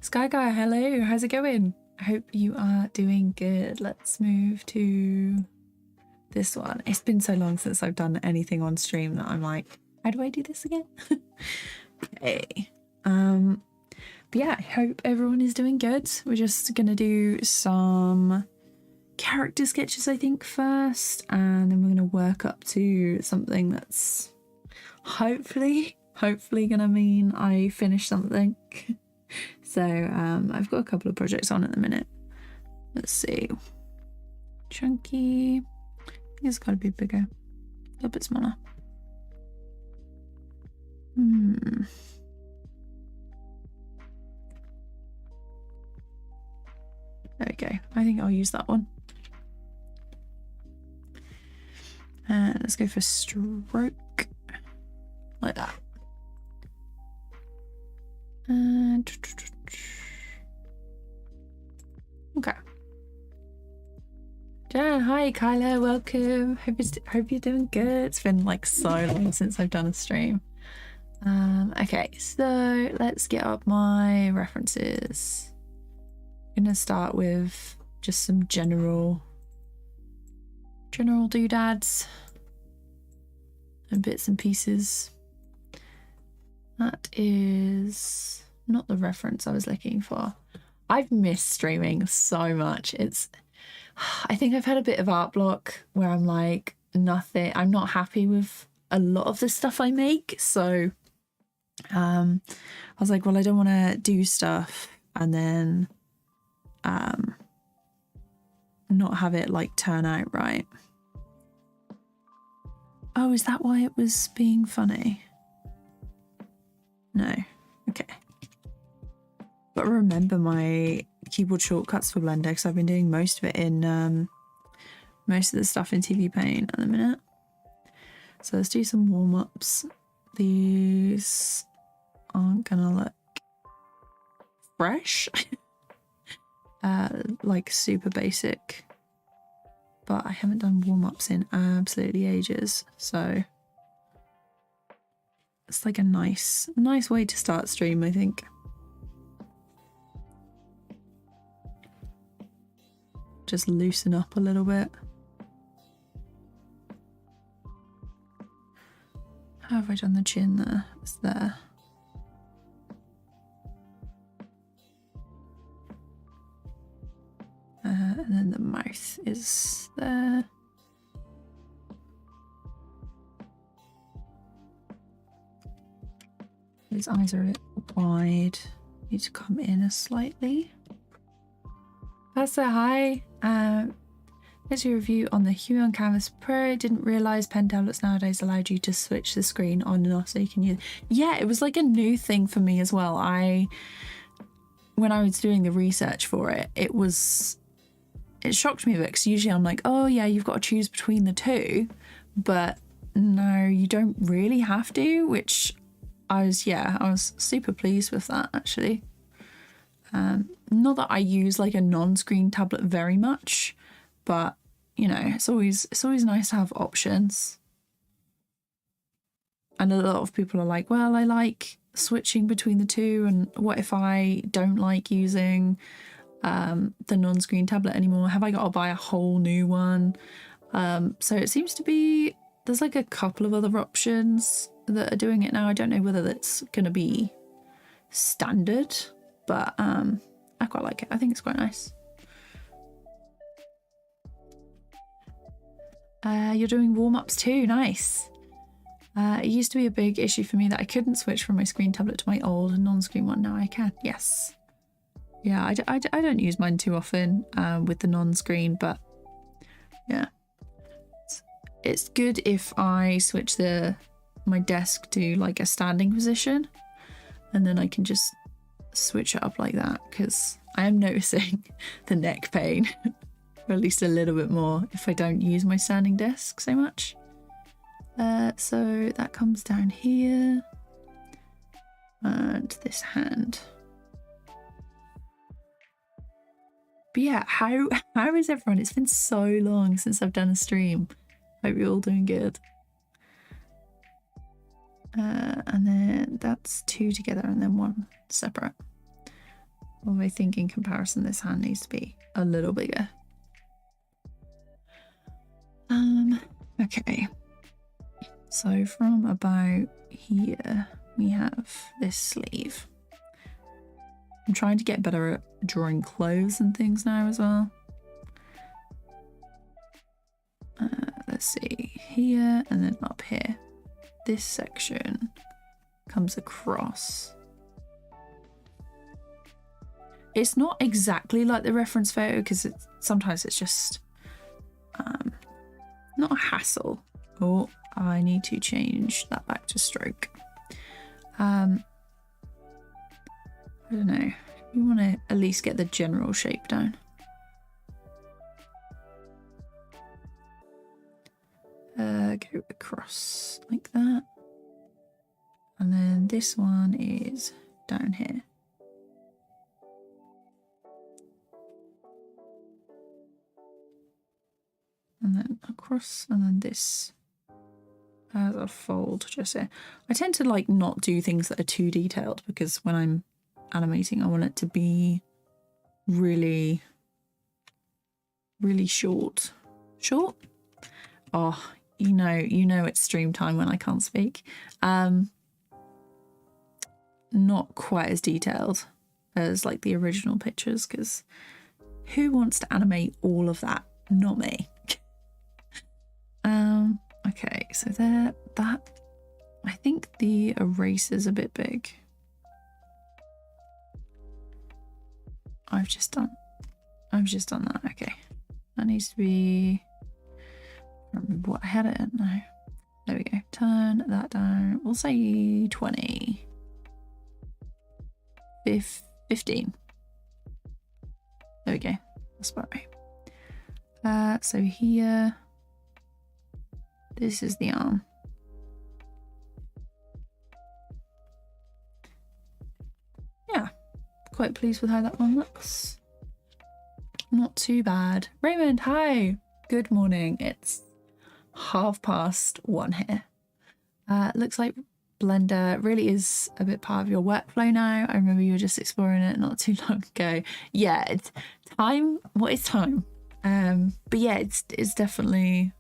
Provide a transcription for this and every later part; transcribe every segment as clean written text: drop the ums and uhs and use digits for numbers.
Sky Guy, hello, how's it going? I hope you are doing good. Let's move to this one. It's been so long since I've done anything on stream that I'm like, how do I do this again? Okay. But yeah, I hope everyone is doing good. We're just gonna do some character sketches, I think, first, and then we're gonna work up to something that's hopefully gonna mean I finish something. So I've got a couple of projects on at the minute. Let's see. Chunky. It's got to be bigger. A little bit smaller. There we go. I think I'll use that one. And let's go for stroke. Like that. And okay. Jan, hi Kyla, welcome. Hope you're doing good. It's been like so long since I've done a stream. Okay, so let's get up my references. I'm gonna start with just some general doodads and bits and pieces. That is not the reference I was looking for. I've missed streaming so much. I think I've had a bit of art block where I'm like, I'm not happy with a lot of the stuff I make. So I was like, well, I don't want to do stuff and then not have it like turn out right. Oh, is that why it was being funny? No. Okay. But remember my keyboard shortcuts for Blender because I've been doing most of it in most of the stuff in TVPaint at the minute. So let's do some warm-ups. These aren't gonna look fresh. Like super basic. But I haven't done warm-ups in absolutely ages, so it's like a nice way to start stream, I think. Just loosen up a little bit. How have I done the chin there? It's there. And then the mouth is there. His eyes are a bit wide. Need to come in slightly. Pastor, hi. Here's your review on the Hue on Canvas Pro. Didn't realise pen tablets nowadays allowed you to switch the screen on and off so you can use. Yeah, it was like a new thing for me as well. When I was doing the research for it, it shocked me a bit because usually I'm like, oh yeah, you've got to choose between the two, but no, you don't really have to, which I was super pleased with that actually. Not that I use like a non-screen tablet very much, but you know, it's always nice to have options. And a lot of people are like, well, I like switching between the two, and what if I don't like using the non-screen tablet anymore? Have I got to buy a whole new one? So it seems to be there's like a couple of other options that are doing it now. I don't know whether that's going to be standard, but I quite like it. I think it's quite nice. You're doing warm-ups too, nice. It used to be a big issue for me that I couldn't switch from my screen tablet to my old non-screen one. Now I can, yes. Yeah, I don't use mine too often with the non-screen, but yeah. It's good if I switch my desk to like a standing position and then I can just switch it up like that, because I am noticing the neck pain or at least a little bit more if I don't use my standing desk so much. So that comes down here and this hand. But yeah, how is everyone? It's been so long since I've done a stream. Hope you're all doing good. And then that's two together and then one separate. Although I think in comparison, this hand needs to be a little bigger. Okay. So from about here, we have this sleeve. I'm trying to get better at drawing clothes and things now as well. Let's see, here and then up here. This section comes across. It's not exactly like the reference photo because sometimes it's just not a hassle. Oh, I need to change that back to stroke. I don't know. You want to at least get the general shape down. Go across like that. And then this one is down here. And then across, and then this as a fold just here. I tend to like not do things that are too detailed because when I'm animating I want it to be really short. Oh, you know it's stream time when I can't speak. Not quite as detailed as like the original pictures because who wants to animate all of that? Not me. Okay, so there, that, I think the eraser's a bit big. I've just done that. Okay, that needs to be, I don't remember what I had it at now. There we go, turn that down, we'll say 20, 15. There we go, that's about right. So here, this is the arm. Yeah, quite pleased with how that one looks. Not too bad. Raymond, hi. Good morning. It's 1:30 here. Looks like Blender really is a bit part of your workflow now. I remember you were just exploring it not too long ago. Yeah, it's time. What is time? But yeah, it's definitely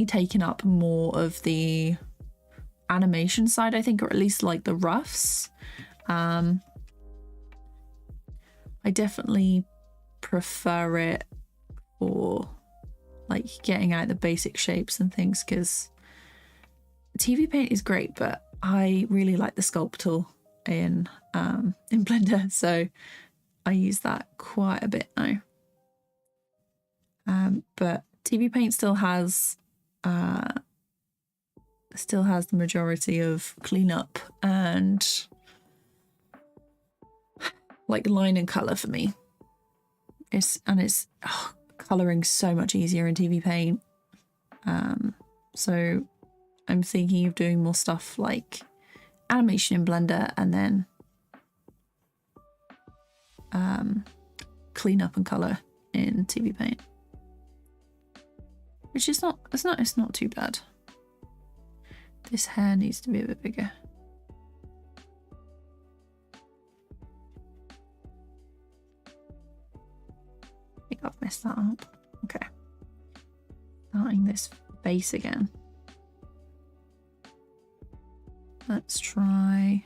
taken up more of the animation side, I think, or at least like the roughs. I definitely prefer it for like getting out the basic shapes and things because TVPaint is great, but I really like the sculpt tool in Blender, so I use that quite a bit now. But TVPaint still has the majority of cleanup and like line and color for me. It's coloring so much easier in TVPaint. So I'm thinking of doing more stuff like animation in Blender and then cleanup and color in TVPaint. Which is it's not too bad. This hair needs to be a bit bigger. I think I've messed that up. Okay. Starting this base again. Let's try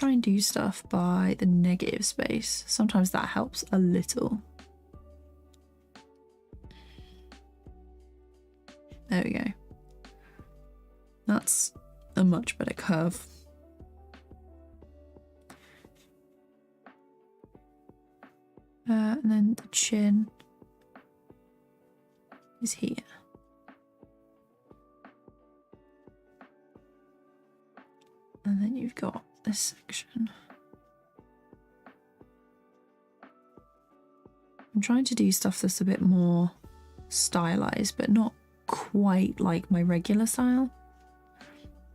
and do stuff by the negative space. Sometimes that helps a little. There we go. That's a much better curve. And then the chin is here. And then you've got this section. I'm trying to do stuff that's a bit more stylized, but not quite like my regular style,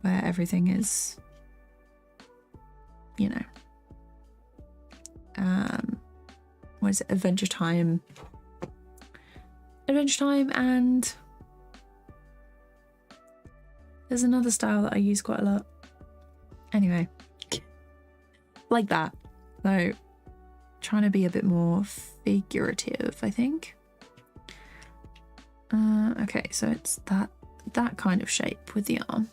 where everything is, you know, what is it, Adventure Time, and there's another style that I use quite a lot. Anyway, like that. So trying to be a bit more figurative, I think. Okay, so it's that kind of shape with the arm.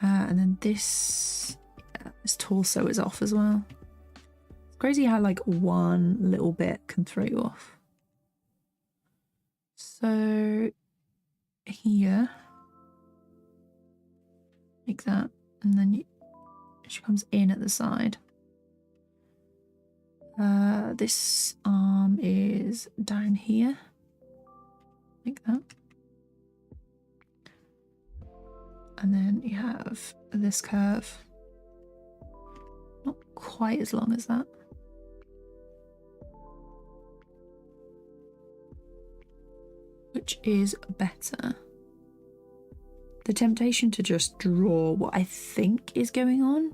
And then this torso is off as well. It's crazy how like one little bit can throw you off. So here, like that, and then she comes in at the side. This arm is down here, like that. And then you have this curve, not quite as long as that. Which is better. The temptation to just draw what I think is going on,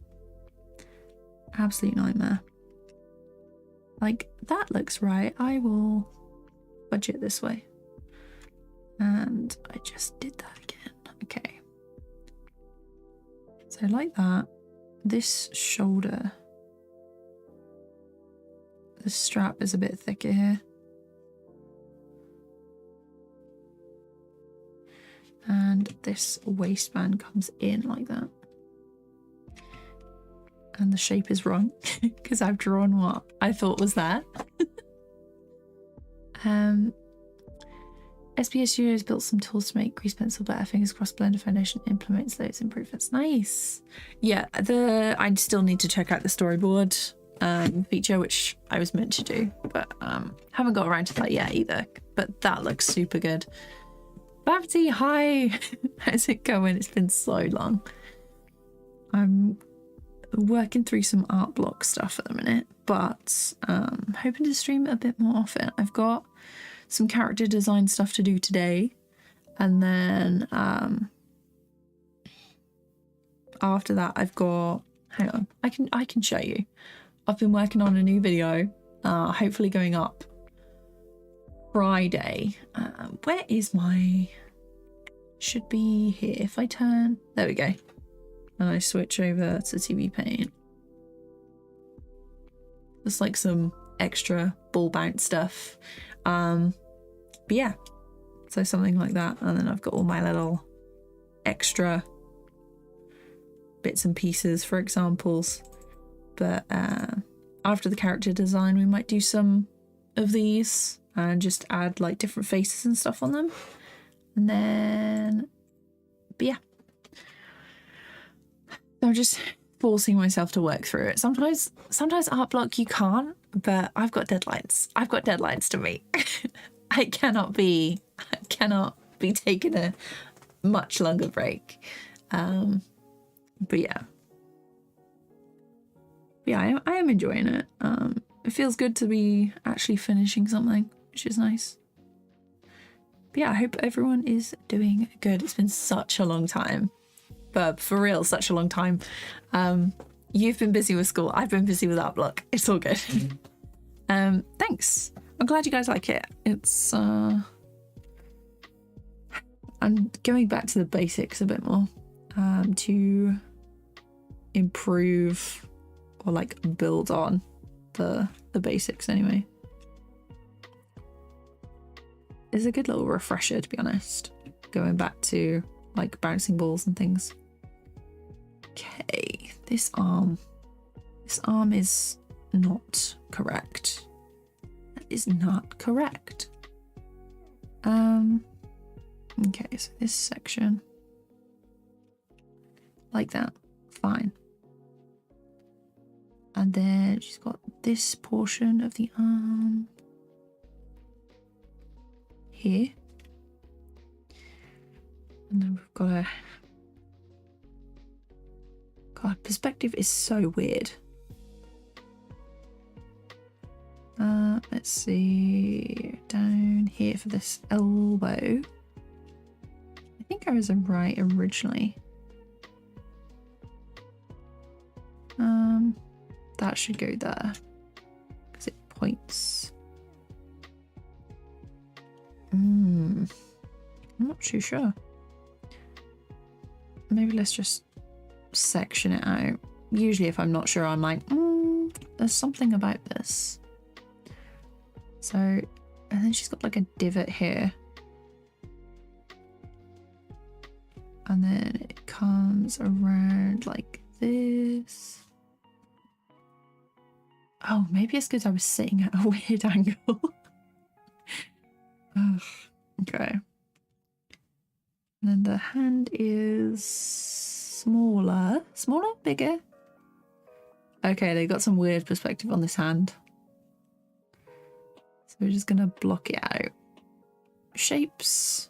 absolute nightmare. Like, that looks right. I will fudge it this way. And I just did that again. Okay. So like that. This shoulder, the strap is a bit thicker here. And this waistband comes in like that. And the shape is wrong because I've drawn what I thought was that. SBS Studios built some tools to make grease pencil better. Fingers crossed Blender Foundation implements those improvements. Nice. Yeah, I still need to check out the storyboard feature, which I was meant to do, but haven't got around to that yet either. But that looks super good. Davinci, hi! How's it going? It's been so long. I'm working through some art block stuff at the minute, but hoping to stream a bit more often. I've got some character design stuff to do today, and then after that I've got, hang on, I can show you. I've been working on a new video, hopefully going up Friday. Where is my, should be here. If I turn, there we go, and I switch over to TVPaint. There's like some extra ball bounce stuff, but yeah, so something like that. And then I've got all my little extra bits and pieces for examples. But after the character design, we might do some of these and just add like different faces and stuff on them. And then, but yeah, I'm just forcing myself to work through it. Sometimes art block you can't, but I've got deadlines. I've got deadlines to meet. I cannot be taking a much longer break. But yeah. Yeah, I am enjoying it. It feels good to be actually finishing something, which is nice. But yeah, I hope everyone is doing good. It's been such a long time. But for real, such a long time. You've been busy with school. I've been busy with art block. It's all good. Thanks. I'm glad you guys like it. It's I'm going back to the basics a bit more to improve or like build on the basics anyway. It's a good little refresher, to be honest, going back to like bouncing balls and things. Okay, this arm is not correct. That is not correct. Okay, so this section like that, fine. And then she's got this portion of the arm here. And then we've got a... God, perspective is so weird. Let's see, down here for this elbow. I think I was right originally. That should go there because it points. I'm not too sure. Maybe let's just section it out usually if I'm not sure, I'm like, there's something about this. So, and then she's got like a divot here. And then it comes around like this. Oh, maybe it's because I was sitting at a weird angle. Ugh, okay. And then the hand is smaller. Smaller? Bigger? Okay, they got some weird perspective on this hand. So we're just gonna block it out. Shapes.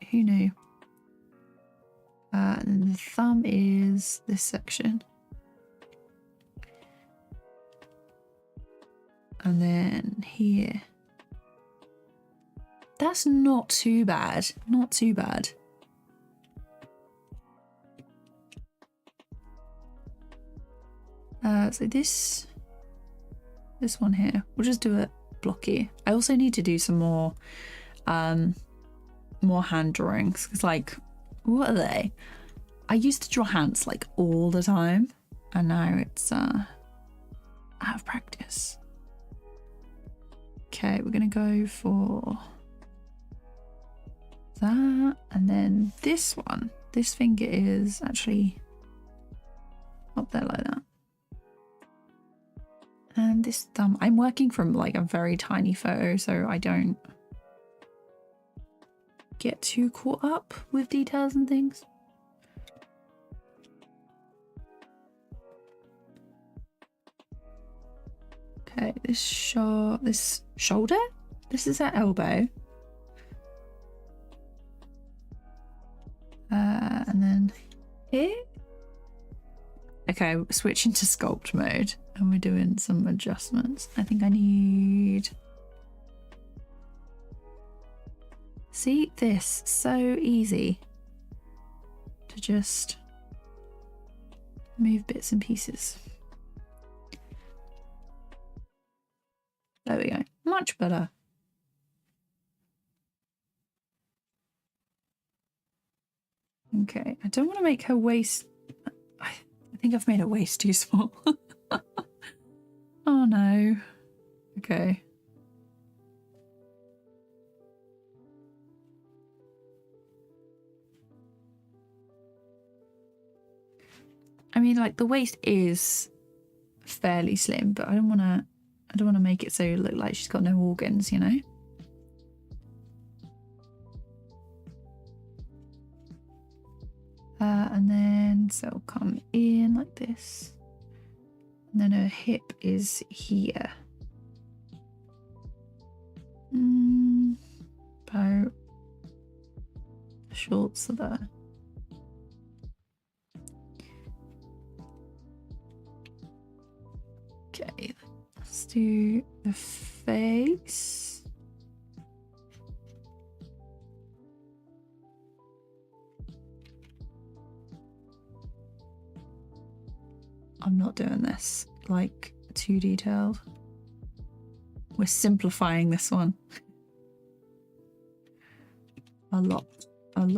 Who knew? And then the thumb is this section. And then here. That's not too bad. Not too bad. So this one here, we'll just do it blocky. I also need to do some more hand drawings, because like, what are they? I used to draw hands like all the time, and now it's out of practice. Okay, we're gonna go for that, and then this one. This finger is actually up there like that. And this thumb, I'm working from like a very tiny photo, so I don't get too caught up with details and things. Okay, this shoulder, this is her elbow. And then here. Okay, switching to sculpt mode, and we're doing some adjustments. I think I need... See, this, so easy to just move bits and pieces. There we go, much better. Okay, I don't want to make her waist... I think I've made her waist too small. Oh no. Okay. I mean, like, the waist is fairly slim, but I don't want to make it so it look like she's got no organs, you know? And then so it'll come in like this, and then her hip is here. About the shorts are there. Okay, let's do the face. I'm not doing this like too detailed. We're simplifying this one. A lot. And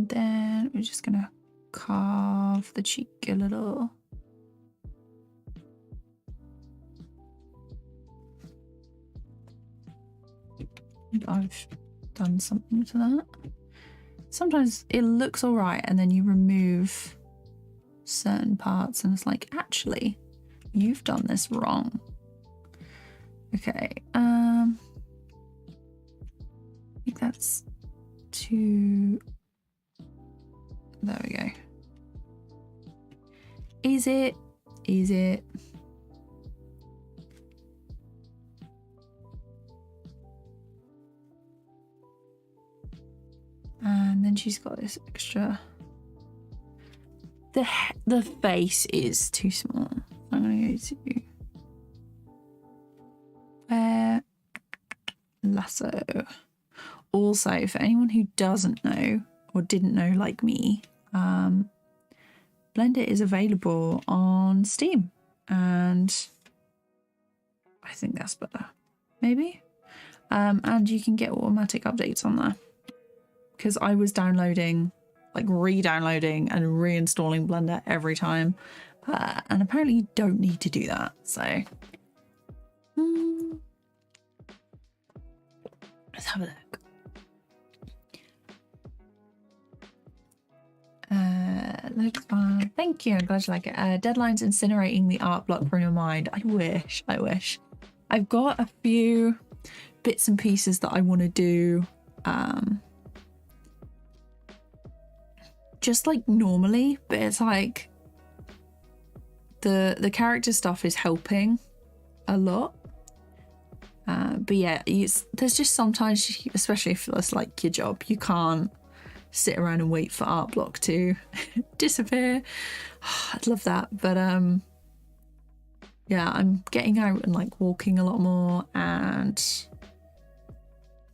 then we're just gonna carve the cheek a little. I've done something to that. Sometimes it looks all right, and then you remove certain parts and it's like, actually, you've done this wrong. Okay, I think that's too... There we go. Easy. And then she's got this extra... The face is too small. I'm going to go to... lasso. Also, for anyone who doesn't know, or didn't know like me, Blender is available on Steam. And I think that's better. Maybe. And you can get automatic updates on there. Because I was downloading, like re-downloading and reinstalling Blender every time. And apparently you don't need to do that. So let's have a look. Thank you. I'm glad you like it. Deadline's incinerating the art block from your mind. I wish. I've got a few bits and pieces that I want to do. Just like normally, but it's like the character stuff is helping a lot. But yeah, there's just sometimes, especially if it's like your job, you can't sit around and wait for art block to disappear. I'd love that, but yeah, I'm getting out and like walking a lot more, and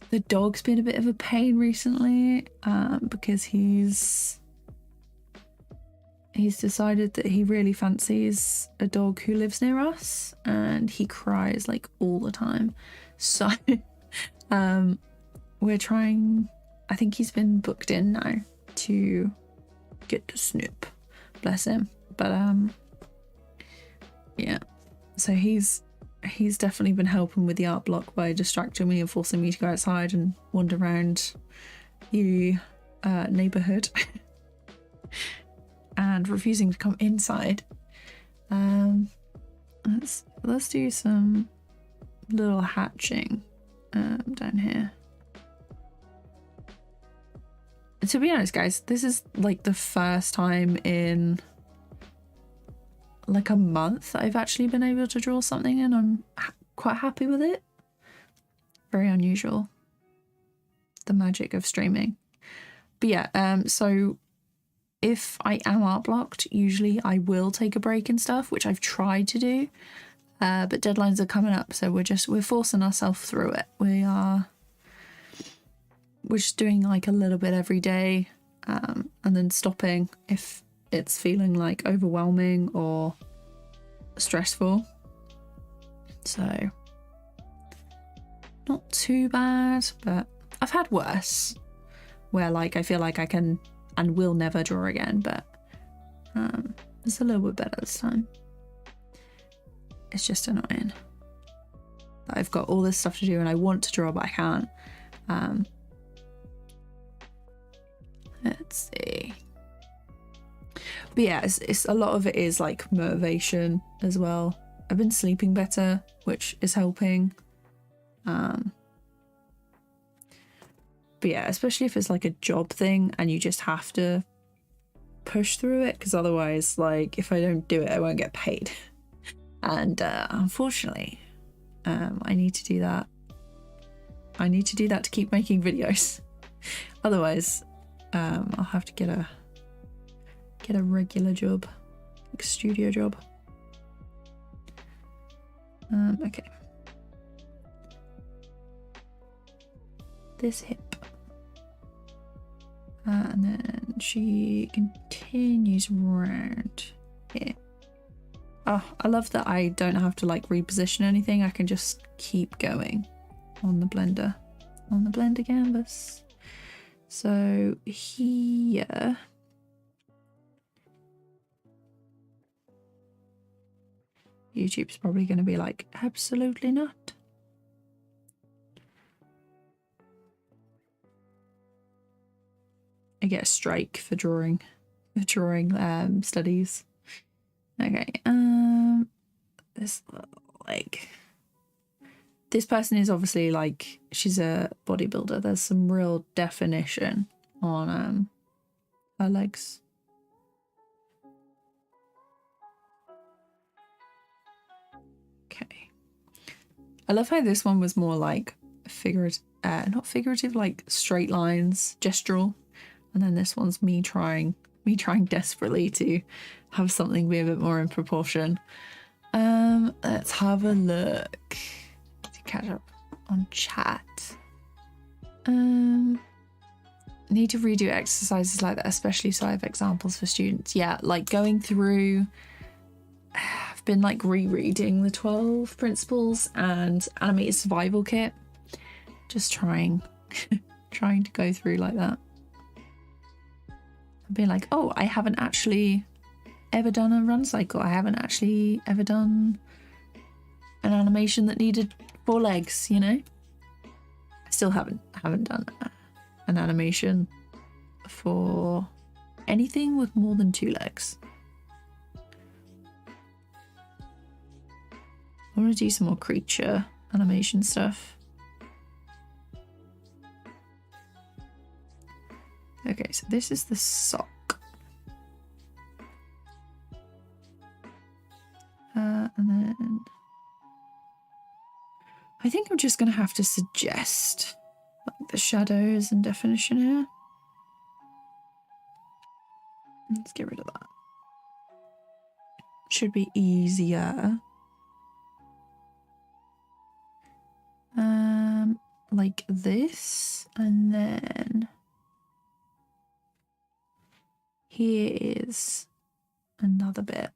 the dog's been a bit of a pain recently because he's decided that he really fancies a dog who lives near us, and he cries like all the time. So we're trying, I think he's been booked in now to get to Snoop, bless him. But yeah, so he's definitely been helping with the art block by distracting me and forcing me to go outside and wander around the neighborhood and refusing to come inside. Let's do some little hatching down here. To be honest, guys, this is like the first time in like a month that I've actually been able to draw something, and I'm quite happy with it. Very unusual. The magic of streaming. But yeah, so if I am art blocked, usually I will take a break and stuff, which I've tried to do. But deadlines are coming up, so we're forcing ourselves through it. We're just doing like a little bit every day, and then stopping if it's feeling like overwhelming or stressful. So not too bad, but I've had worse where like I feel like I can and will never draw again, but it's a little bit better this time. It's just annoying that I've got all this stuff to do and I want to draw but I can't. Let's see. But yeah, it's a lot of it is like motivation as well. I've been sleeping better, which is helping. But yeah, especially if it's like a job thing and you just have to push through it, because otherwise, like, if I don't do it, I won't get paid. And unfortunately, I need to do that. I need to do that to keep making videos. Otherwise, I'll have to get a regular job, like a studio job. Okay. This hip. And then she continues round here. Oh, I love that I don't have to like reposition anything. I can just keep going on the blender canvas. So here, YouTube's probably going to be like, absolutely not. I get a strike for drawing studies. Okay, this like, this person is obviously like, she's a bodybuilder. There's some real definition on her legs. Okay, I love how this one was more like not figurative, like straight lines, gestural. And then this one's me trying desperately to have something be a bit more in proportion. Let's have a look to catch up on chat. Need to redo exercises like that, especially so I have examples for students. Yeah, like going through I've been like rereading the 12 Principles and Animated Survival Kit. Just trying to go through like that. I've been like, oh, I haven't actually ever done a run cycle. I haven't actually ever done an animation that needed 4 legs, you know? I still haven't done an animation for anything with more than 2 legs. I want to do some more creature animation stuff. Okay, so this is the sock. And then I think I'm just going to have to suggest like the shadows and definition here. Let's get rid of that. Should be easier. Like this, and then here is another bit.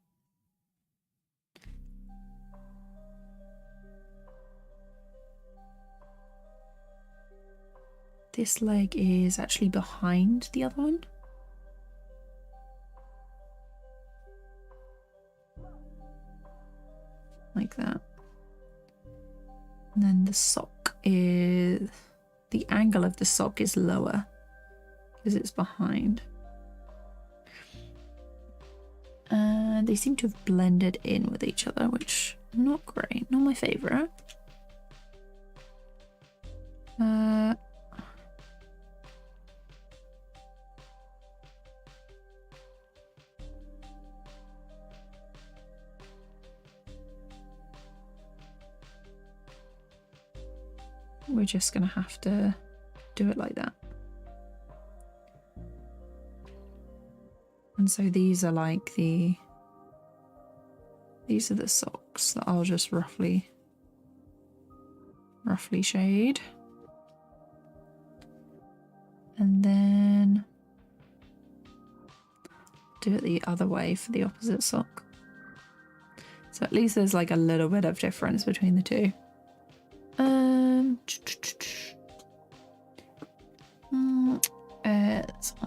This leg is actually behind the other one. Like that. And then the sock is... the angle of the sock is lower because it's behind. And they seem to have blended in with each other, which not great, not my favourite. We're just gonna have to do it like that. And so these are like these are the socks that I'll just roughly shade. And then do it the other way for the opposite sock. So at least there's like a little bit of difference between the two.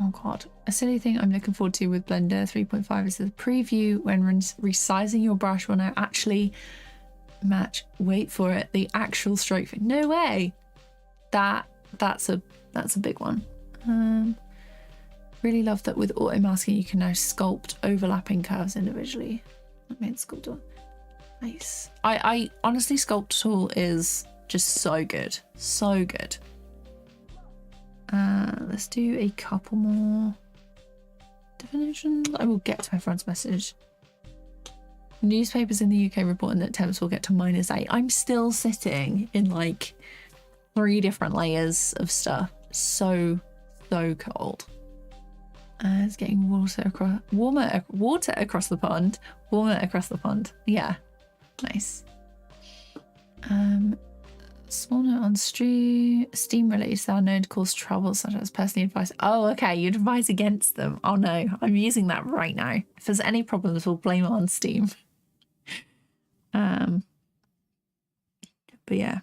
Oh god, a silly thing I'm looking forward to with Blender 3.5 is the preview when resizing your brush will now actually match, wait for it, the actual stroke. No way. That's a big one. Really love that with auto masking you can now sculpt overlapping curves individually. That made sculptor nice. I honestly, sculpt tool is just so good, so good. Let's do a couple more definitions. I will get to my friend's message. Newspapers in the UK reporting that temps will get to -8. I'm still sitting in like 3 different layers of stuff. So cold. It's getting water across the pond. Warmer across the pond. Yeah, nice. Small note on Steam related sound known to cause trouble, such as personally advice. Oh, okay, you'd advise against them. Oh no, I'm using that right now. If there's any problems, we'll blame it on Steam. But yeah.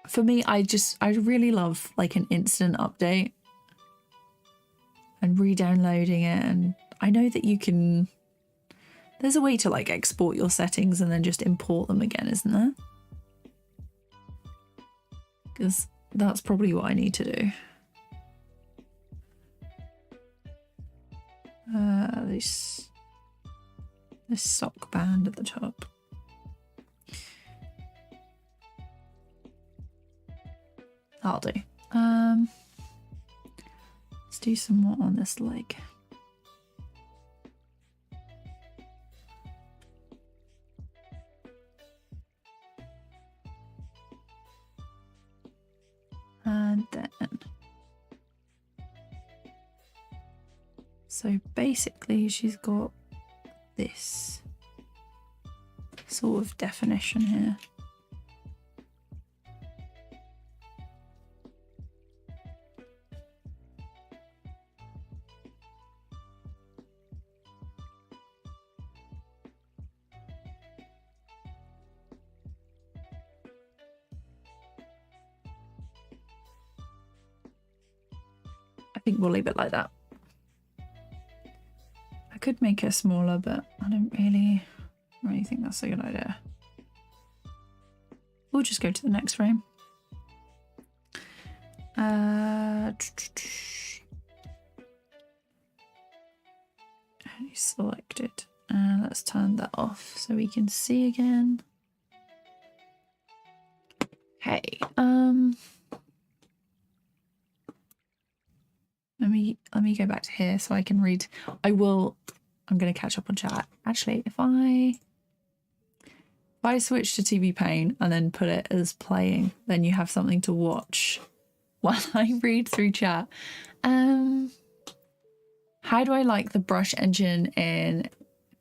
For me, I really love like an instant update and re-downloading it, and I know that you can... There's a way to like export your settings and then just import them again, isn't there? Because that's probably what I need to do. This sock band at the top. That'll do. Let's do some more on this leg. And then, so basically she's got this sort of definition here. think we'll leave it like that. I could make it smaller, but I don't really think that's a good idea. We'll just go to the next frame. Select it. Let's turn that off so we can see again. Okay. Let me go back to here so I can read. I'm going to catch up on chat. Actually, if I switch to TVPaint and then put it as playing, then you have something to watch while I read through chat. How do I like the brush engine in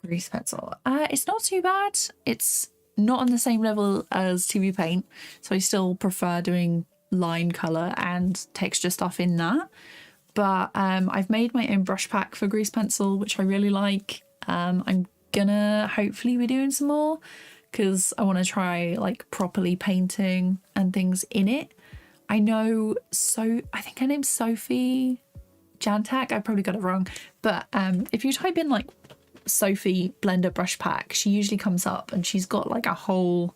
Grease Pencil? It's not too bad. It's not on the same level as TVPaint, so I still prefer doing line color and texture stuff in that. But I've made my own brush pack for Grease Pencil, which I really like. I'm gonna hopefully be doing some more because I want to try like properly painting and things in it. I know, I think her name's Sophie Jantak. I probably got it wrong, but if you type in like Sophie Blender brush pack, she usually comes up, and she's got like a whole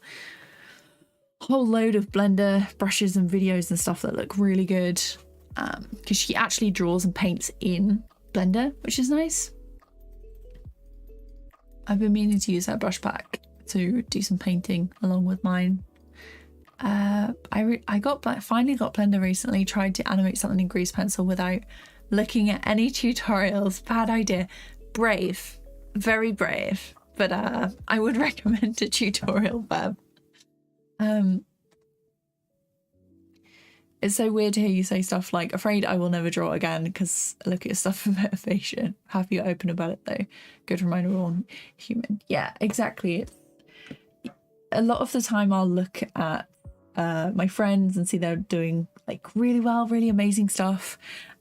load of Blender brushes and videos and stuff that look really good, because she actually draws and paints in Blender, which is nice. I've been meaning to use her brush pack to do some painting along with mine. I finally got Blender recently, tried to animate something in Grease Pencil without looking at any tutorials. Bad idea. Brave, very brave, but I would recommend a tutorial web. It's so weird to hear you say stuff like, afraid I will never draw again because I look at your stuff for motivation. Happy you're open about it though. Good reminder we're all human. Yeah, exactly. A lot of the time I'll look at my friends and see they're doing like really well, really amazing stuff,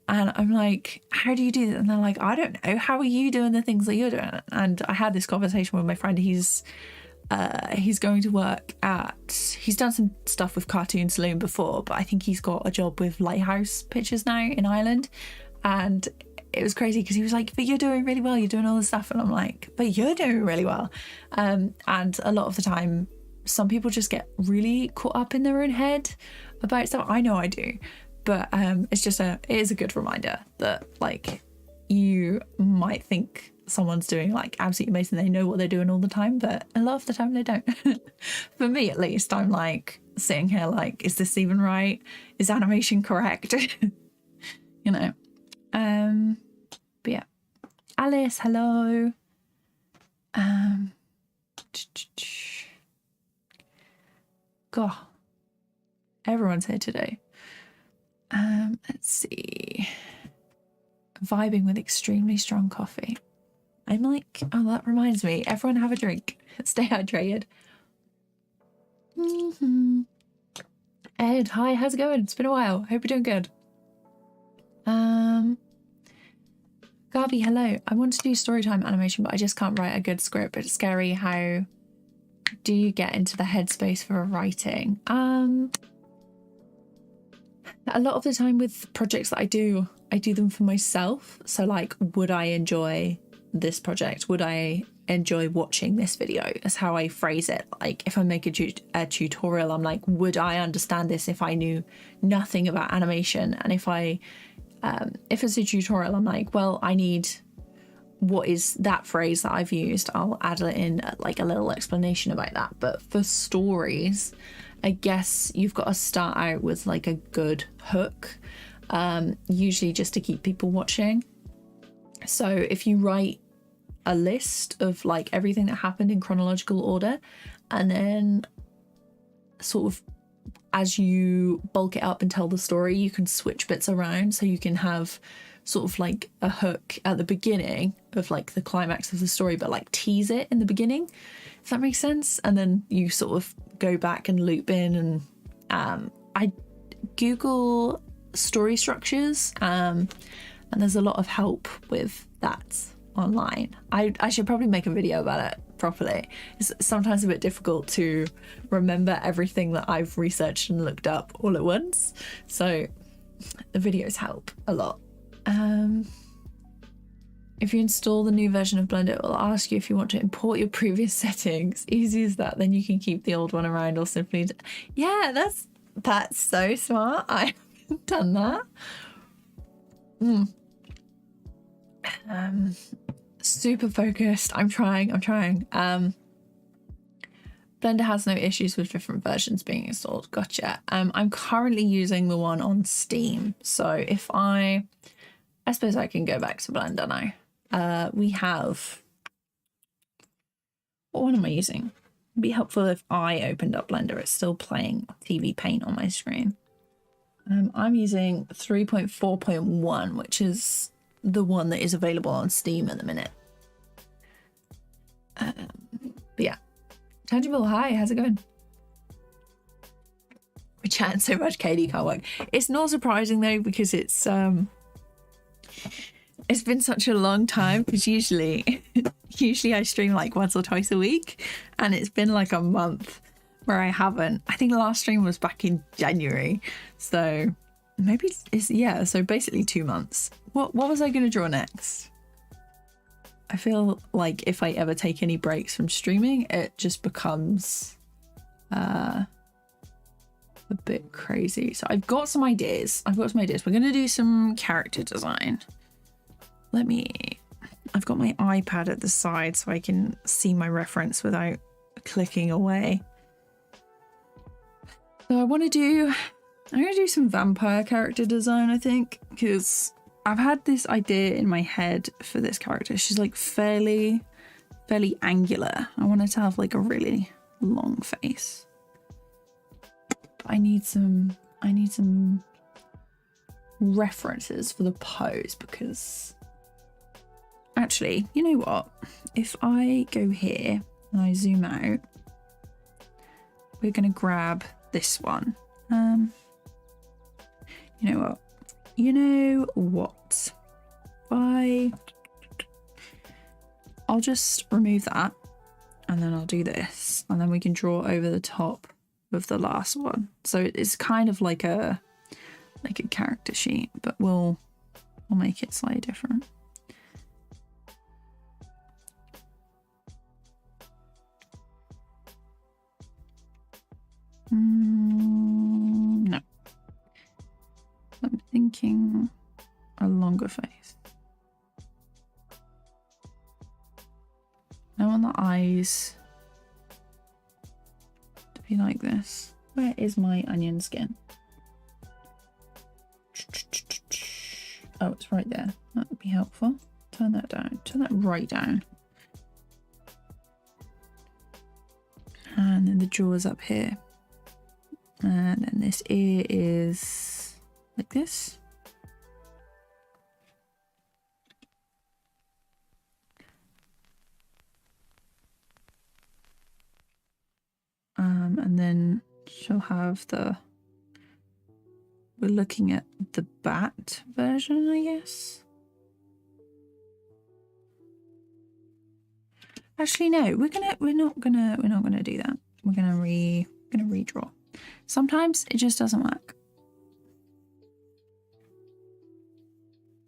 and I'm like, how do you do that? And they're like, I don't know, how are you doing the things that you're doing? And I had this conversation with my friend. He's going to work he's done some stuff with Cartoon Saloon before, but I think he's got a job with Lighthouse Pictures now in Ireland. And it was crazy because he was like, but you're doing really well, you're doing all this stuff. And I'm like, but you're doing really well. And a lot of the time some people just get really caught up in their own head about stuff. I know I do, but it is a good reminder that like you might think someone's doing like absolutely amazing, they know what they're doing all the time, but a lot of the time they don't. For me at least, I'm like sitting here like, is this even right? Is animation correct? You know. But yeah, Alice, hello. God, everyone's here today. Let's see. Vibing with extremely strong coffee. I'm like, oh, that reminds me. Everyone have a drink. Stay hydrated. Ed, hi, how's it going? It's been a while. Hope you're doing good. Garvey, hello. I want to do storytime animation, but I just can't write a good script. It's scary. How do you get into the headspace for writing? A lot of the time with projects that I do them for myself. So like, would I enjoy this project? Would I enjoy watching this video? Is how I phrase it. Like if I make a tutorial, I'm like, would I understand this if I knew nothing about animation? And if it's a tutorial, I'm like, well, I need, what is that phrase that I've used? I'll add it in like a little explanation about that. But for stories, I guess you've got to start out with like a good hook, usually just to keep people watching. So if you write a list of like everything that happened in chronological order, and then sort of as you bulk it up and tell the story, you can switch bits around, so you can have sort of like a hook at the beginning of like the climax of the story, but like tease it in the beginning, if that makes sense. And then you sort of go back and loop in, and I Google story structures, and there's a lot of help with that online. I should probably make a video about it properly. It's sometimes a bit difficult to remember everything that I've researched and looked up all at once, so the videos help a lot. If you install the new version of Blender, it will ask you if you want to import your previous settings. Easy as that. Then you can keep the old one around or simply... Yeah, that's so smart. I haven't done that. Super focused. I'm trying. Blender has no issues with different versions being installed. Gotcha. I'm currently using the one on Steam. So if I suppose I can go back to Blender now. We have, what one am I using? It'd be helpful if I opened up Blender. It's still playing TVPaint on my screen. I'm using 3.4.1, which is the one that is available on Steam at the minute. But yeah. Tangible, hi, how's it going? We're chatting so much, KD can't work. It's not surprising though, because it's been such a long time, because usually I stream like once or twice a week, and it's been like a month where I haven't. I think the last stream was back in January, so maybe it's yeah, so basically 2 months. What was I gonna draw next? I feel like if I ever take any breaks from streaming, it just becomes a bit crazy. So I've got some ideas. We're gonna do some character design. I've got my iPad at the side so I can see my reference without clicking away. So I'm gonna do some vampire character design, I think, because I've had this idea in my head for this character. She's like fairly angular. I want her to have like a really long face. I need some references for the pose, because actually, you know what? If I go here and I zoom out, we're gonna grab this one. You know what? I'll just remove that, and then I'll do this, and then we can draw over the top of the last one. So it's kind of like a character sheet, but we'll make it slightly different. No. I'm thinking a longer face. I want the eyes to be like this. Where is my onion skin? Oh, it's right there. That would be helpful. Turn that down. Turn that right down. And then the jaw is up here. And then this ear is like this. And then she'll have we're looking at the bat version, I guess. Actually, no, we're not gonna do that. We're gonna redraw. Sometimes it just doesn't work.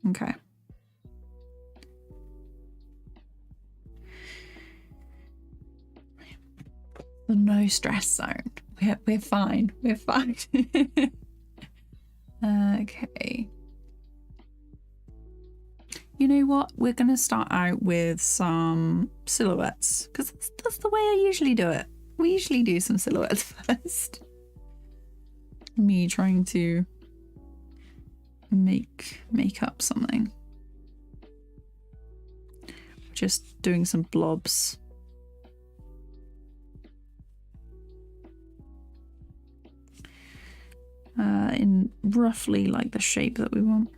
Okay. The no stress zone. We're fine. We're fine. Okay. You know what? We're gonna start out with some silhouettes, because that's the way I usually do it. We usually do some silhouettes first. Me trying to make up something. Just doing some blobs. In roughly like the shape that we want.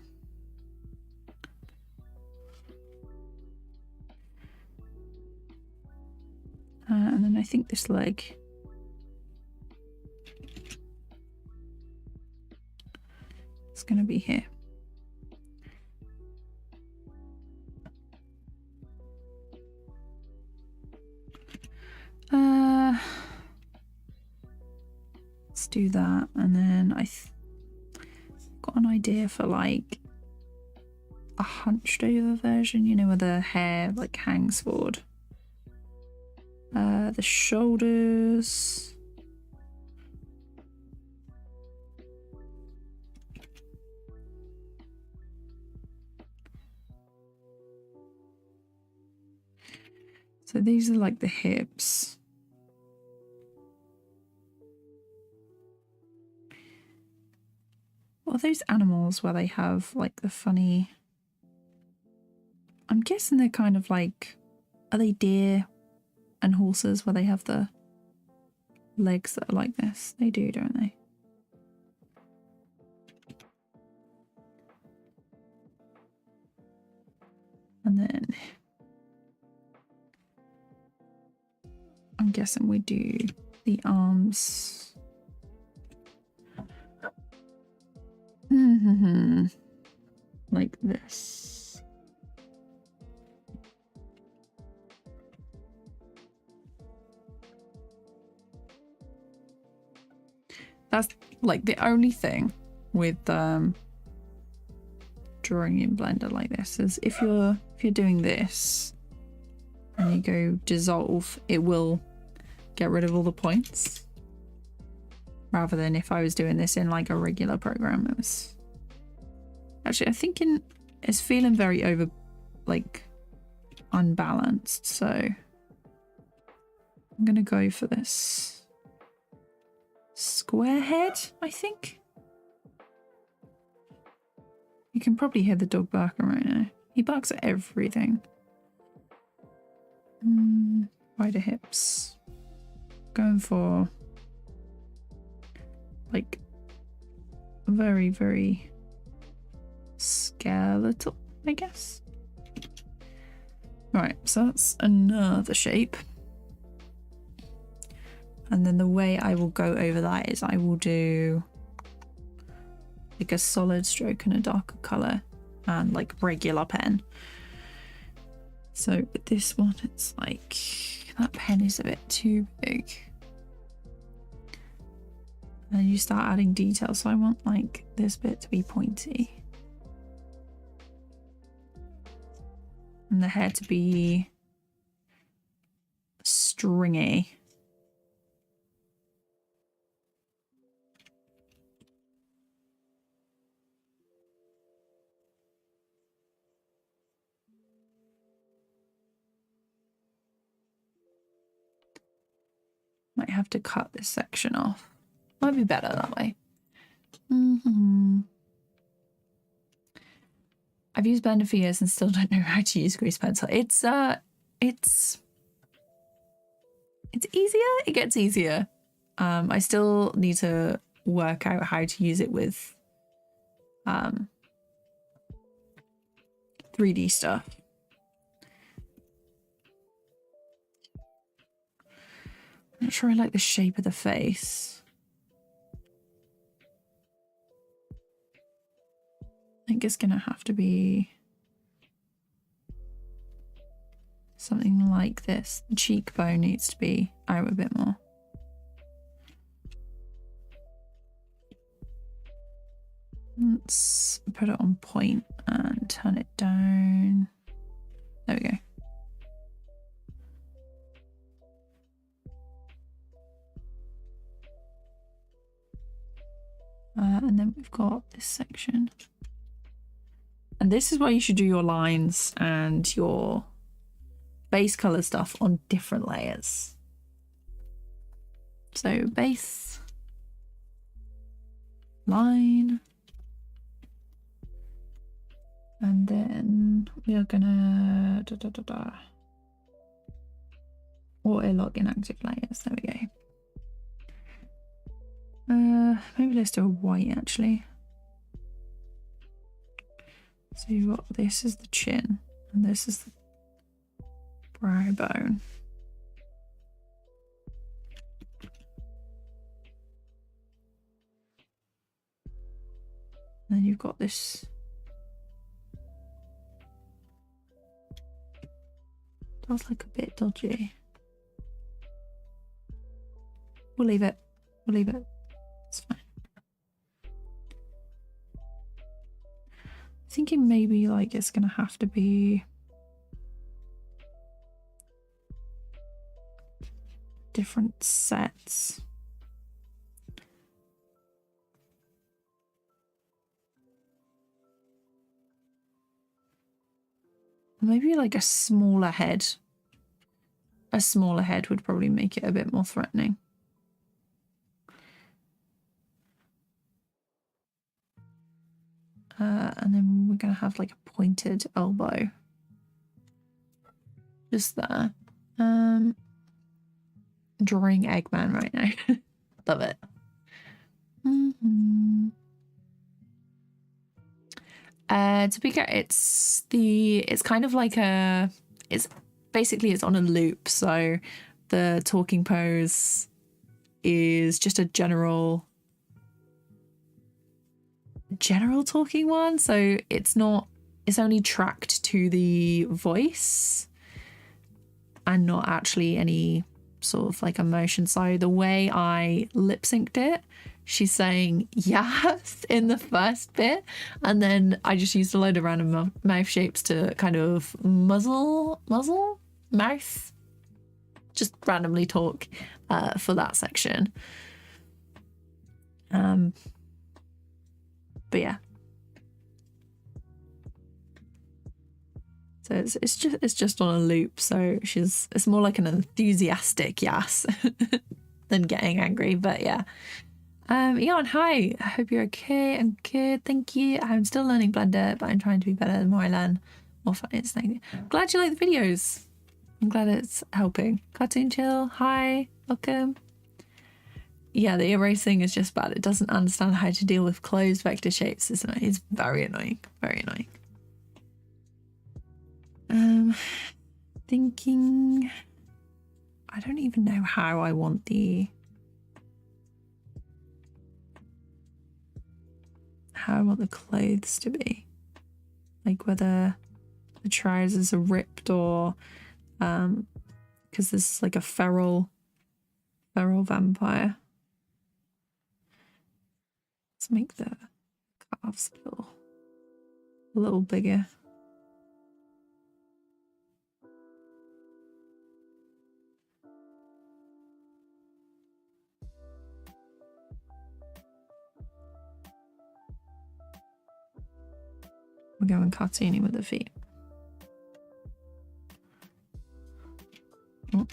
And then I think this leg. It's going to be here. Let's do that, and then I've got an idea for like a hunched over version, you know, where the hair like hangs forward. The shoulders. So these are like the hips. What are those animals where they have like the funny... I'm guessing they're kind of like... Are they deer and horses where they have the legs that are like this? They do, don't they? And then... I'm guessing we do the arms. Like this. That's like the only thing with drawing in Blender like this is if you're doing this and you go dissolve, it will get rid of all the points, rather than if I was doing this in like a regular program. It was actually, I think it's feeling very over like unbalanced, so I'm gonna go for this square head. I think you can probably hear the dog barking right now. He barks at everything. Wider hips. Going for like very, very skeletal, I guess. Right, so that's another shape. And then the way I will go over that is I will do like a solid stroke and a darker colour and like regular pen. So with this one, it's like that pen is a bit too big. And you start adding detail, so I want like this bit to be pointy. And the hair to be stringy. Might have to cut this section off. Might be better that way. I've used Blender for years and still don't know how to use grease pencil. It's easier. It gets easier. I still need to work out how to use it with 3D stuff. I'm not sure I like the shape of the face. I think it's gonna have to be something like this. The cheekbone needs to be out a bit more. Let's put it on point and turn it down. There we go. And then we've got this section. And this is where you should do your lines and your base color stuff on different layers. So base, line, and then we are gonna auto log inactive layers. There we go. Maybe let's do a white actually. So you've got this is the chin and this is the brow bone. And then you've got this. Does look a bit dodgy. We'll leave it. We'll leave it. It's fine. Thinking maybe like it's gonna have to be different sets. Maybe like a smaller head. A smaller head would probably make it a bit more threatening. And then we're going to have like a pointed elbow. Just there. Drawing Eggman right now. Love it. To be fair, it's kind of like it's on a loop. So the talking pose is just a general talking one, so it's only tracked to the voice and not actually any sort of like emotion. So the way I lip synced it, she's saying yes in the first bit, and then I just used a load of random mouth shapes to kind of mouth, just randomly talk for that section. But yeah, so it's just on a loop. So it's more like an enthusiastic yes than getting angry. But yeah, Eon, hi. I hope you're okay. I'm good, thank you. I'm still learning Blender, but I'm trying to be better. The more I learn, more fun it's. Glad you like the videos. I'm glad it's helping. Cartoon Chill, hi, welcome. Yeah, the erasing is just bad. It doesn't understand how to deal with closed vector shapes, isn't it? It's very annoying. Very annoying. Thinking... I don't even know how I want the... how I want the clothes to be. Like whether the trousers are ripped or... because this is like a feral vampire. Let's make the calves a little bigger. We're going cartoony with the feet. Oh.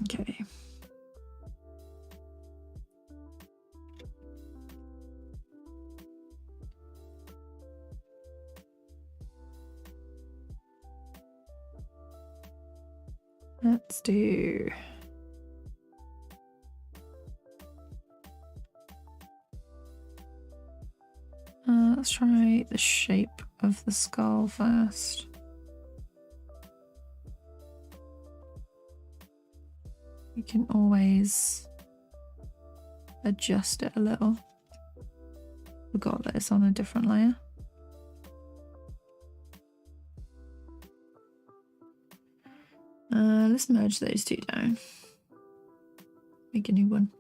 Okay. Let's do... let's try the shape of the skull first. You can always adjust it a little. Forgot that it's on a different layer. Let's merge those two down. Make a new one.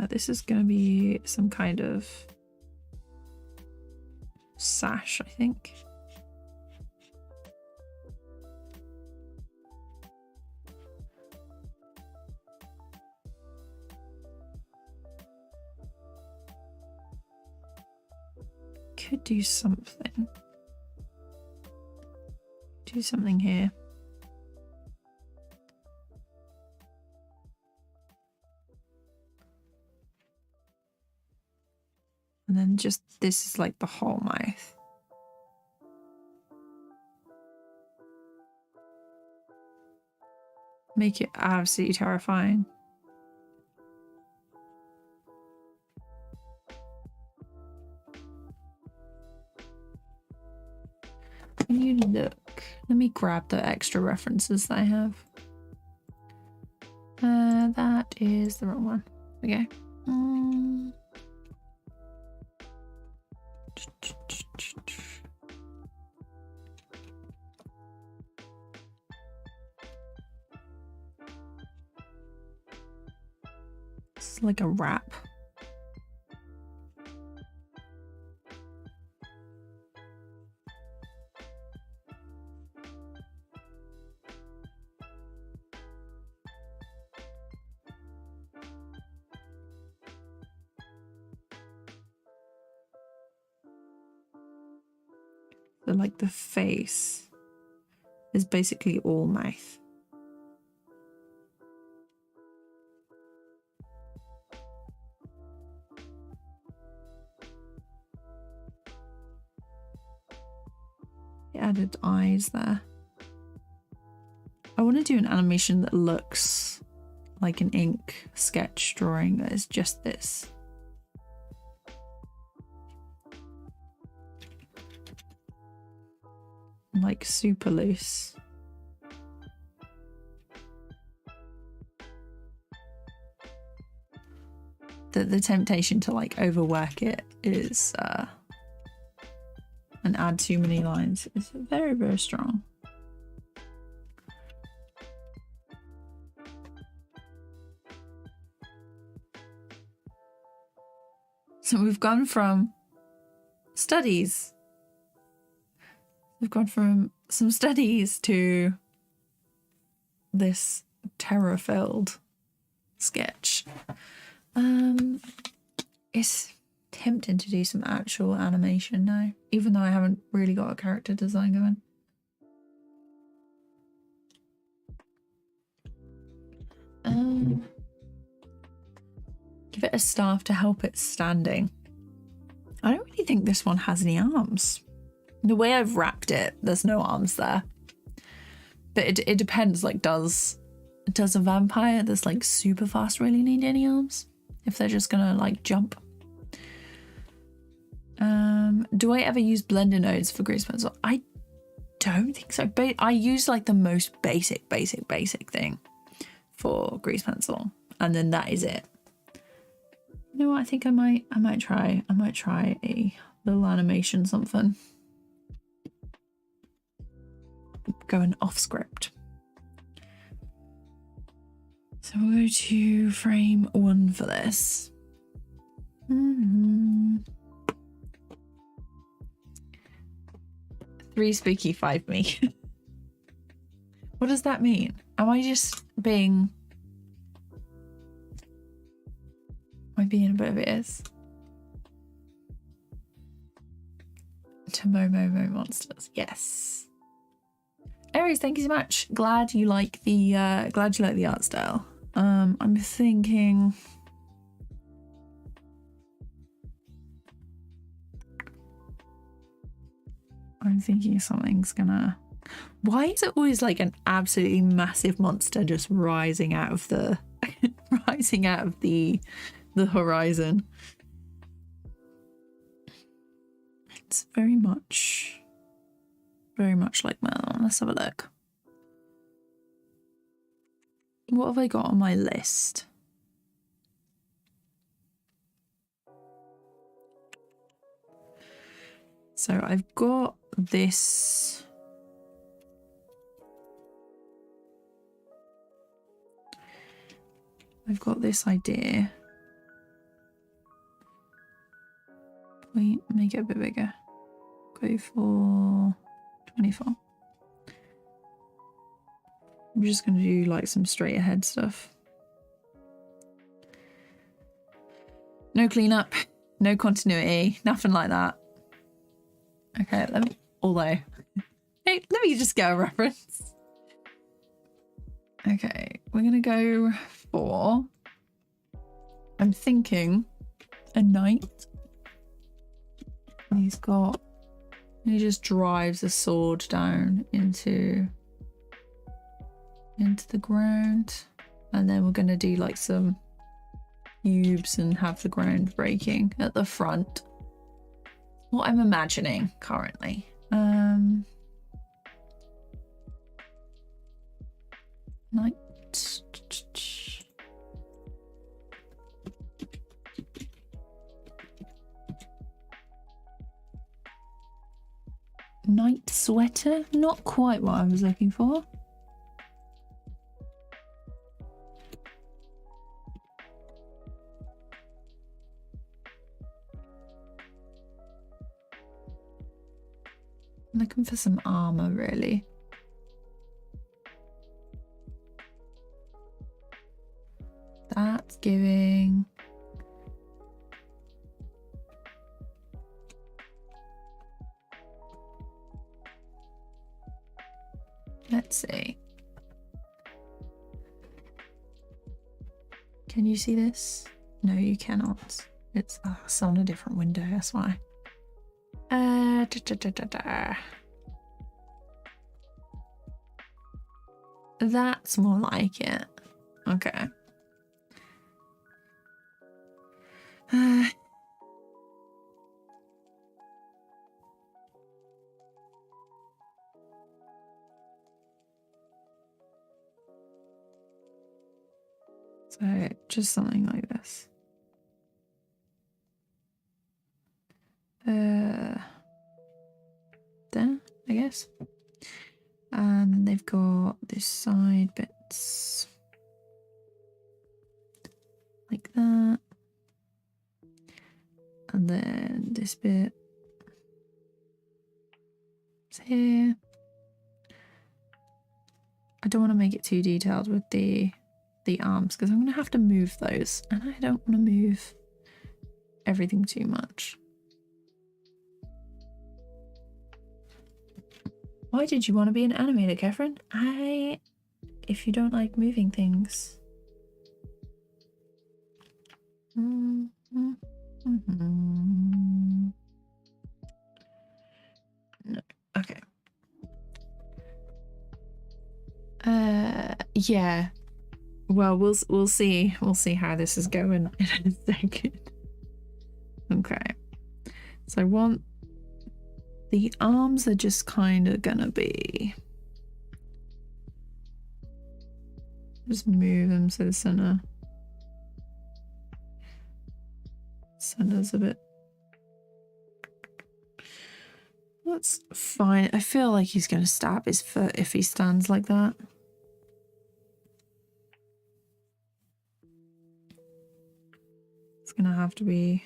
This is going to be some kind of sash, I think. Could do something. Do something here. And then just, this is like the whole mouth. Make it absolutely terrifying. Can you look? Let me grab the extra references that I have. That is the wrong one. Okay. It's like a wrap. So like the face is basically all mouth. It added eyes there. I want to do an animation that looks like an ink sketch drawing that is just this. Like super loose. The temptation to like overwork it is and add too many lines is very, very strong. So we've gone from studies. We've gone from some studies to this terror-filled sketch. It's tempting to do some actual animation now, even though I haven't really got a character design going. Give it a staff to help it standing. I don't really think this one has any arms. The way I've wrapped it, there's no arms there. But it depends, like, does a vampire that's like super fast really need any arms? If they're just gonna like jump. Do I ever use blender nodes for grease pencil? I don't think so. But I use like the most basic thing for grease pencil, and then that is it. You know what? I think I might try a little animation something. Going off script. So we'll go to frame 1 for this. 3 spooky, 5 me. What does that mean? Am I just being... Am I being a bit of it? To Momo monsters. Yes. Aries, thank you so much. Glad you like the art style. I'm thinking something's gonna... Why is it always like an absolutely massive monster just rising out of the the horizon? It's very much like that. Let's have a look. What have I got on my list? So I've got this. I've got this idea. Wait, make it a bit bigger. Go for 24. I'm just going to do like some straight ahead stuff. No cleanup, no continuity, nothing like that. Okay, let me just get a reference. Okay, we're going to go for, I'm thinking a knight. He just drives a sword down into the ground, and then we're going to do like some cubes and have the ground breaking at the front. What I'm imagining currently. Knight. Night sweater, not quite what I was looking for. I'm looking for some armor, really. That's giving... Let's see. Can you see this? No, you cannot. It's on a different window, that's why. That's more like it. Okay. So just something like this. There, I guess. And they've got this side bits like that. And then this bit is here. I don't want to make it too detailed with the arms because I'm going to have to move those and I don't want to move everything too much. Why did you want to be an animator, Catherine? If you don't like moving things. No. Okay. Yeah. Well, we'll see. We'll see how this is going in a second. Okay. So I want the arms are just kind of gonna be. Just move them to the center. Center's a bit. That's fine. I feel like he's gonna stab his foot if he stands like that. It's gonna have to be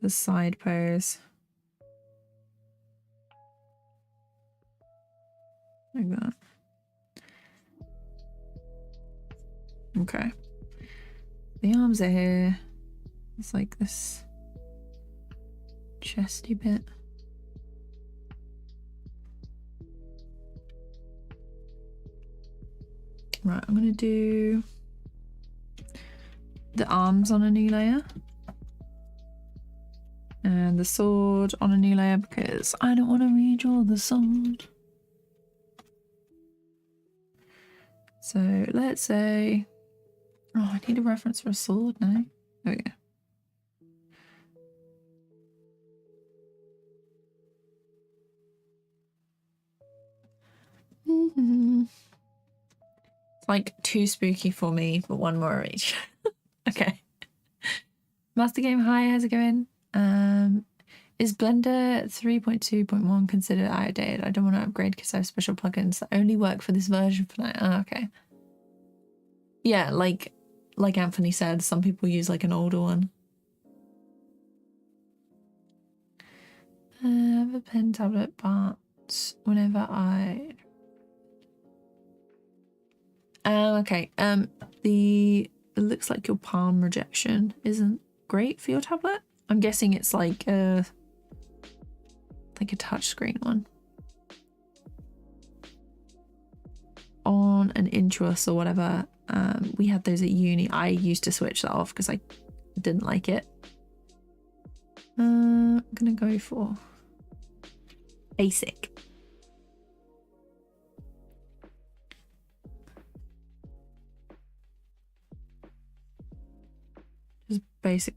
the side pose. Like that. Okay. The arms are here. It's like this chesty bit. Right, I'm gonna do the arms on a new layer. And the sword on a new layer because I don't want to redraw the sword. So let's say, oh, I need a reference for a sword now. There we go. It's like too spooky for me, but one more each. Okay. Master Game, hi, how's it going? Is Blender 3.2.1 considered outdated? I don't want to upgrade because I have special plugins that only work for this version for now. Oh, okay. Yeah, like Anthony said, some people use like an older one. I have a pen tablet, but whenever I... okay. It looks like your palm rejection isn't great for your tablet. I'm guessing it's like a touchscreen one. On an Intuos or whatever, we had those at uni. I used to switch that off because I didn't like it. I'm gonna go for basic. Just basic.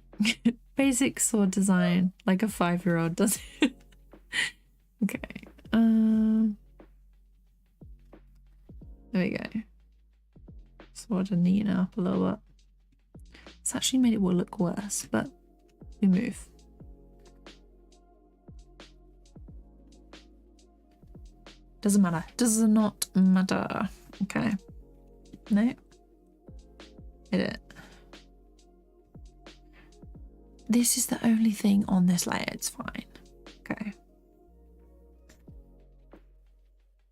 Basic sword design, like a 5-year-old does it. Okay. There we go. Sword and neaten up a little bit. It's actually made it look worse, but we move. Doesn't matter. Does not matter. Okay. No. Hit it. This is the only thing on this layer. It's fine. Okay.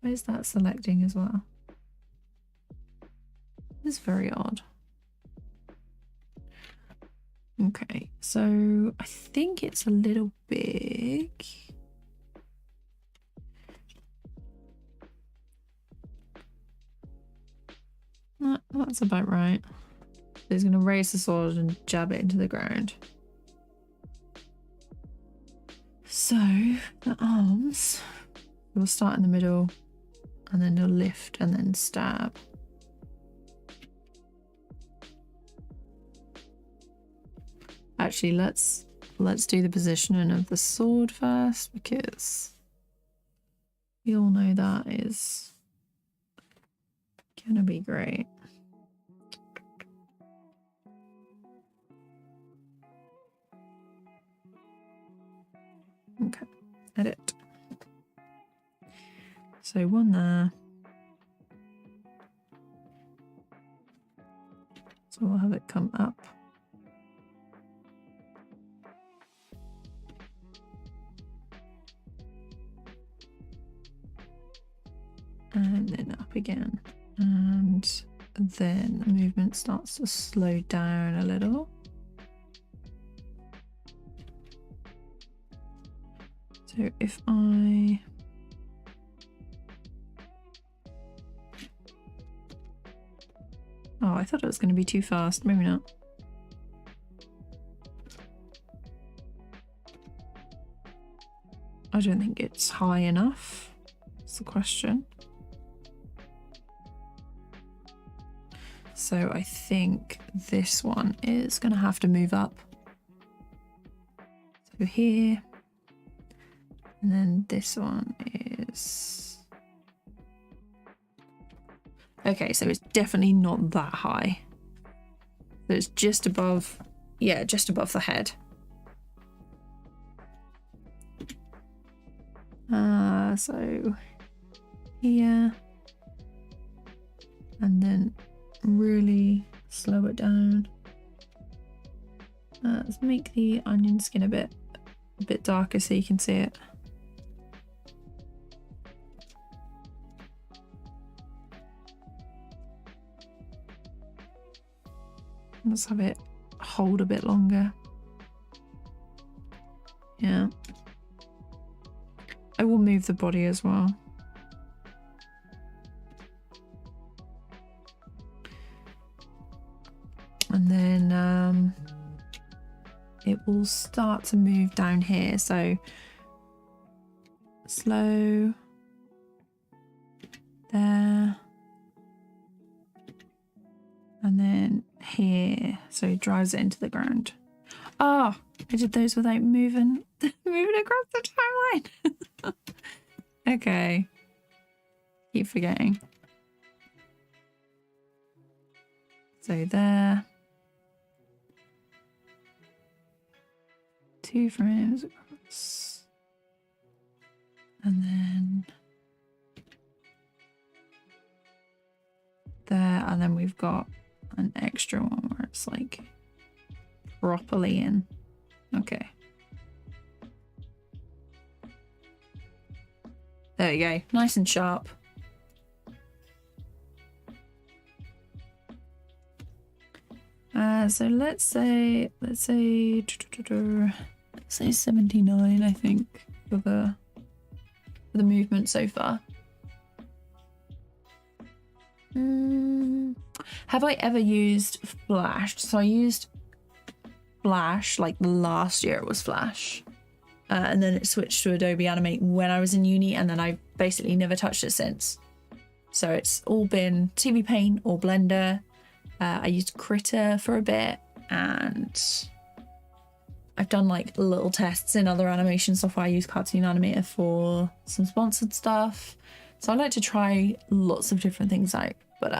Where's that selecting as well? It's very odd. Okay, so I think it's a little big. That's about right. He's going to raise the sword and jab it into the ground. So the arms will start in the middle and then they'll lift and then stab. Actually, let's do the positioning of the sword first, because we all know that is gonna be great. Okay, edit. So one there. So we'll have it come up. And then up again. And then the movement starts to slow down a little. So if I... Oh, I thought it was going to be too fast. Maybe not. I don't think it's high enough. That's the question. So I think this one is going to have to move up. So here. And then this one is... Okay, so it's definitely not that high. So it's just above, yeah, just above the head. So here. And then really slow it down. Let's make the onion skin a bit darker so you can see it. Let's have it hold a bit longer. Yeah. I will move the body as well. And then it will start to move down here. So slow there. And then here, so it drives it into the ground. Oh, I did those without moving across the timeline. Okay. Keep forgetting. So there. 2 frames across. And then there, and then we've got an extra one where it's like properly in. Okay. There you go. Nice and sharp. So let's say 79, I think, for the movement so far. Have I ever used Flash? So I used Flash like last year. It was Flash, and then it switched to Adobe Animate when I was in uni, and then I basically never touched it since. So it's all been TVPaint or Blender. I used Critter for a bit, and I've done like little tests in other animation software. I use Cartoon Animator for some sponsored stuff. So I like to try lots of different things out, but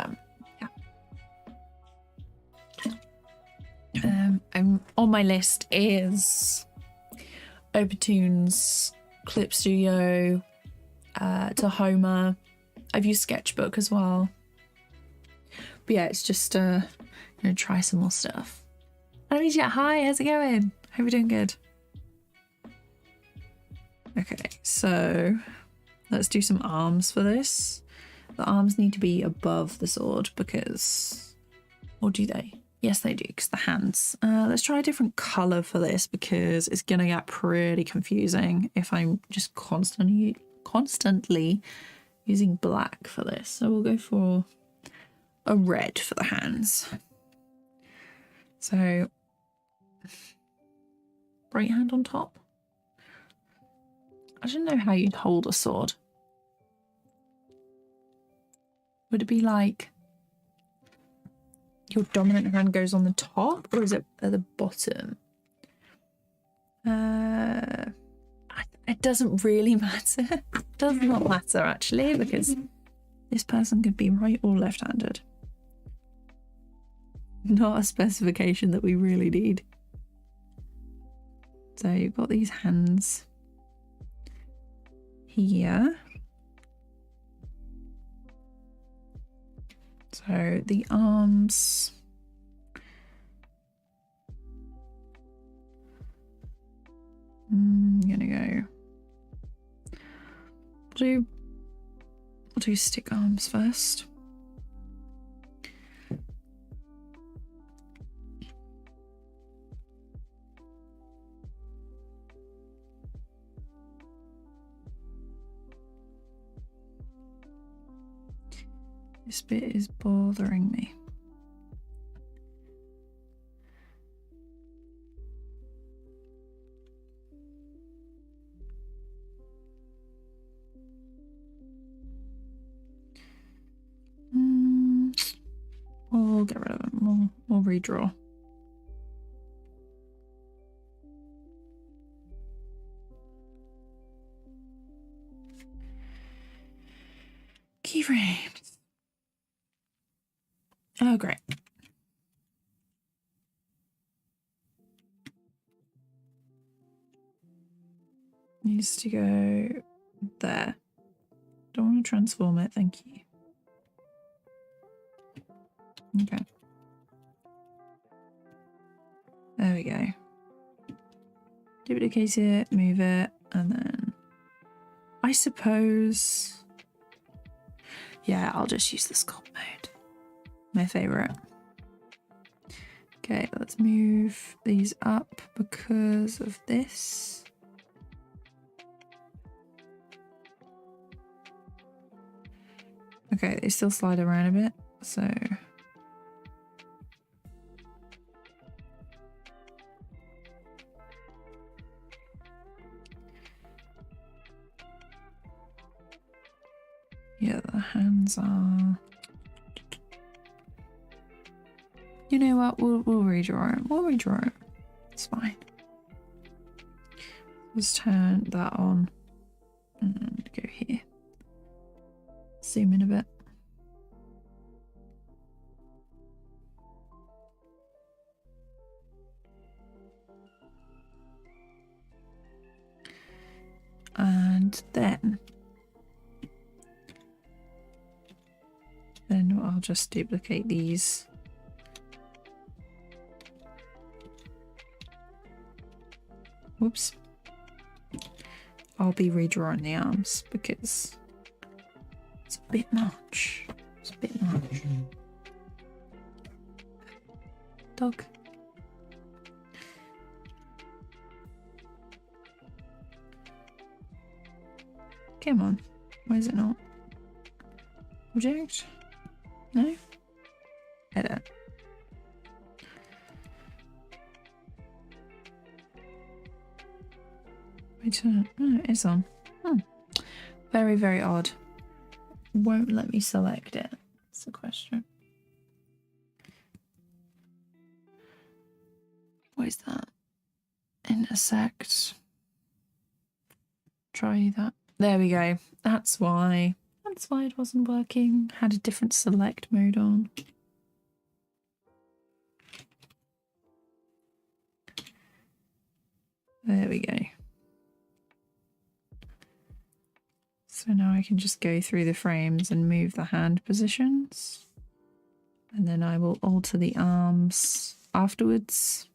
yeah. On my list is Opentoon's, Clip Studio, Tahoma. I've used Sketchbook as well. But yeah, it's just gonna try some more stuff. Alicia, hi, how's it going? Hope you're doing good. Okay, so let's do some arms for this. The arms need to be above the sword because, or do they? Yes, they do, because the hands. Let's try a different colour for this because it's going to get pretty confusing if I'm just constantly using black for this. So we'll go for a red for the hands. So, right hand on top. I don't know how you'd hold a sword. Would it be like your dominant hand goes on the top, or is it at the bottom? It doesn't really matter. It does not matter actually, because this person could be right or left-handed. Not a specification that we really need. So you've got these hands here. So the arms. I'm gonna go. We'll do stick arms first. This bit is bothering me. We'll get rid of it. We'll redraw. Keyframes. Oh, great. Needs to go there. Don't want to transform it, thank you. Okay. There we go. Duplicate it, move it, and then I suppose, yeah, I'll just use the sculpt mode. My favorite. Okay, let's move these up because of this. Okay, they still slide around a bit, so yeah, the hands are. You know what? We'll redraw it. We'll redraw it. It's fine. Let's turn that on and go here. Zoom in a bit. And then I'll just duplicate these. Whoops. I'll be redrawing the arms because it's a bit much. It's a bit much. Dog. Come on. Why is it not? Object? No? Edit. Wait, oh, it's on. Very, very odd. Won't let me select it. That's the question. What is that? Intersect. Try that. There we go. That's why. That's why it wasn't working. Had a different select mode on. There we go. So now I can just go through the frames and move the hand positions. And then I will alter the arms afterwards.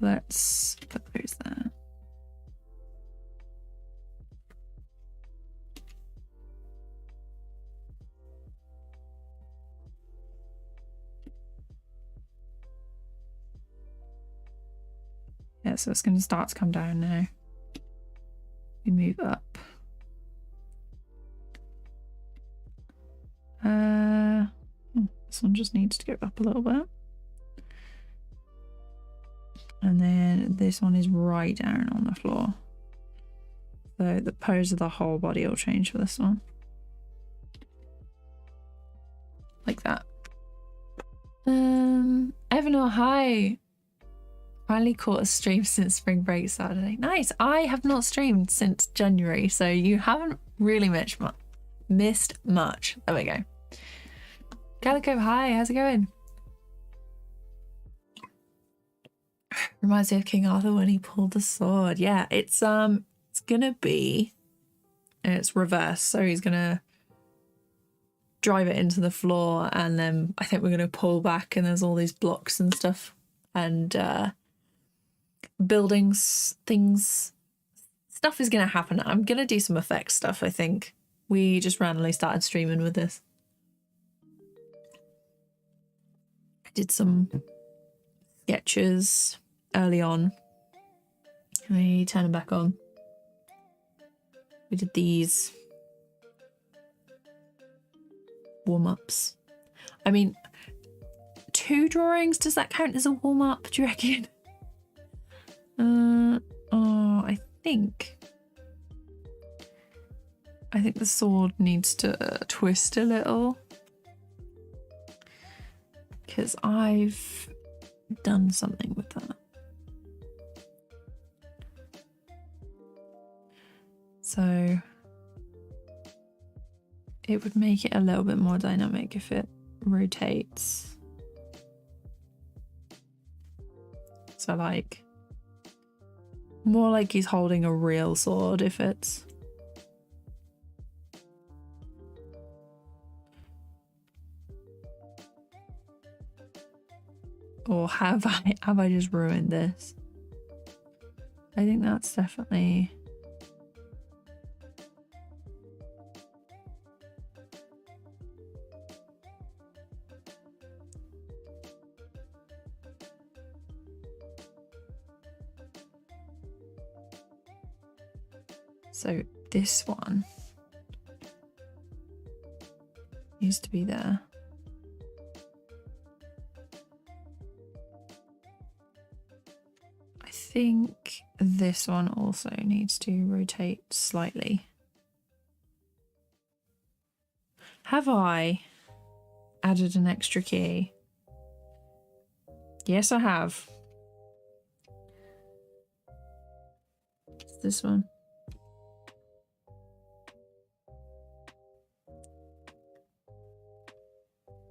Let's put those there. Yeah, so it's going to start to come down now. We move up. This one just needs to go up a little bit. And then this one is right down on the floor. So the pose of the whole body will change for this one. Like that. Evanor, hi. Finally caught a stream since spring break Saturday. Nice. I have not streamed since January, so you haven't really missed much. There we go. Calico, hi. How's it going? Reminds me of King Arthur when he pulled the sword. Yeah, it's gonna be, it's reverse, so he's gonna drive it into the floor, and then I think we're gonna pull back, and there's all these blocks and stuff, and buildings, things, stuff is gonna happen. I'm gonna do some effects stuff. I think we just randomly started streaming with this. I did some sketches early on. Let me turn them back on. We did these warm-ups. I mean, 2 drawings, does that count as a warm-up, do you reckon? I think the sword needs to twist a little, because I've done something with that. So it would make it a little bit more dynamic if it rotates. So like, more like he's holding a real sword if it's... Or have I just ruined this? I think that's definitely... So this one needs to be there. I think this one also needs to rotate slightly. Have I added an extra key? Yes, I have. It's this one.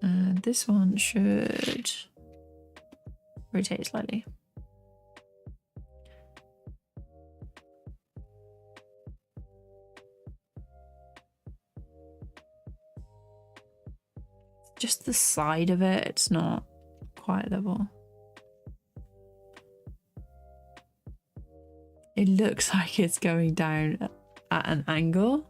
And this one should rotate slightly. Just the side of it, it's not quite level. It looks like it's going down at an angle.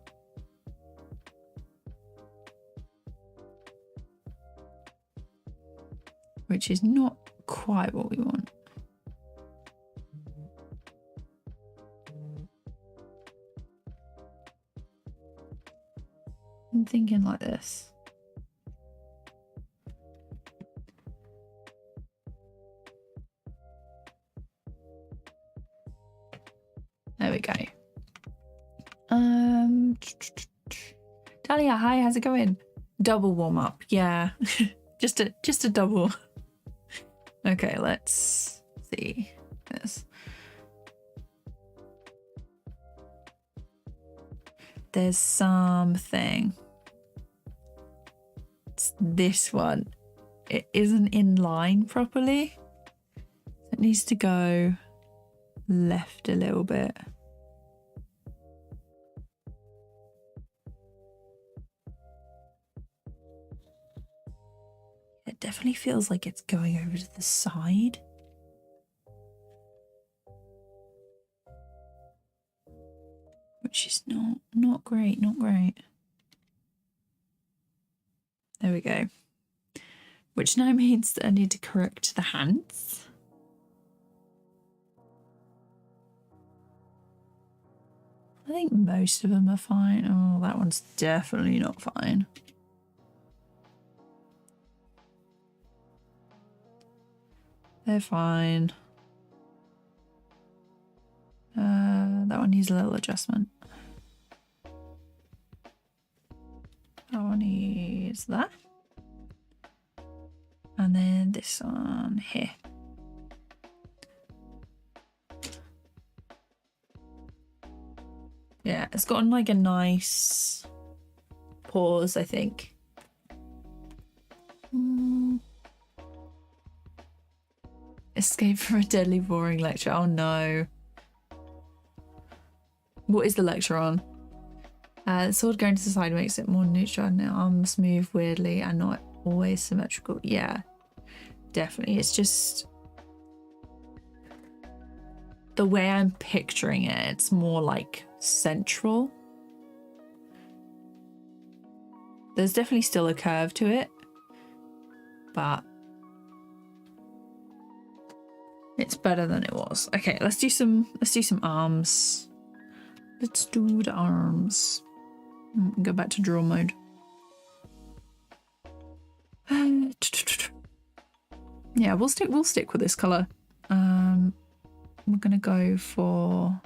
Which is not quite what we want. I'm thinking like this. There we go. Talia, hi, how's it going? Double warm up, yeah. just a double. Okay, let's see this. There's something. It's this one. It isn't in line properly. It needs to go left a little bit. It definitely feels like it's going over to the side. Which is not great, not great. There we go. Which now means that I need to correct the hands. think most of them are fine. Oh, that one's definitely not fine. They're fine. That one needs a little adjustment. That one needs that. And then this one here. Yeah, it's gotten like a nice pause, I think. Escape from a deadly boring lecture. Oh no. What is the lecture on? The sword going to the side makes it more neutral and the arms move weirdly and not always symmetrical. Yeah, definitely. It's just the way I'm picturing it, it's more like central. There's definitely still a curve to it, but it's better than it was. Okay, let's do some arms. Let's do the arms. Go back to draw mode. Yeah, we'll stick with this color. We're gonna go for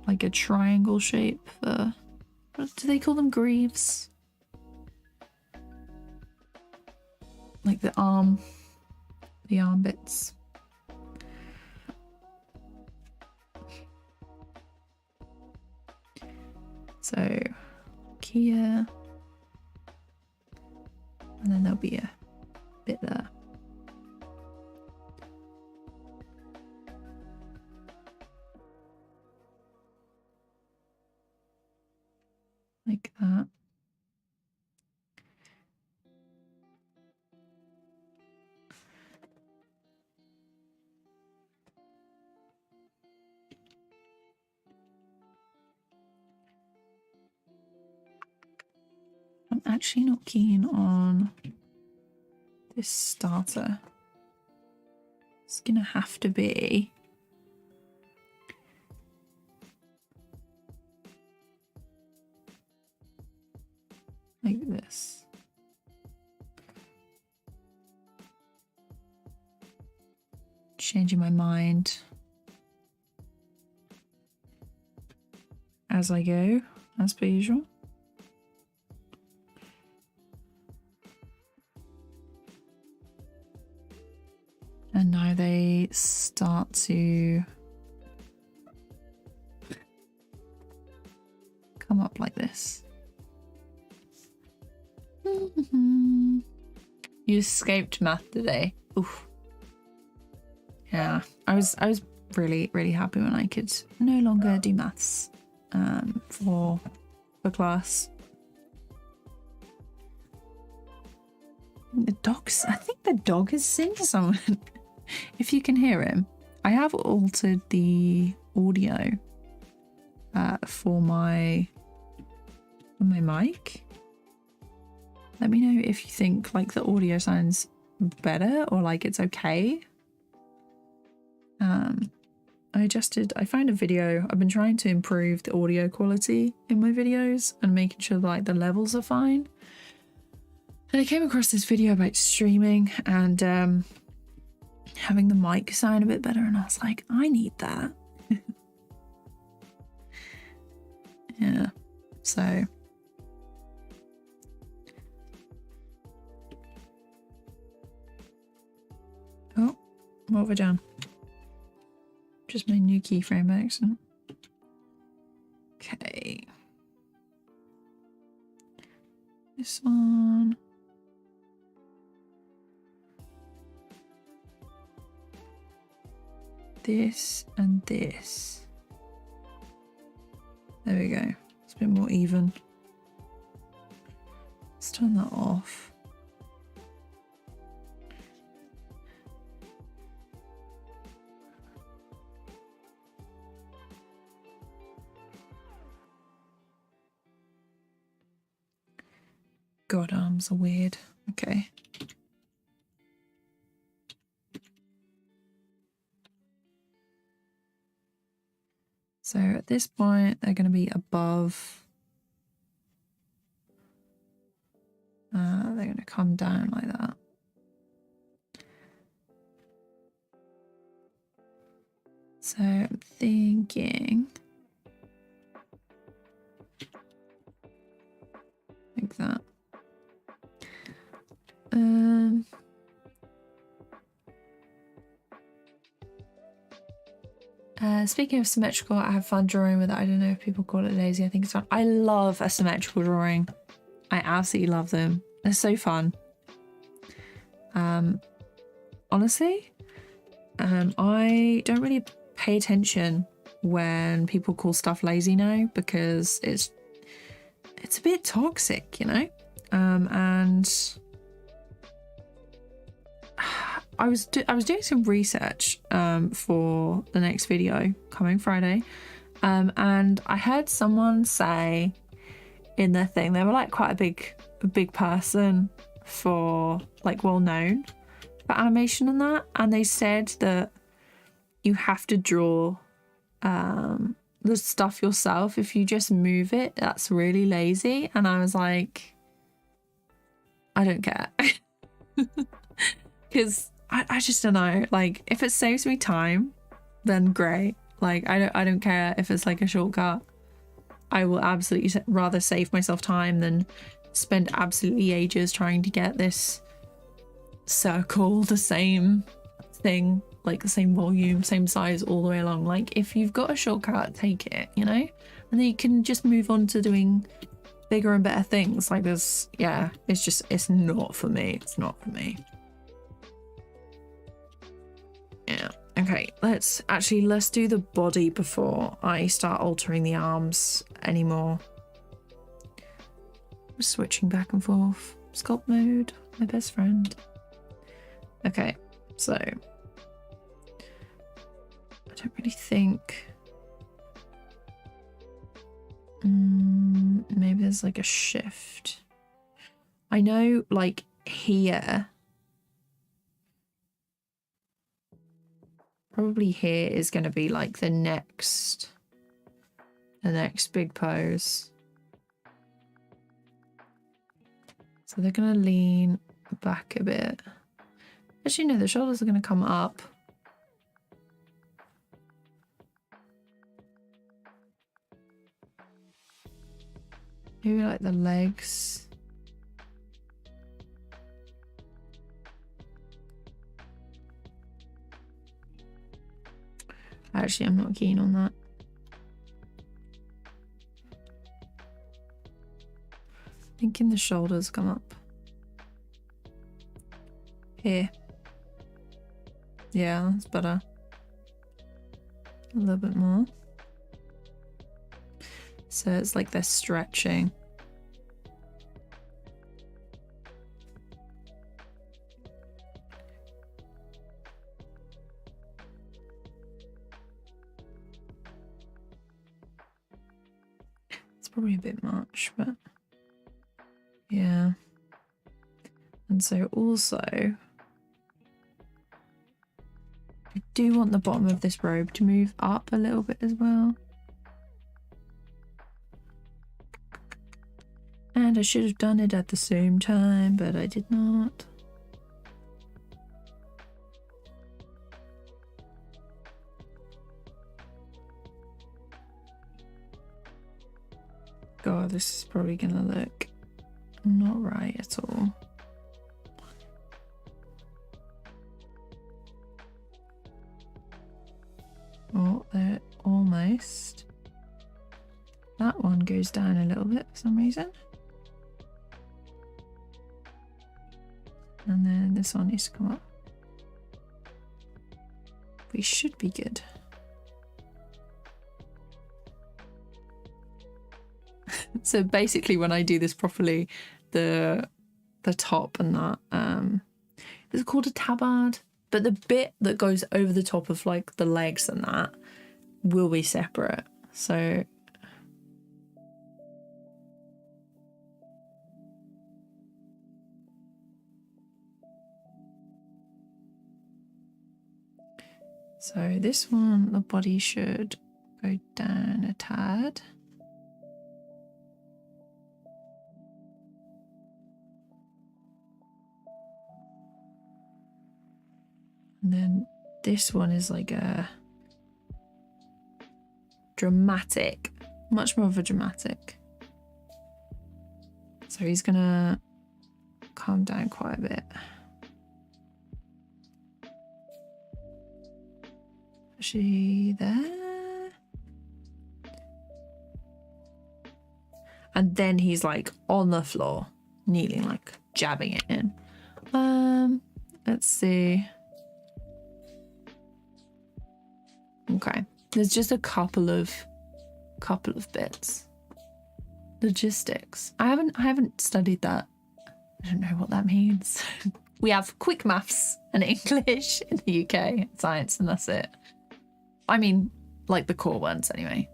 like a triangle shape for, what do they call them? Greaves? Like the arm bits. So here, and then there'll be a bit there. Like that. I'm actually not keen on this starter. It's gonna have to be like this. Changing my mind as I go, as per usual. And now they start to come up like this. You escaped math today. Oof. Yeah, I was really, really happy when I could no longer do maths for class. I think the dog is seeing someone. If you can hear him. I have altered the audio for my mic. Let me know if you think like the audio sounds better or like it's okay. I found a video. I've been trying to improve the audio quality in my videos and making sure like the levels are fine. And I came across this video about streaming and having the mic sound a bit better, and I was like, I need that. Yeah, so oh, what have I done? Just my new keyframe by accident. Okay, this one. This and this. There we go. It's a bit more even. Let's turn that off. God, arms are weird. Okay. So at this point, they're going to be above. They're going to come down like that. So I'm thinking like that. Speaking of symmetrical, I have fun drawing with it. I don't know if people call it lazy. I think it's fun. I love a symmetrical drawing. I absolutely love them. They're so fun. Honestly, I don't really pay attention when people call stuff lazy now because it's a bit toxic, you know? And I was doing some research for the next video coming Friday, and I heard someone say in their thing, they were like quite a big person for like well known for animation and that, and they said that you have to draw the stuff yourself. If you just move it, that's really lazy. And I was like, I don't care. Because I just don't know, like if it saves me time, then great. Like I don't care if it's like a shortcut. I will absolutely rather save myself time than spend absolutely ages trying to get this circle the same thing, like the same volume, same size all the way along. Like if you've got a shortcut, take it, you know, and then you can just move on to doing bigger and better things. Like this, yeah, it's not for me. It's not for me. Yeah. Okay, let's do the body before I start altering the arms anymore. I'm switching back and forth. Sculpt mode, my best friend. Okay, so I don't really think maybe there's like a shift. I know like here, probably here is going to be like the next big pose. So they're going to lean back a bit. Actually, no, the shoulders are going to come up. Maybe like the legs. Actually, I'm not keen on that. Thinking the shoulders come up. Here. Yeah, that's better. A little bit more. So it's like they're stretching. It's probably a bit much, but yeah. And so also, I do want the bottom of this robe to move up a little bit as well. And I should have done it at the same time, but I did not. God, this is probably gonna look not right at all. Oh, they're almost. That one goes down a little bit for some reason. And then this one needs to come up. We should be good. So basically when I do this properly, the top and that, is it called a tabard? But the bit that goes over the top of like the legs and that will be separate. So this one, the body should Go down a tad. And then this one is like a dramatic, much more of a dramatic. So he's gonna calm down quite a bit. Is she there? And then he's like on the floor, kneeling, like jabbing it in. Let's see. Okay, there's just a couple of bits. Logistics. I haven't studied that. I don't know what that means. We have quick maths and English in the UK, science, and that's it. I mean, like the core ones anyway.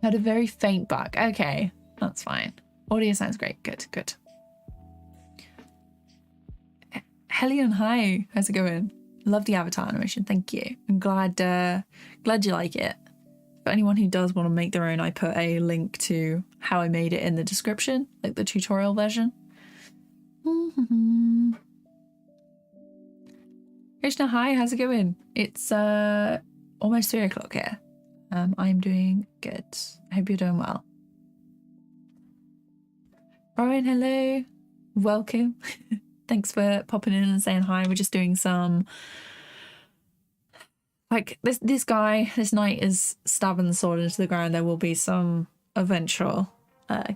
Had a very faint bug. Okay, that's fine. Audio sounds great. Good, good. Helion, hi. How's it going? Love the avatar animation. Thank you. I'm glad you like it. For anyone who does want to make their own, I put a link to how I made it in the description, like the tutorial version. Krishna, hi. How's it going? It's almost 3 o'clock here. I'm doing good. I hope you're doing well. Brian, hello. Welcome. Thanks for popping in and saying hi. We're just doing some, like, this guy, this knight is stabbing the sword into the ground. There will be some eventual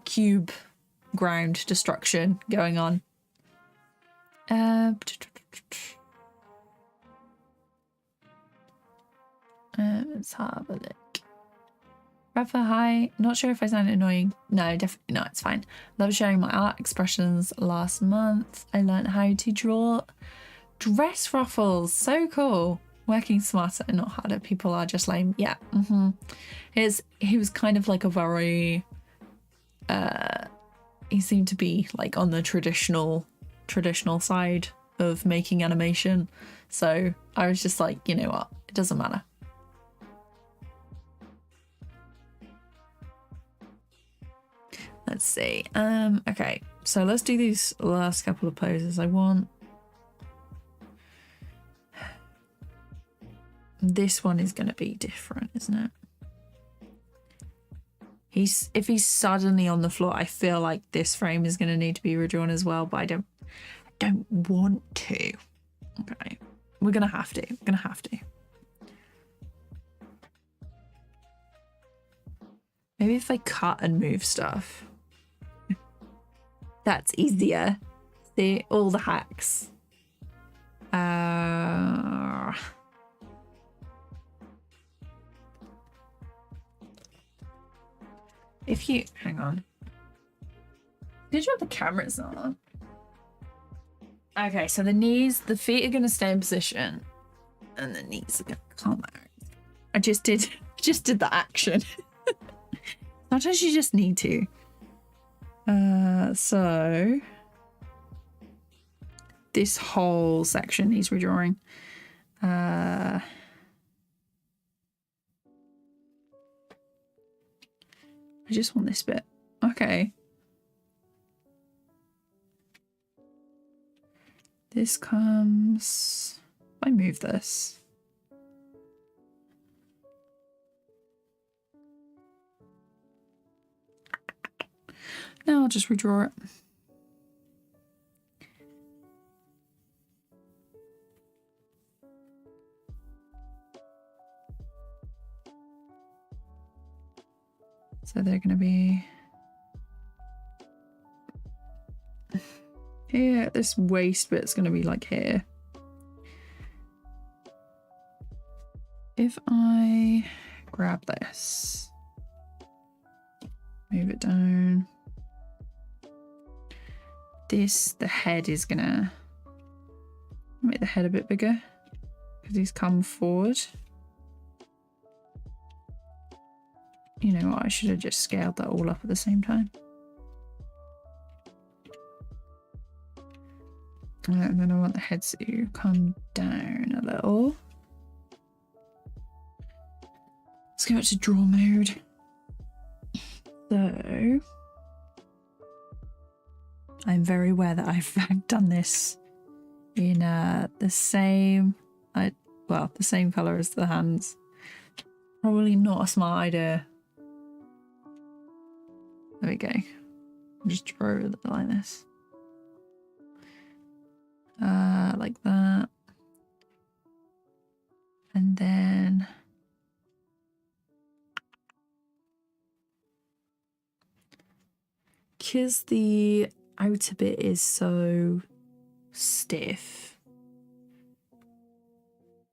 cube ground destruction going on. Let's have a look. Rafa, hi. Not sure if I sound annoying. No, definitely not. It's fine. Love sharing my art expressions. Last month, I learned how to draw dress ruffles. So cool. Working smarter and not harder. People are just lame. Yeah. He was kind of like a very. He seemed to be like on the traditional side of making animation. So I was just like, you know what? It doesn't matter. Let's see. Okay, so let's do these last couple of poses. I want this one is going to be different, isn't it? If he's suddenly on the floor, I feel like this frame is going to need to be redrawn as well, but I don't want to. Okay, we're gonna have to. Maybe if I cut and move stuff. That's easier. See, all the hacks. If you hang on. Did you have the cameras on? Okay, so the feet are gonna stay in position, and the knees are gonna come out. I just did the action. Sometimes you just need to. So this whole section needs redrawing. I just want this bit. Okay. This comes. If I move this. No, I'll just redraw it. So they're going to be here. This waist bit's going to be like here. If I grab this, move it down. The head is gonna make the head a bit bigger because he's come forward. You know what? I should have just scaled that all up at the same time. And then I want the head to come down a little. Let's go back to draw mode. So I'm very aware that I've done this in the same color as the hands. Probably not a smart idea. There we go. I'll just draw it like this. Like that. And then because the outer bit is so stiff,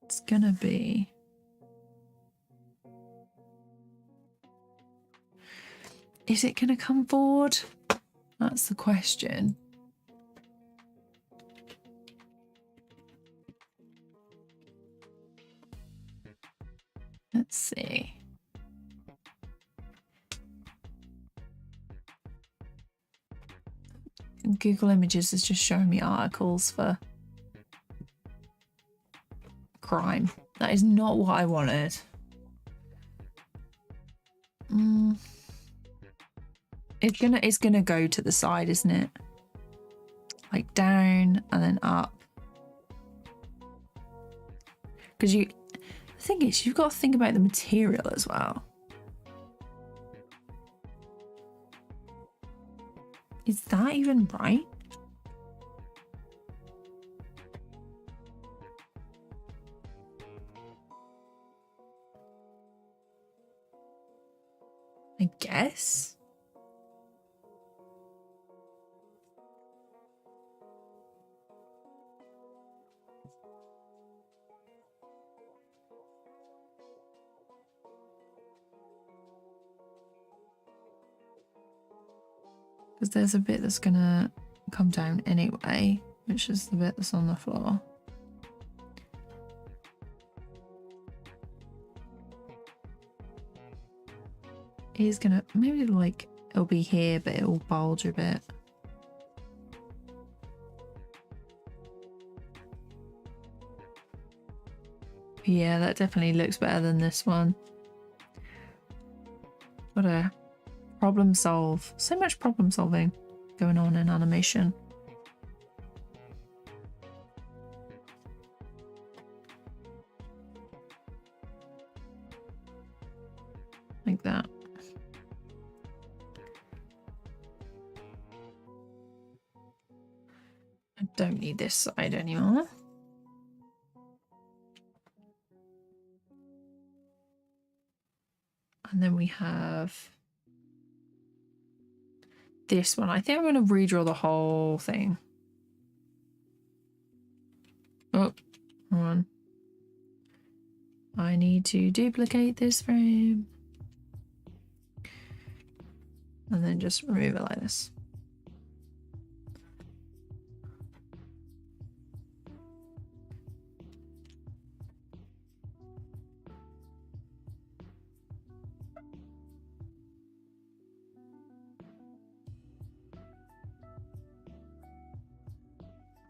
it's gonna be is it gonna come forward? That's the question. Let's see. Google Images is just showing me articles for crime. That is not what I wanted. It's gonna go to the side, isn't it? Like down and then up. Because the thing is, you've got to think about the material as well. Is that even right? I guess. Because there's a bit that's gonna come down anyway, which is the bit that's on the floor. He's gonna, maybe like, it'll be here, but it'll bulge a bit. Yeah, that definitely looks better than this one. What a problem solve. So much problem solving going on in animation. Like that. I don't need this side anymore. And then we have this one. I think I'm going to redraw the whole thing. Oh, hold on. I need to duplicate this frame. And then just remove it like this.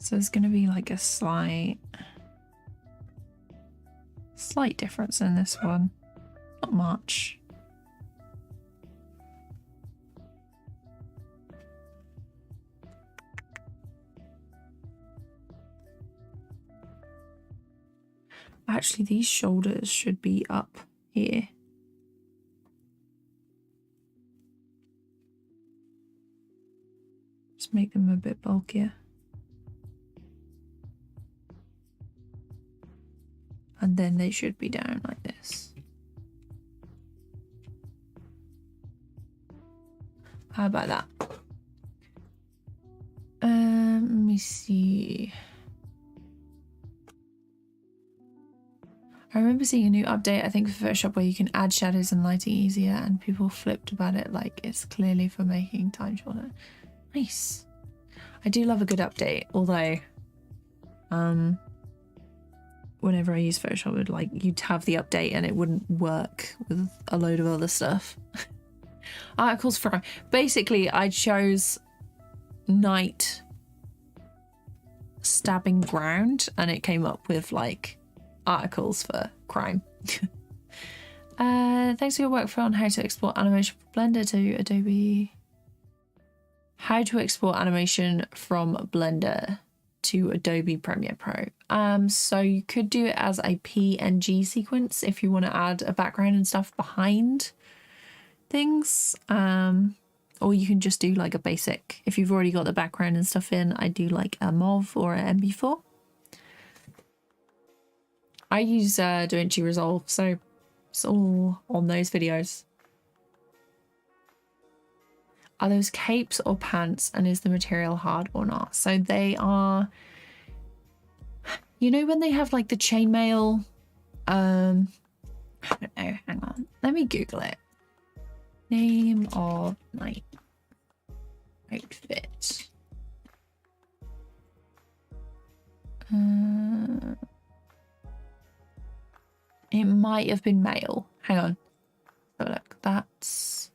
So there's going to be like a slight difference in this one. Not much. Actually, these shoulders should be up here. Just make them a bit bulkier. And then they should be down like this. How about that? Let me see. I remember seeing a new update, I think for Photoshop, where you can add shadows and lighting easier, and people flipped about it like it's clearly for making time shorter. Nice. I do love a good update, although whenever I use Photoshop, it like you'd have the update and it wouldn't work with a load of other stuff. Articles for basically I chose night stabbing ground and it came up with like articles for crime. Thanks for your work on how to export animation from Blender to Adobe. How to export animation from Blender to Adobe Premiere Pro. So you could do it as a PNG sequence if you want to add a background and stuff behind things. Or you can just do like a basic, if you've already got the background and stuff in, I do like a MOV or an MB4. I use Davinci Resolve, so it's all on those videos. Are those capes or pants, and is the material hard or not? So they are, you know, when they have like the chainmail, I don't know, hang on, let me Google it. Name of my outfit. It might have been male. Hang on. Oh, look, that's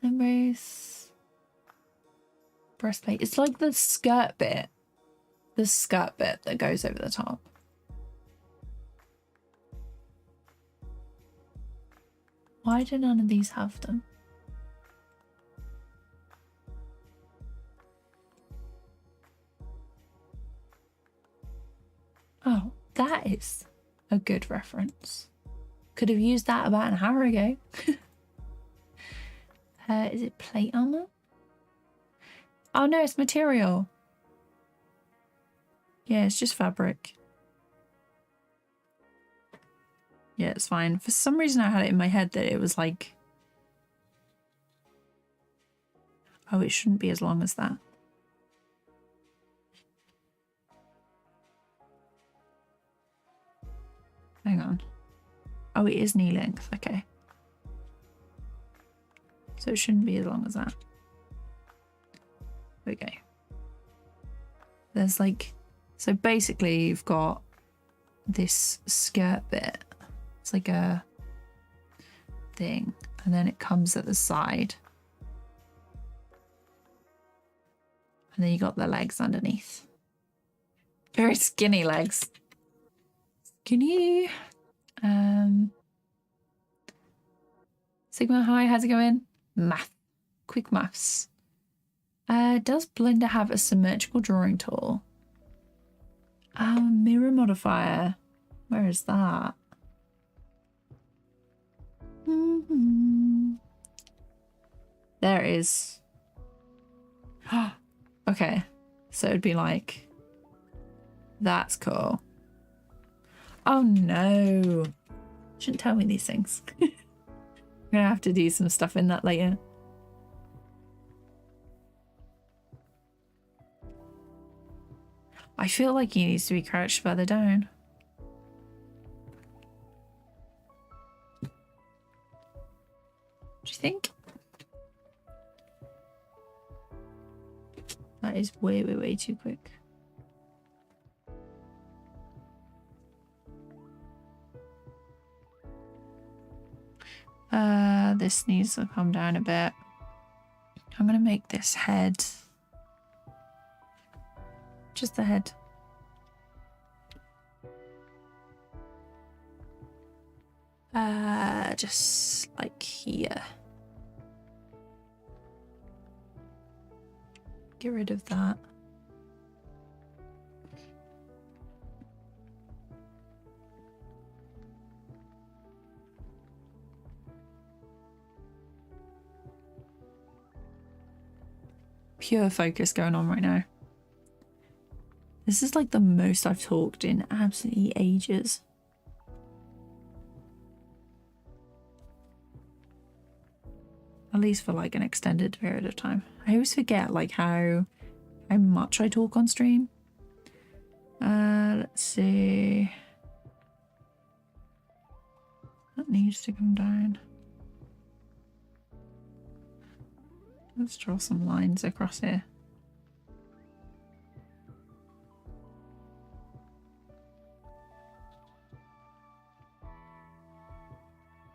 embrace breastplate. It's like the skirt bit. The skirt bit that goes over the top. Why do none of these have them? Oh, that is a good reference. Could have used that about an hour ago. Is it plate armor? Oh no, it's material. Yeah, it's just fabric. Yeah, it's fine. For some reason I had it in my head that it was like... Oh, it shouldn't be as long as that. Hang on. Oh, it is knee length. Okay. So it shouldn't be as long as that. There we go. There's like... So basically you've got this skirt bit. It's like a thing. And then it comes at the side. And then you got the legs underneath. Very skinny legs. Skinny. Sigma, hi, how's it going? Math. Quick maths. Does Blender have a symmetrical drawing tool? Mirror modifier. Where is that? There it is. Okay. So it'd be like... That's cool. Oh no. Shouldn't tell me these things. I'm gonna have to do some stuff in that later. I feel like he needs to be crouched further down. Do you think? That is way, way, way too quick. This needs to come down a bit. I'm gonna make this head. Just the head. Just like here. Get rid of that. Pure focus going on right now. This is like the most I've talked in absolutely ages. At least for like an extended period of time. I always forget like how much I talk on stream. Let's see. That needs to come down. Let's draw some lines across here.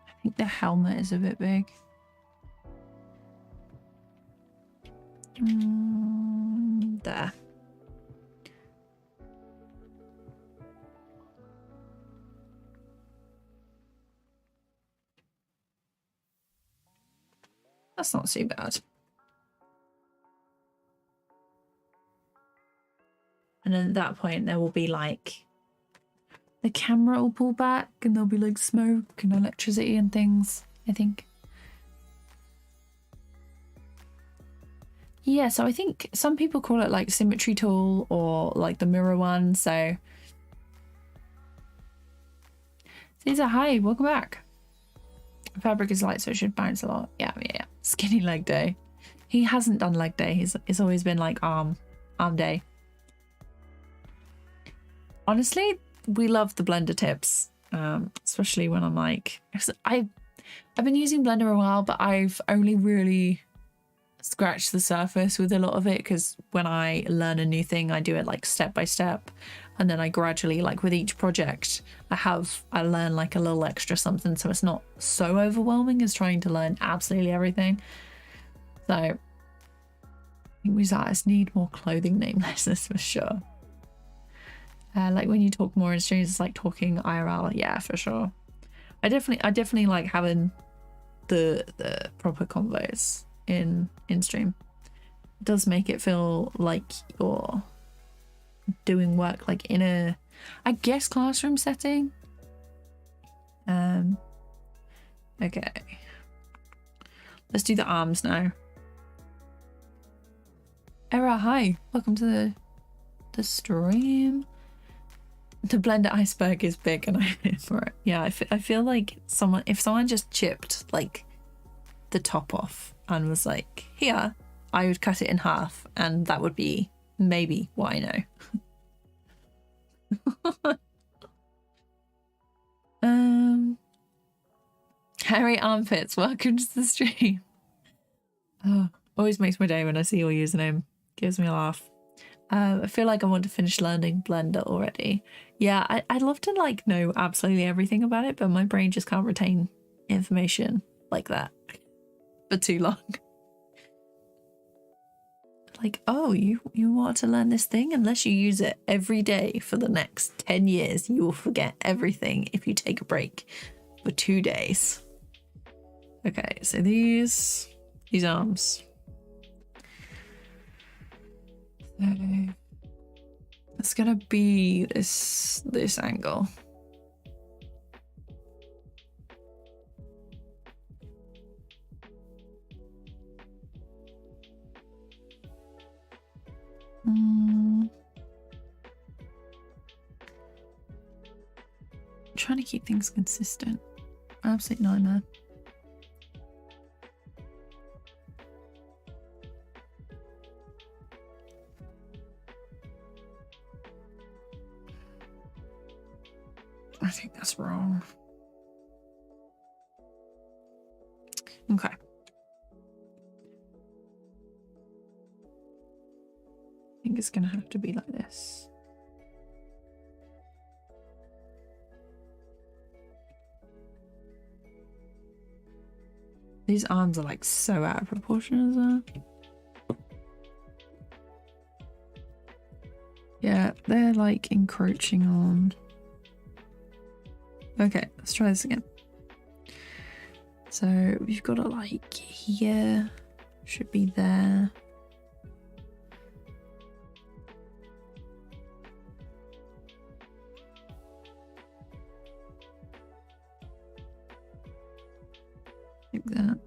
I think the helmet is a bit big. There. That's not too bad. And then at that point, there will be like the camera will pull back and there'll be like smoke and electricity and things, I think. Yeah, so I think some people call it like symmetry tool or like the mirror one. So Caesar, hi, welcome back. Fabric is light, so it should bounce a lot. Yeah. Skinny leg day. He hasn't done leg day. It's always been like arm day. Honestly, we love the Blender tips, especially when I'm like, I've been using Blender a while, but I've only really scratched the surface with a lot of it, because when I learn a new thing, I do it like step by step, and then I gradually, like with each project, I learn like a little extra something, so it's not so overwhelming as trying to learn absolutely everything. So I think we just need more clothing name lessons for sure. Like when you talk more in streams, it's like talking IRL. Yeah, for sure. I definitely like having the proper convos in stream. It does make it feel like you're doing work like in a, I guess, classroom setting. Okay. Let's do the arms now. Era, hi. Welcome to the stream. The Blender iceberg is big, and yeah, I feel like if someone just chipped like the top off and was like, here, I would cut it in half, and that would be maybe what I know. Hairy armpits, welcome to the stream. Oh, always makes my day when I see your username. Gives me a laugh. I feel like I want to finish learning Blender already. Yeah, I'd love to like know absolutely everything about it, but my brain just can't retain information like that for too long. Like, oh, you want to learn this thing? Unless you use it every day for the next 10 years, you will forget everything if you take a break for 2 days. Okay, so these arms. It's gonna be this angle. I'm trying to keep things consistent. Absolute nightmare. I think that's wrong. Okay. I think it's gonna have to be like this. These arms are like so out of proportion as well. Yeah, they're like encroaching on. Okay, let's try this again. So we've got it like here, should be there. Like that.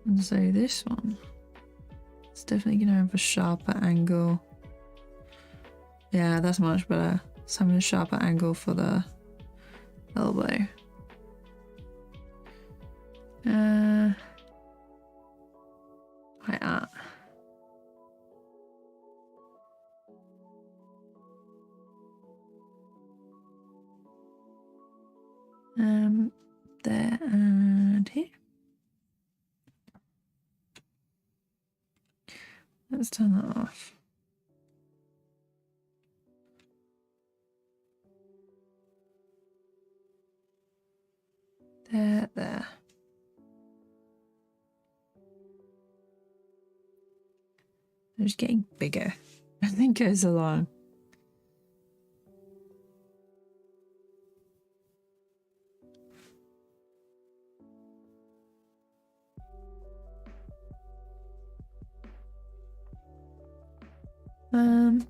And so this one, it's definitely gonna have a sharper angle. Yeah, that's much better. It's having a sharper angle for the elbow. Like that. There and here. Let's turn that off. There. They're just getting bigger as it goes along. Oh,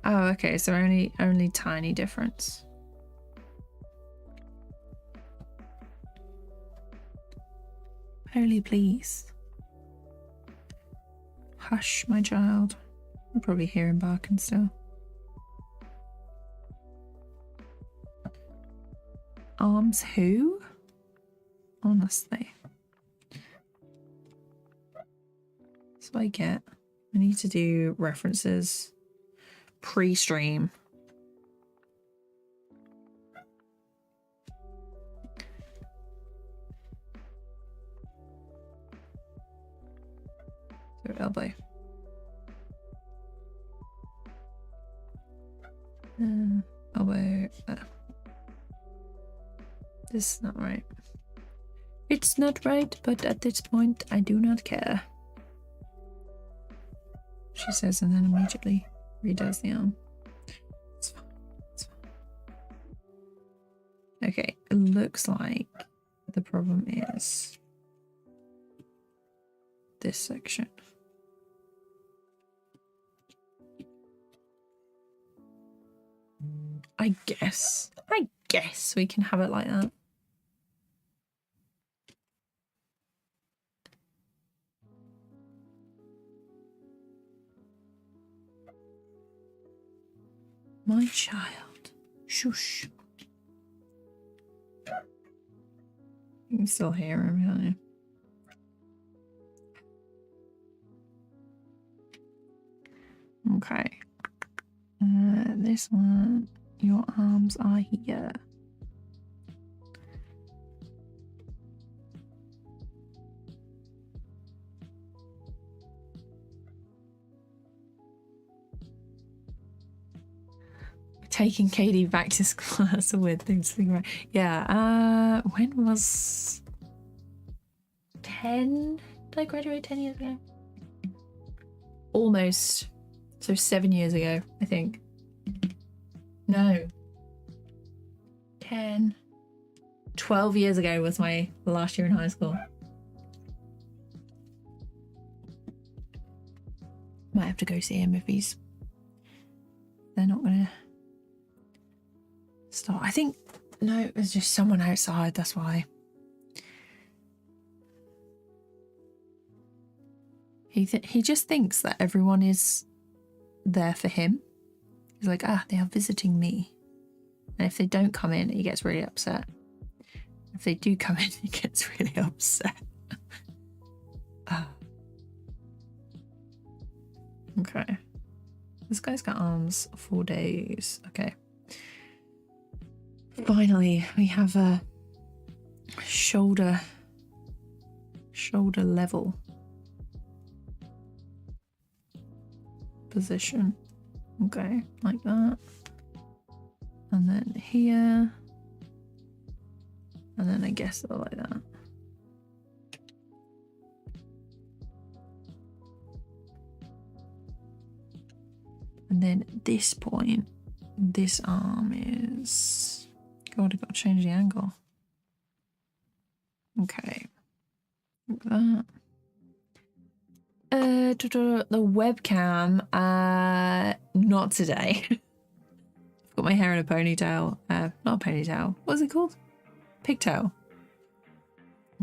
okay, so only tiny difference. Holy please. Hush, my child. I'll probably hear him barking still. Arms who? Honestly. That's what I get. I need to do references pre-stream. So elbow. Elbow. This is not right. It's not right, but at this point, I do not care. She says, and then immediately redoes the arm. It's fine. It's fine. Okay, it looks like the problem is this section. I guess we can have it like that. My child. Shush. You can still hear him, can't you? Okay. This one, your arms are here. Taking Katie back to school. That's a weird thing to think about. Yeah. When was 10? Did I graduate 10 years ago? Almost. So 7 years ago, I think. No. 10. 12 years ago was my last year in high school. Might have to go see him if they're not gonna start. I think, no, there's just someone outside, that's why. He just thinks that everyone is there for him. He's like, they are visiting me. And if they don't come in, he gets really upset. If they do come in, he gets really upset. Okay. This guy's got arms 4 days. Okay. Finally, we have a shoulder level position. Okay, like that. And then here. And then I guess like that. And then at this point, this arm is... God, I've got to change the angle. Okay. Like that. The webcam, not today. I've got my hair in a ponytail. Not a ponytail. What's it called? Pigtail.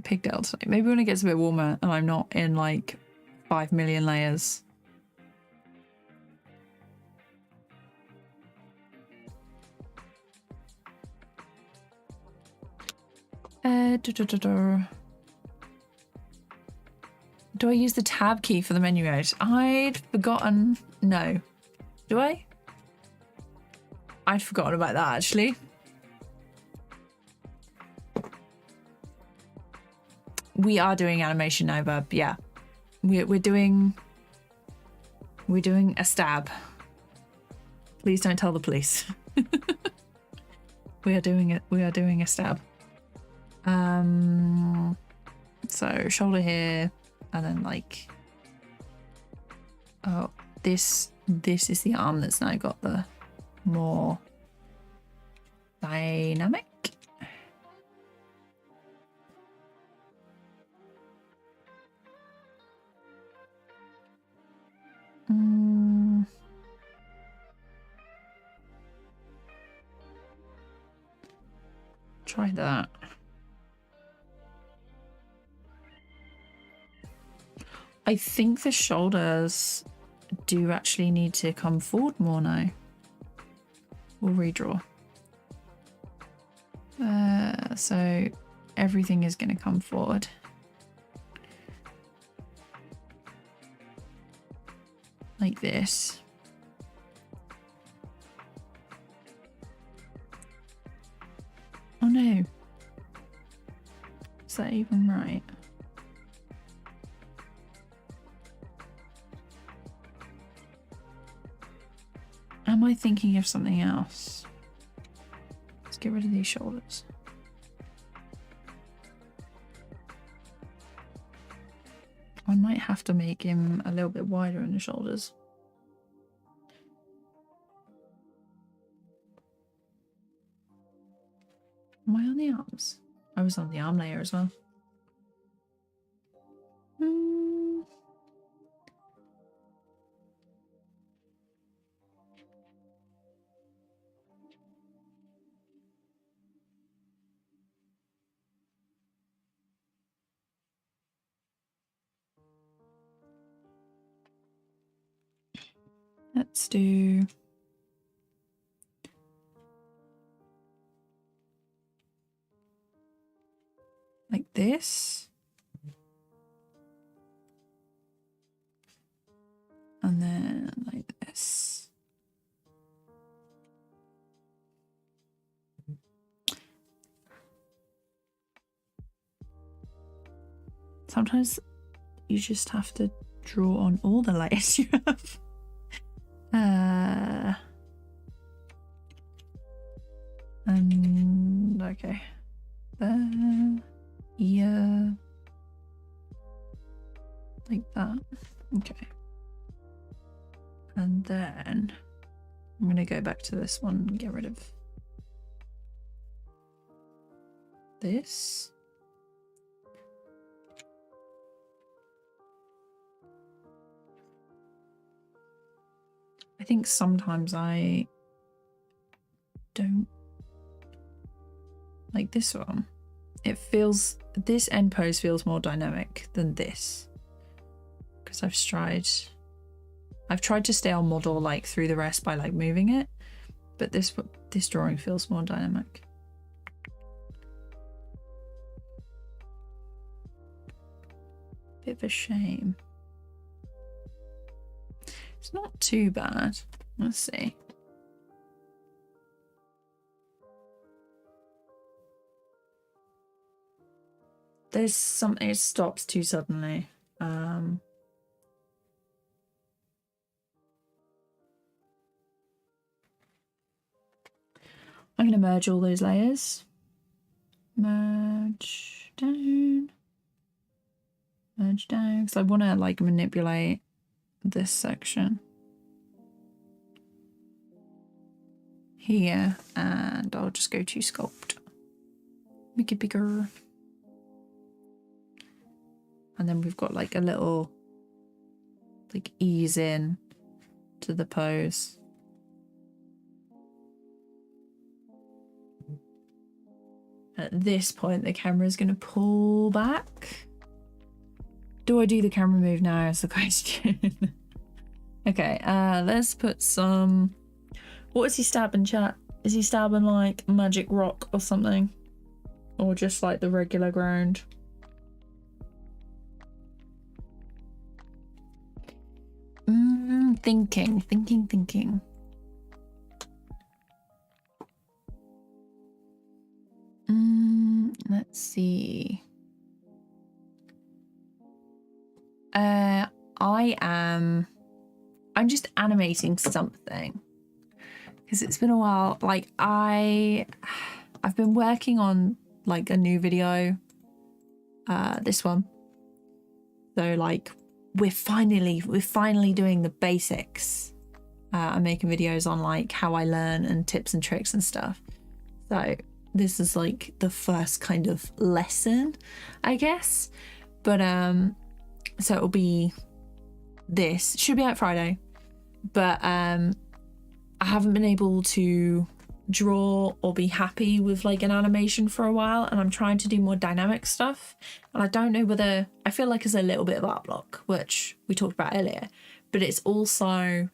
Pigtail today. Maybe when it gets a bit warmer and I'm not in like 5 million layers. Do I use the tab key for the menu mode? I'd forgotten. No. Do I? I'd forgotten about that actually. We are doing animation now, bub. Yeah. We're doing a stab. Please don't tell the police. We are doing it. We are doing a stab. So shoulder here, and then like, oh, this is the arm that's now got the more dynamic. Try that. I think the shoulders do actually need to come forward more now. We'll redraw. So everything is going to come forward. Like this. Oh no. Is that even right? Am I thinking of something else? Let's get rid of these shoulders. I might have to make him a little bit wider in the shoulders. Am I on the arms? I was on the arm layer as well. Let's do like this. And then like this. Sometimes you just have to draw on all the layers you have. And okay. There. Yeah. Like that. Okay. And then I'm going to go back to this one and get rid of this. I think sometimes I don't like this one. It feels, this end pose feels more dynamic than this because I've tried to stay on model like through the rest by like moving it, but this drawing feels more dynamic. Bit of a shame. It's not too bad. Let's see. There's something, it stops too suddenly. I'm going to merge all those layers. Merge down. Merge down. Because I want to like manipulate this section. Here. And I'll just go to sculpt. Make it bigger. And then we've got like a little like ease in to the pose. At this point, the camera is going to pull back. Do I do the camera move now is the question. Okay, let's put some... What is he stabbing, chat? Is he stabbing like magic rock or something? Or just like the regular ground? Thinking. Let's see. I'm just animating something because it's been a while. Like I've been working on like a new video, this one. So like we're finally doing the basics. I'm making videos on like how I learn and tips and tricks and stuff. So this is like the first kind of lesson, I guess. But so it'll be this. It should be out Friday. But I haven't been able to draw or be happy with like an animation for a while, and I'm trying to do more dynamic stuff, and I don't know whether I feel like it's a little bit of art block, which we talked about earlier, but it's also,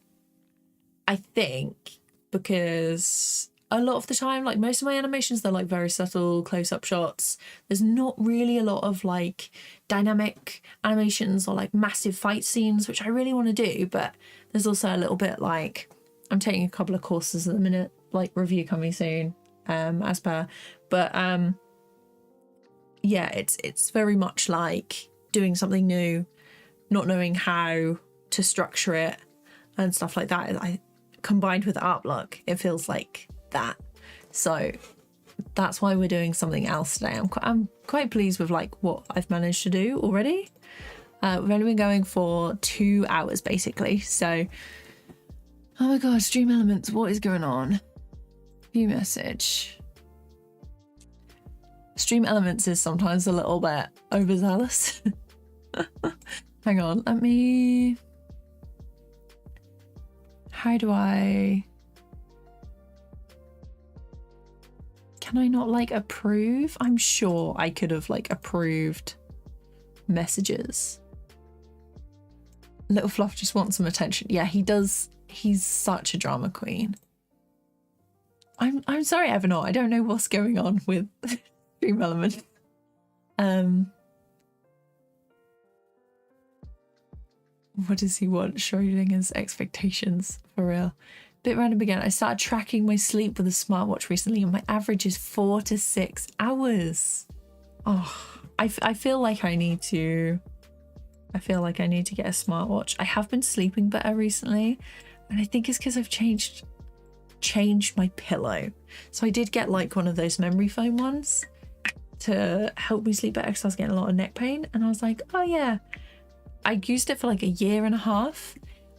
I think, because a lot of the time, like most of my animations, they're like very subtle close-up shots. There's not really a lot of like dynamic animations or like massive fight scenes, which I really want to do, but there's also a little bit like, I'm taking a couple of courses at the minute, like review coming soon, as per, but yeah, it's very much like doing something new, not knowing how to structure it and stuff like that. I combined with art block, it feels like that. So that's why we're doing something else today. I'm quite pleased with like what I've managed to do already. We've only been going for 2 hours basically, so oh my god, Stream Elements, what is going on? View message. Stream Elements is sometimes a little bit overzealous. Hang on, let me... How do I... Can I not like approve? I'm sure I could have like approved messages. Little Fluff just wants some attention. Yeah, he does. He's such a drama queen. I'm sorry, Evernote. I don't know what's going on with Dream Element. What does he want? Schrodinger's expectations, for real. Bit random again. I started tracking my sleep with a smartwatch recently, and my average is 4 to 6 hours. Oh, I feel like I need to. I feel like I need to get a smartwatch. I have been sleeping better recently, and I think it's because I've changed my pillow. So I did get like one of those memory foam ones to help me sleep better because I was getting a lot of neck pain, and I was like, oh yeah. I used it for like 1.5 years,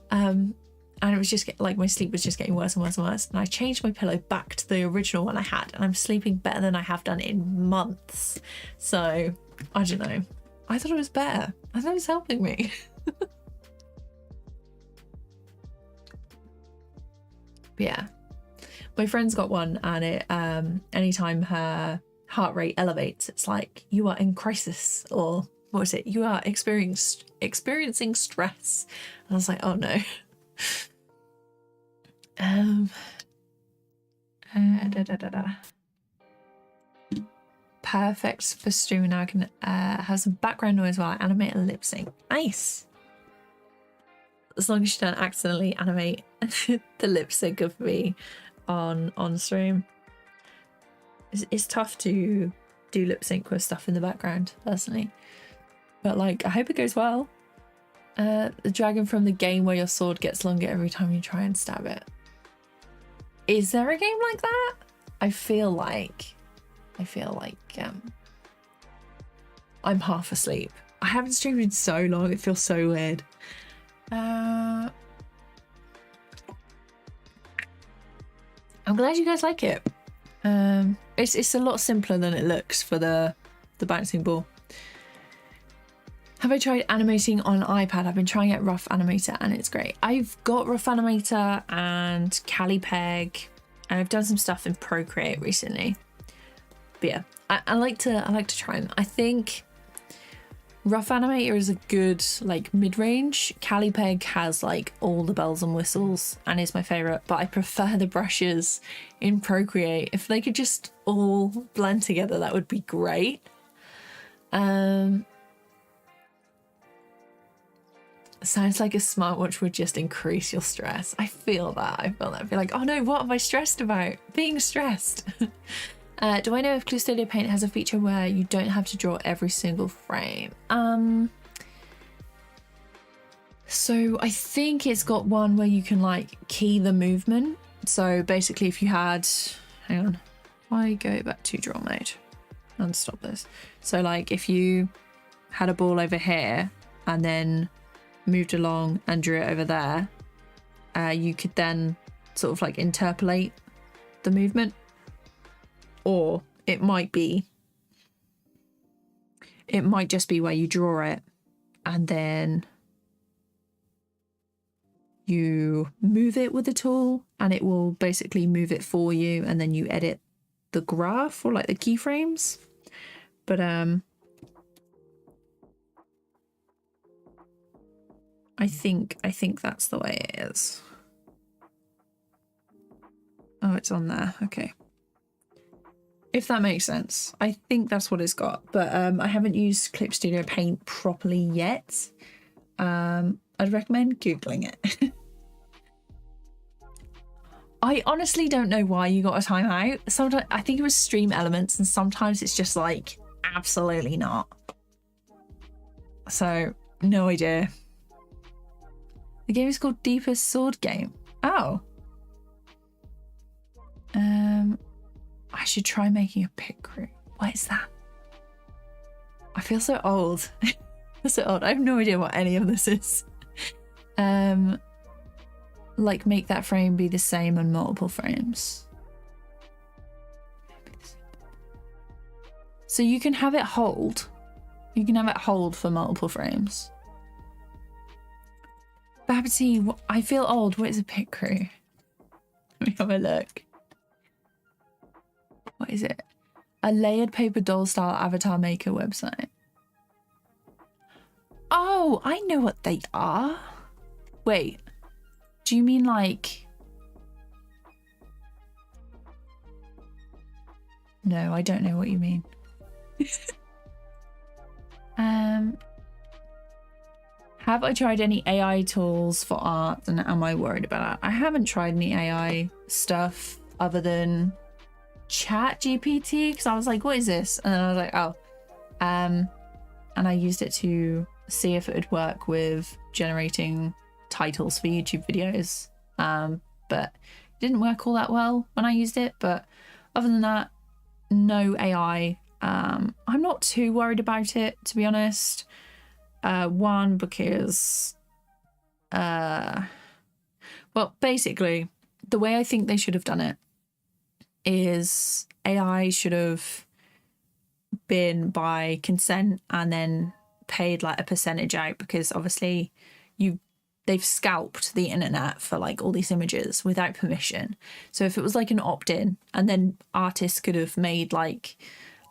and it was just like my sleep was just getting worse and worse and worse, and I changed my pillow back to the original one I had, and I'm sleeping better than I have done in months. So I don't know, I thought it was better. I thought it was helping me. But yeah, my friend's got one, and it anytime her heart rate elevates, it's like, you are in crisis, or what is it, you are experiencing stress. And I was like, oh no. Perfect for streaming. Now I can have some background noise while I animate and lip sync. Nice. As long as you don't accidentally animate the lip sync of me on stream. It's tough to do lip sync with stuff in the background, personally. But like, I hope it goes well. The dragon from the game where your sword gets longer every time you try and stab it. Is there a game like that? I feel like I'm half asleep. I haven't streamed in so long, it feels so weird. I'm glad you guys like it. It's a lot simpler than it looks for the bouncing ball. Have I tried animating on iPad? I've been trying out Rough Animator and it's great. I've got Rough Animator and CaliPeg, and I've done some stuff in Procreate recently. But yeah, I like to try them. I think Rough Animator is a good like mid-range. CaliPeg has like all the bells and whistles and is my favorite, but I prefer the brushes in Procreate. If they could just all blend together, that would be great. Sounds like a smartwatch would just increase your stress. I feel that. I feel like, oh no, what am I stressed about? Being stressed. Do I know if TVPaint has a feature where you don't have to draw every single frame? So I think it's got one where you can like key the movement. So basically if you had, hang on, if I go back to draw mode and stop this. So like if you had a ball over here and then moved along and drew it over there, you could then sort of like interpolate the movement. Or it might just be where you draw it and then you move it with the tool and it will basically move it for you, and then you edit the graph or like the keyframes. But I think that's the way it is. Oh, it's on there. Okay. If that makes sense. I think that's what it's got, but I haven't used Clip Studio Paint properly yet. I'd recommend Googling it. I honestly don't know why you got a timeout. Sometimes I think it was Stream Elements, and sometimes it's just like absolutely not. So no idea. The game is called Deepest Sword Game. Oh. I should try making a pit crew. What is that? I feel so old. I feel so old. I have no idea what any of this is. Like make that frame be the same on multiple frames. So you can have it hold. You can have it hold for multiple frames. Babbity, I feel old. What is a pit crew? Let me have a look. What is it? A layered paper doll style avatar maker website. Oh, I know what they are. Wait, do you mean like... No, I don't know what you mean. Have I tried any AI tools for art, and am I worried about it? I haven't tried any AI stuff other than ChatGPT, because I was like, what is this? And then I was like, oh. And I used it to see if it would work with generating titles for YouTube videos. But it didn't work all that well when I used it. But other than that, no AI. I'm not too worried about it, to be honest. One, because well, basically the way I think they should have done it is AI should have been by consent and then paid like a percentage out, because obviously they've scalped the internet for like all these images without permission. So if it was like an opt-in, and then artists could have made like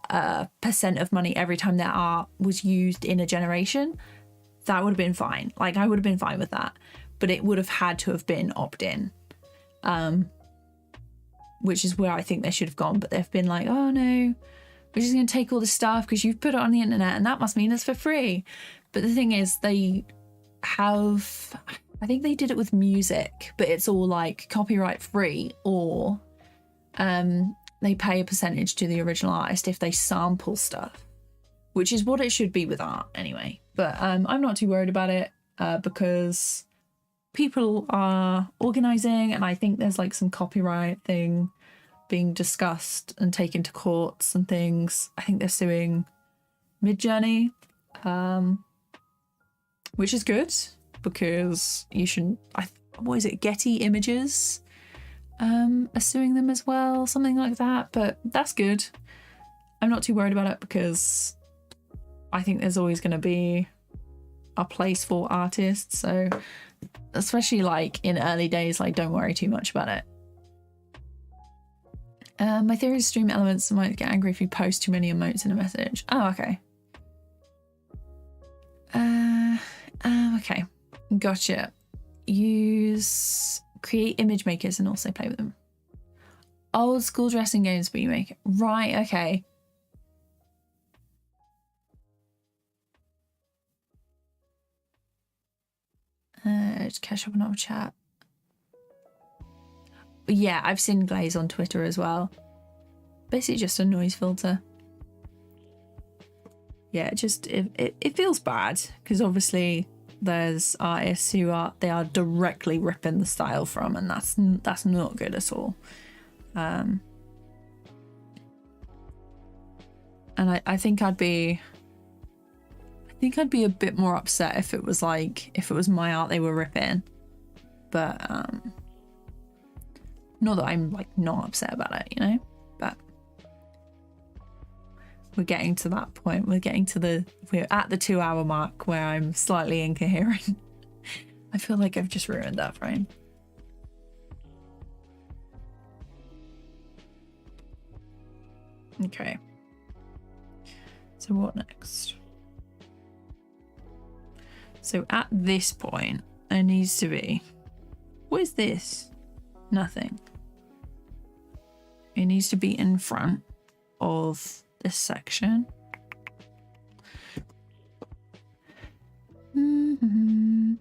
a percent of money every time their art was used in a generation, that would have been fine. Like I would have been fine with that, but it would have had to have been opt-in, which is where I think they should have gone. But they've been like, oh no, we're just going to take all this stuff because you've put it on the internet and that must mean it's for free. But the thing is, they have, I think they did it with music, but it's all like copyright free, or they pay a percentage to the original artist if they sample stuff, which is what it should be with art anyway. But I'm not too worried about it because people are organising, and I think there's like some copyright thing being discussed and taken to courts and things. I think they're suing Midjourney, which is good because you shouldn't. What is it? Getty Images are suing them as well, something like that. But that's good. I'm not too worried about it because I think there's always going to be a place for artists. So especially like in early days, like don't worry too much about it. My theory is Stream Elements might get angry if you post too many emotes in a message. Oh, okay. Okay. Gotcha. Create image makers and also play with them. Old school dressing games, but you make it. Right, okay. Just catch up on our chat. Yeah, I've seen Glaze on Twitter as well. Basically just a noise filter. Yeah, it feels bad because obviously there's artists who are directly ripping the style from, and that's not good at all. And I think I'd be a bit more upset if it was my art they were ripping, but not that I'm like not upset about it, you know. But we're getting to that point. We're at the 2 hour mark where I'm slightly incoherent. I feel like I've just ruined that frame. Okay. So what next? So at this point, there needs to be... What is this? Nothing. It needs to be in front of this section. Mm-hmm.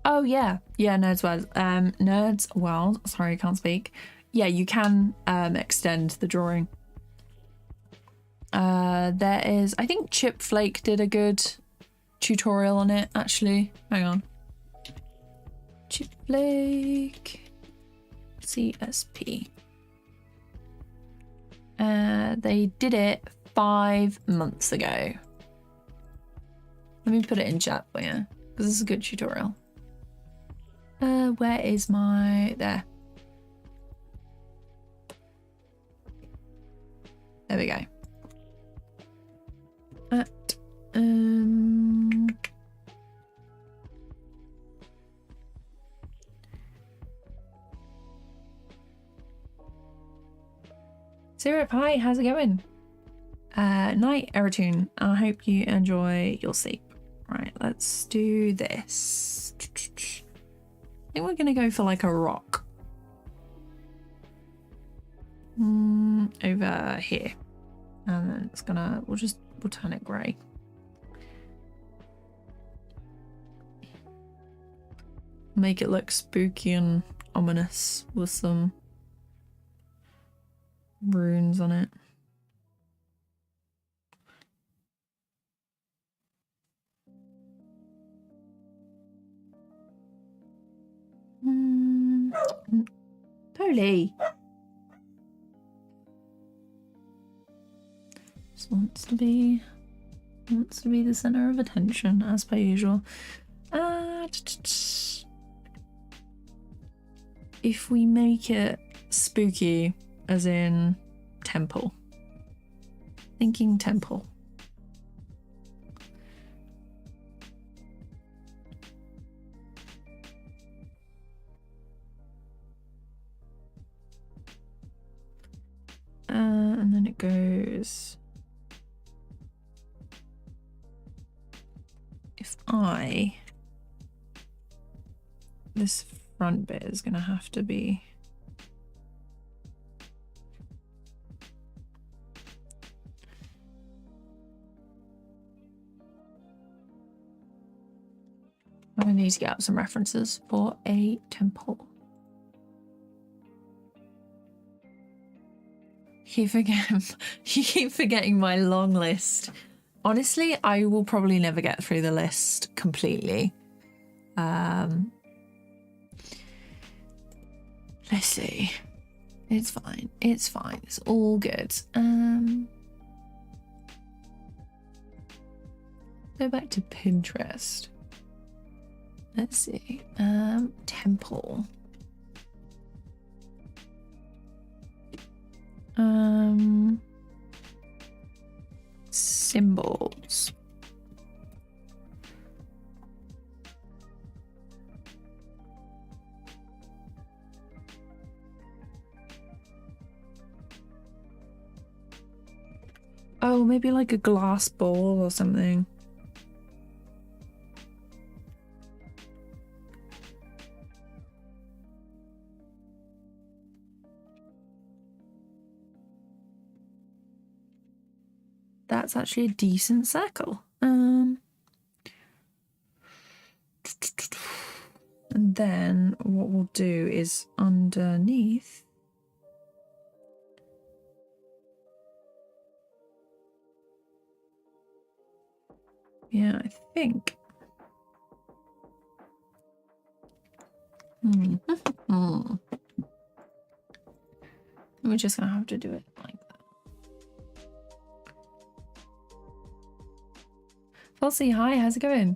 Oh yeah, Nerds World. Nerds World. Sorry, I can't speak. Yeah, you can extend the drawing. There is, I think Chip Flake did a good tutorial on it. Actually, hang on. Chip Flake CSP. They did it 5 months ago. Let me put it in chat for you because this is a good tutorial. Where is my... There we go. At Syrup, hi, how's it going? Night, Eratune. I hope you enjoy your sleep. Right, let's do this. I think we're gonna go for like a rock. Over here. And then it's gonna, we'll turn it grey. Make it look spooky and ominous with some runes on it. Holy. Just wants to be the center of attention as per usual. If we make it spooky, as in temple. Thinking temple. And then it goes... This front bit is gonna have to be... I need to get up some references for a temple. You keep forgetting my long list. Honestly, I will probably never get through the list completely. Let's see. It's fine. It's fine. It's all good. Go back to Pinterest. Let's see. Temple. Symbols. Oh, maybe like a glass ball or something. That's actually a decent circle. And then what we'll do is underneath. Yeah, I think. We're just gonna have to do it like that. Falsey, hi, how's it going?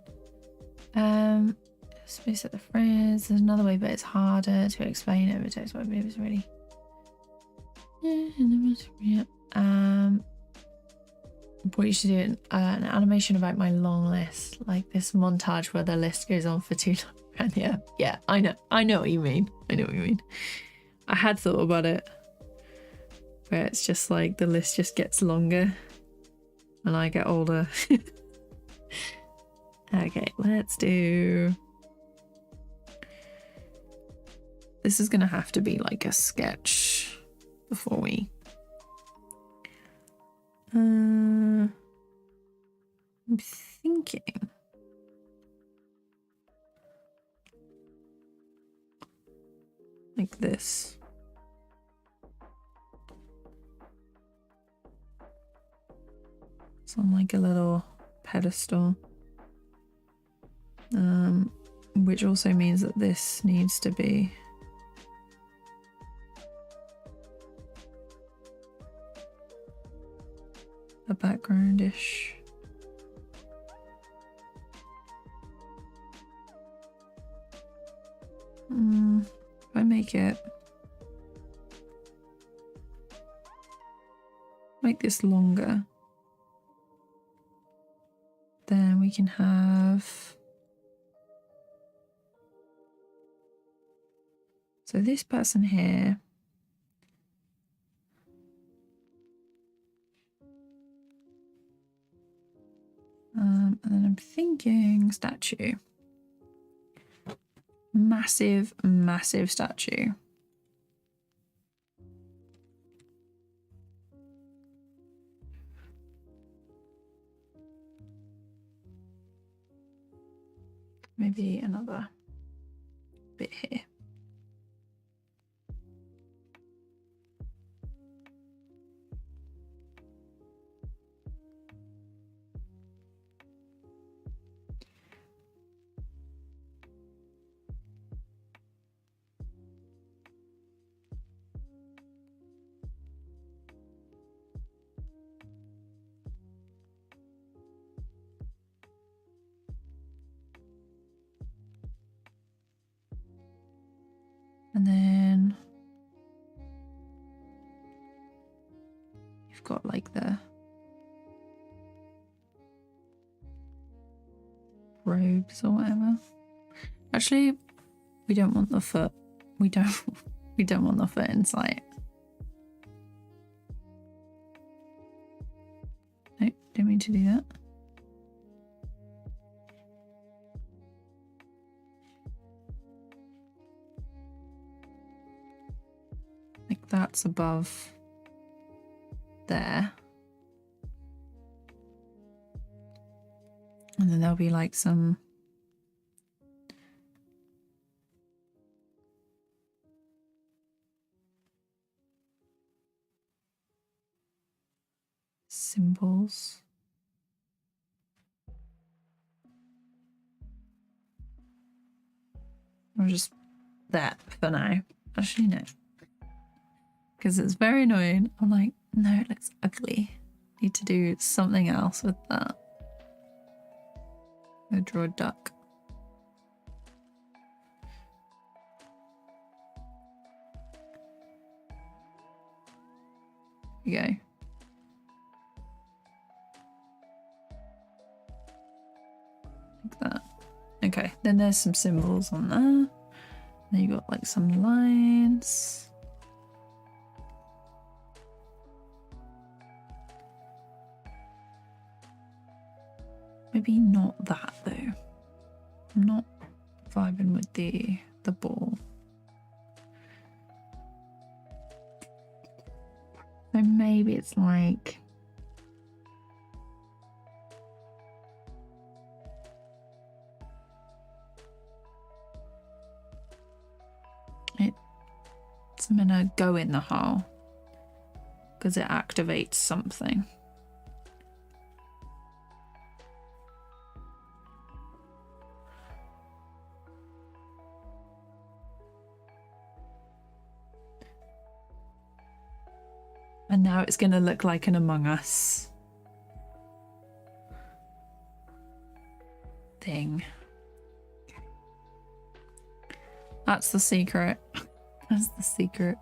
Space at the phrase. There's another way, but it's harder to explain over text. But maybe it's really. Yeah. What you should do an animation about my long list, like this montage where the list goes on for too long. And yeah, I know what you mean. I know what you mean. I had thought about it, where it's just like the list just gets longer and I get older. Okay, let's do. This is gonna have to be like a sketch before we. I'm thinking. Like this. It's on like a little pedestal. Which also means that this needs to be a background-ish. If I make this longer, then we can have, so this person here, and then I'm thinking statue. Massive statue. Maybe another bit here. And then you've got like the robes or whatever. Actually, we don't want the foot. We don't want the foot in sight. No, didn't mean to do that. Like that's above there. And then there'll be like some symbols. Or just that for now. Actually, no. Because it's very annoying. I'm like, no, it looks ugly. Need to do something else with that. I'll draw a duck. Here we go. Like that. Okay, then there's some symbols on there. Then you got like some lines. Maybe not that though. I'm not vibing with the ball. So maybe it's like it's gonna go in the hole because it activates something. And now it's going to look like an Among Us thing. That's the secret. That's the secret.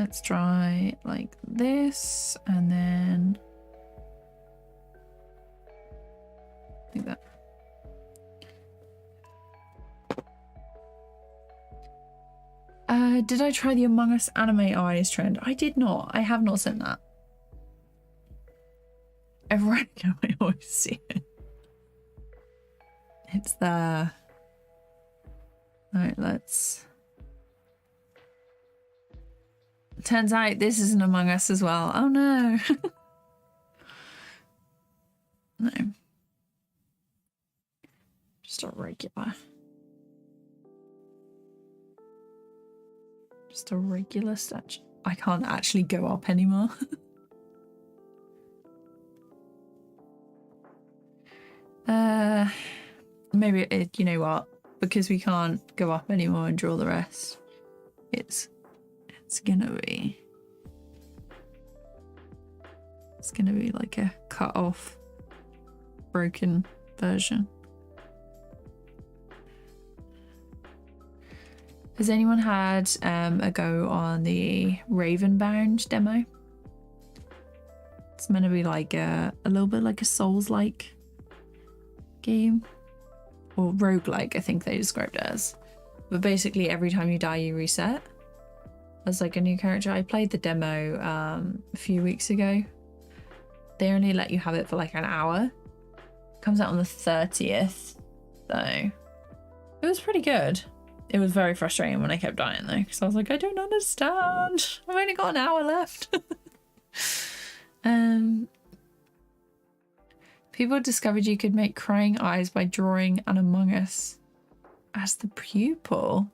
Let's try like this and then like that. Did I try the Among Us anime eyes trend? I did not. I have not sent that. Everywhere I go, I always see it. It's there. Alright, let's... Turns out this is an Among Us as well. Oh no. No. Just a regular. Just a regular statue. I can't actually go up anymore. Maybe it, you know what? Because we can't go up anymore and draw the rest. It's gonna be like a cut off, broken version. Has anyone had a go on the Ravenbound demo? It's meant to be like a little bit like a Souls-like game, or roguelike, I think they described it as. But basically every time you die you reset as like a new character. I played the demo a few weeks ago. They only let you have it for like an hour. It comes out on the 30th, so it was pretty good. It was very frustrating when I kept dying though, because I was like, I don't understand. I've only got an hour left. People discovered you could make crying eyes by drawing an Among Us as the pupil.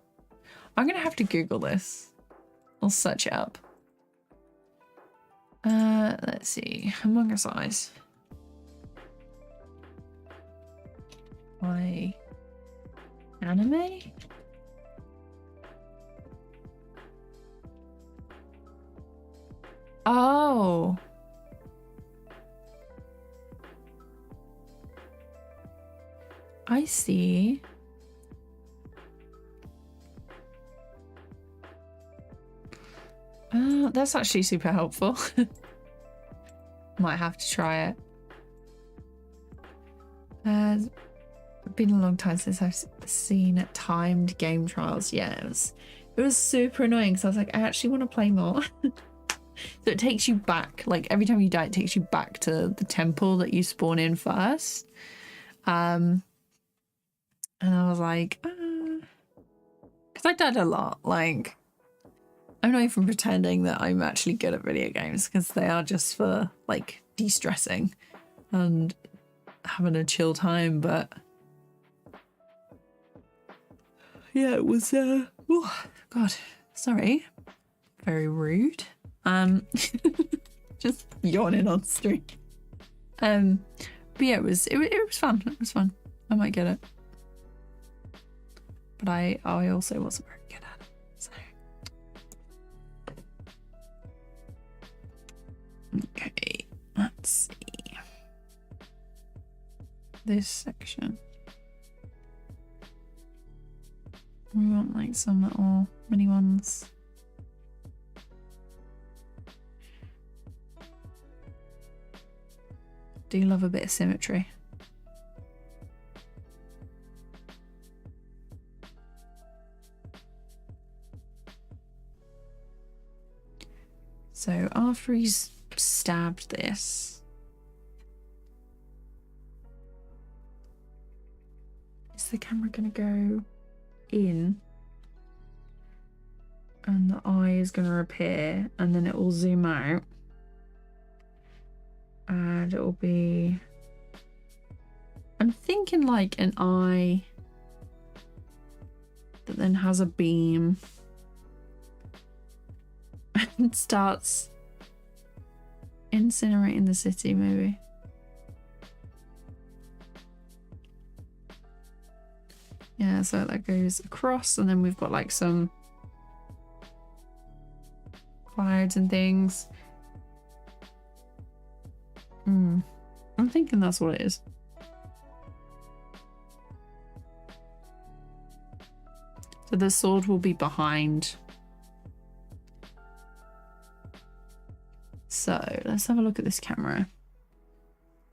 I'm gonna have to Google this. I'll search it up. Let's see. Among Us eyes. By anime? Oh. I see. That's actually super helpful. Might have to try it. It's been a long time since I've seen timed game trials. Yeah, it was super annoying because I was like, I actually want to play more. So it takes you back, like every time you die, it takes you back to the temple that you spawn in first. And I was like, because I died a lot. Like, I'm not even pretending that I'm actually good at video games, because they are just for like de-stressing and having a chill time. But yeah, it was oh god, sorry, very rude. Just yawning on stream. But yeah, it was fun. It was fun. I might get it, but I also wasn't very good at it. So okay, let's see this section. We want like some little mini ones. Do love a bit of symmetry. So after he's stabbed this, is the camera gonna go in and the eye is gonna appear and then it will zoom out? And it will be, I'm thinking like an eye that then has a beam and starts incinerating the city, maybe. Yeah, so that goes across and then we've got like some clouds and things. I'm thinking that's what it is. So the sword will be behind So let's have a look at this camera.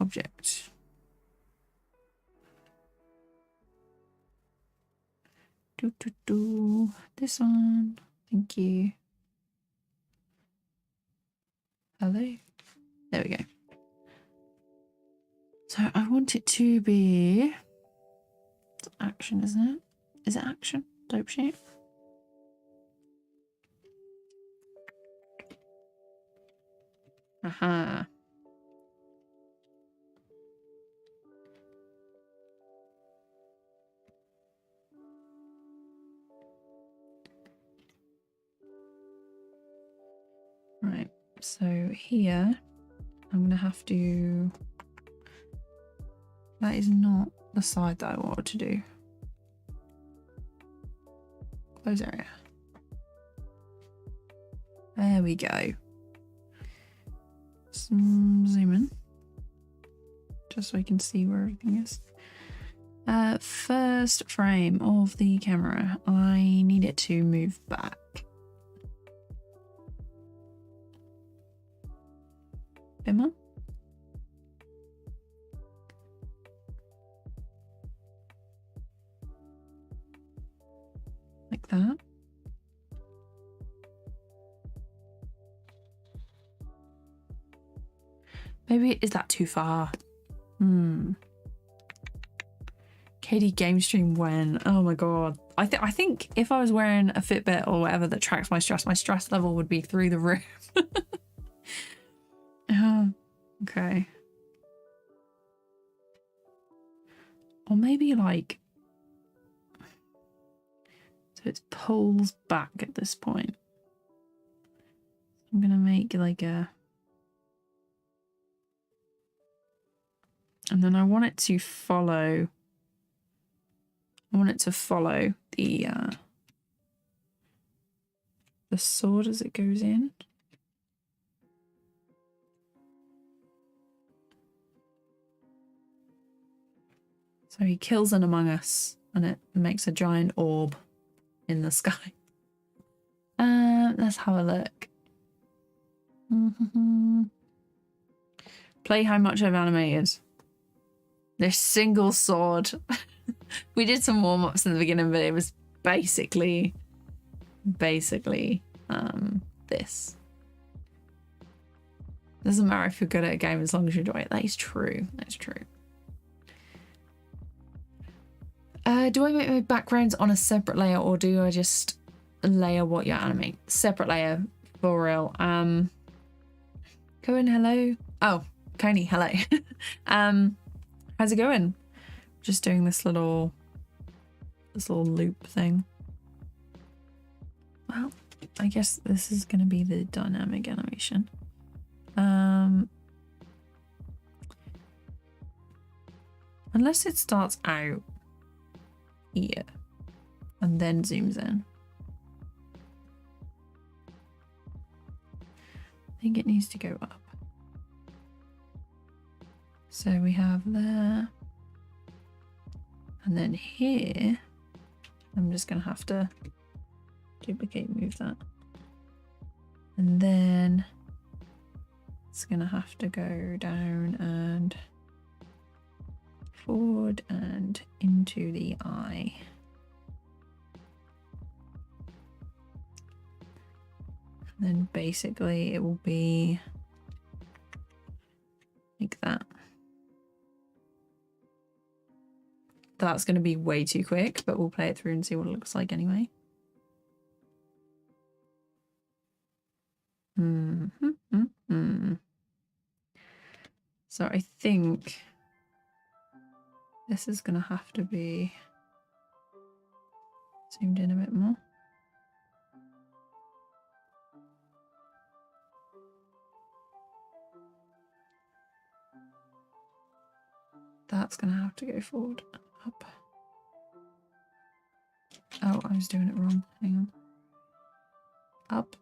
Object. This one. Thank you. Hello. There we go. So I want it to be... It's action, isn't it? Is it action? Dope shit. Aha. Right, so here I'm gonna have to... That is not the side that I wanted to do. Close area. There we go. Zoom in. Just so I can see where everything is. First frame of the camera. I need it to move back. Bit more. Like that. Maybe, is that too far? KD game stream when? Oh my god. I think if I was wearing a Fitbit or whatever that tracks my stress level would be through the roof. Oh, okay. Or maybe like... So it pulls back at this point. I'm gonna make like a... And then I want it to follow... I want it to follow the sword as it goes in. So he kills an Among Us and it makes a giant orb in the sky. Let's have a look. Play how much I've animated. This single sword. We did some warm-ups in the beginning, but it was basically this. Doesn't matter if you're good at a game as long as you enjoy it. That is true. That's true. Do I make my backgrounds on a separate layer or do I just layer what you animate? Separate layer, for real. Cohen, hello. Oh, Coney, hello. How's it going? Just doing this little loop thing. Well, I guess this is gonna be the dynamic animation. Unless it starts out here and then zooms in. I think it needs to go up. So we have there. And then here, I'm just gonna have to duplicate, move that. And then it's gonna have to go down and forward and into the eye. And then basically it will be like that. That's going to be way too quick, but we'll play it through and see what it looks like anyway. So I think this is going to have to be zoomed in a bit more. That's going to have to go forward. Up. Oh, I was doing it wrong. Hang on. Up.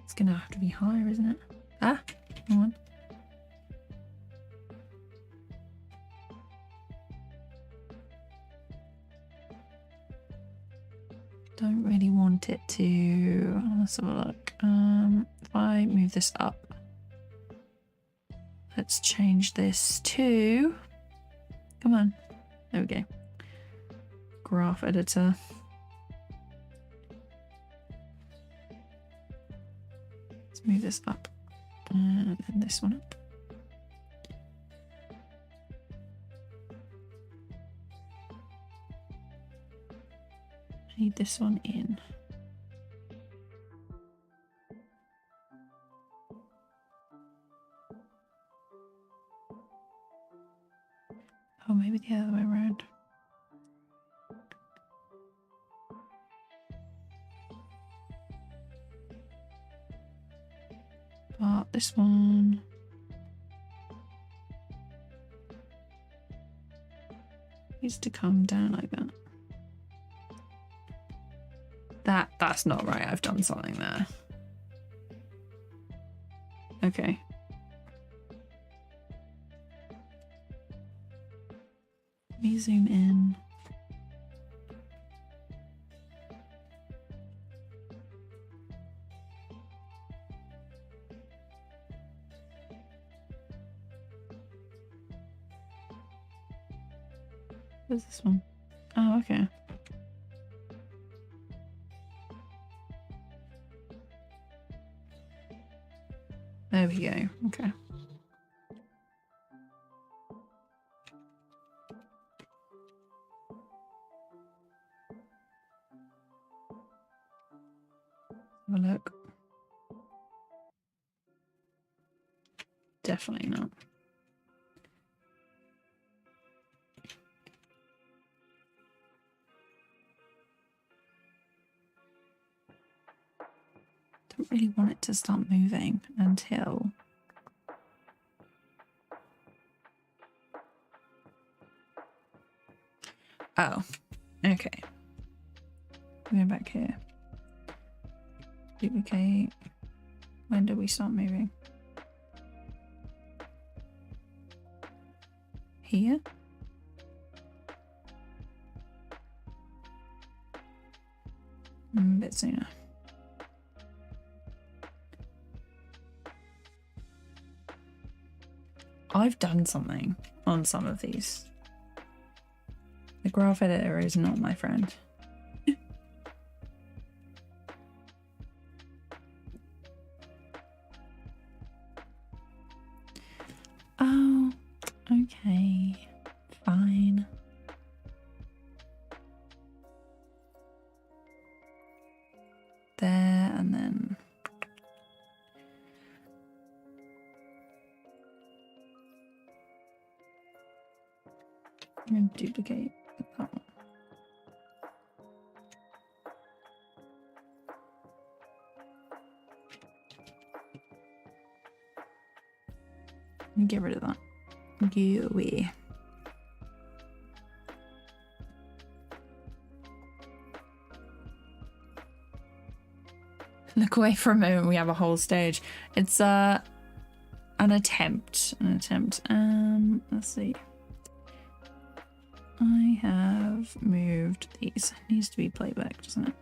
It's going to have to be higher, isn't it? Ah, hang on. don't really want it to. Let's have a look. If I move this up, let's change this to. Come on. There we go. Graph editor. Let's move this up. And then this one up. I need this one in. Oh, maybe the other way around. But this one needs to come down like that. That's not right. I've done something there. Okay. Let me zoom in. Where's this one? Oh, okay. There we go. Okay. Have a look. Definitely not. Don't really want it to start moving until oh, okay. Go back here. Duplicate. When do we start moving? Here? A bit sooner. I've done something on some of these. The graph editor is not my friend. Oh, okay. Fine. There and then. I'm going to duplicate that one. And get rid of that. Go away. Look away for a moment, we have a whole stage. It's an attempt. Let's see. I have moved these. It needs to be playback, doesn't it?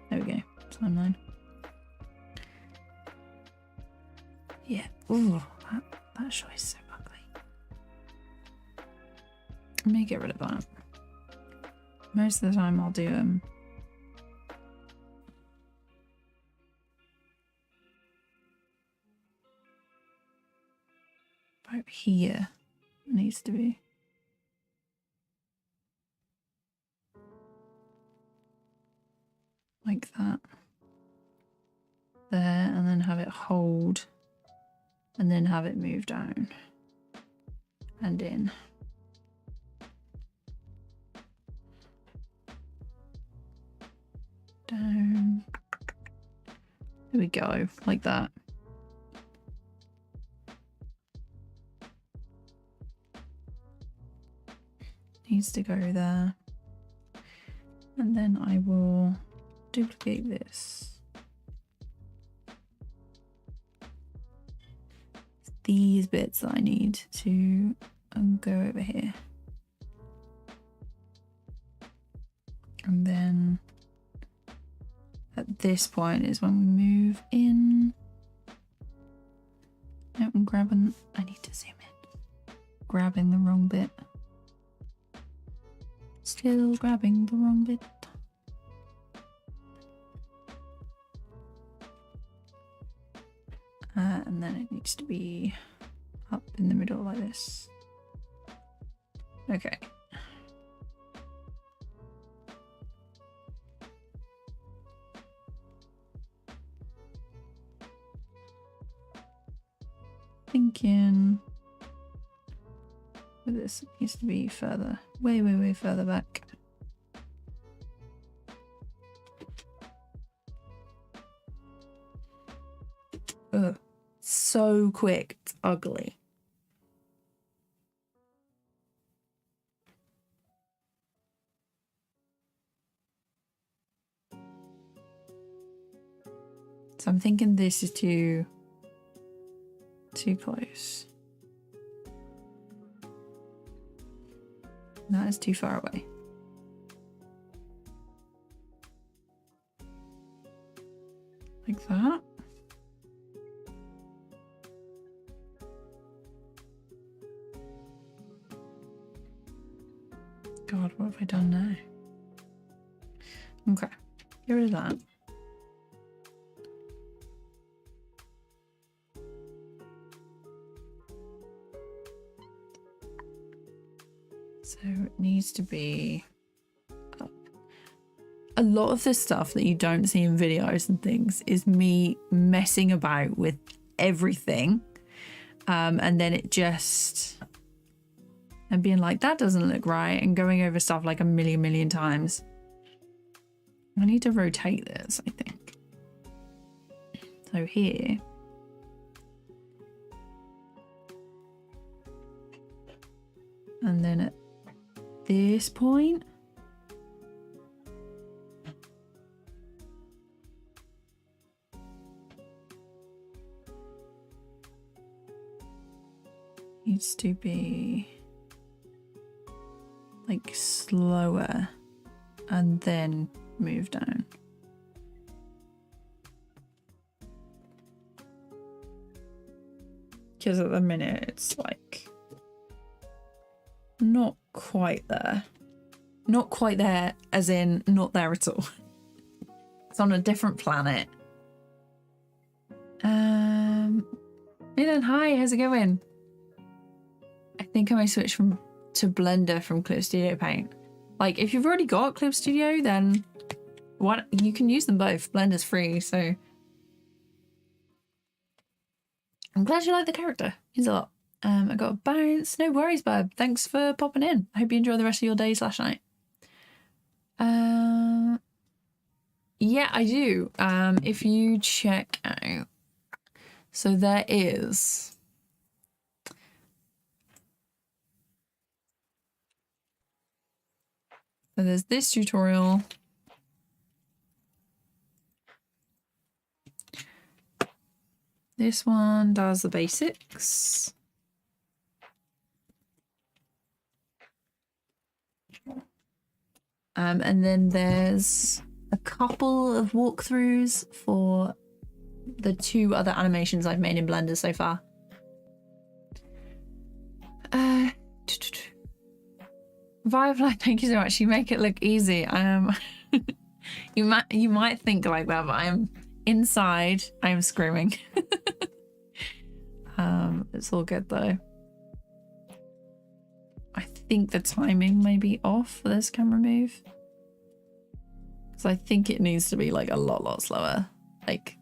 There we go. Timeline. Yeah. Ooh, that show is so ugly. Let me get rid of that. Most of the time I'll do about here. It needs to be. Like that. There, and then have it hold. And then have it move down. And in. Down. There we go, like that. Needs to go there. And then I will duplicate this. These bits that I need to and go over here. And then at this point is when we move in. No, I'm grabbing, I need to zoom in. Grabbing the wrong bit. Still grabbing the wrong bit. And then it needs to be up in the middle like this. Okay. Thinking this needs to be further, way further back. Ugh, so quick, it's ugly. So I'm thinking this is too close. That is too far away. Like that. God, what have I done now? Okay, get rid of that. So it needs to be up. A lot of the stuff that you don't see in videos and things is me messing about with everything. And then it just... and being like, that doesn't look right, and going over stuff like a million times. I need to rotate this, I think. So here. And then at this point. Needs to be like slower and then move down. Because at the minute it's like not quite there. Not quite there as in not there at all. It's on a different planet. Milan, hi, how's it going? I think I might switch to Blender from Clip Studio Paint. Like, if you've already got Clip Studio, then what you can use them both. Blender's free, so I'm glad you like the character. He's a lot. I got a bounce. No worries, bub. Thanks for popping in. I hope you enjoy the rest of your day / night. Yeah, I do. If you check out, so there is. So there's this tutorial. This one does the basics. And then there's a couple of walkthroughs for the 2 other animations I've made in Blender so far. Firefly, thank you so much. You make it look easy. You might think like that, but I am inside. I am screaming. It's all good though. I think the timing may be off for this camera move. So I think it needs to be like a lot slower. Like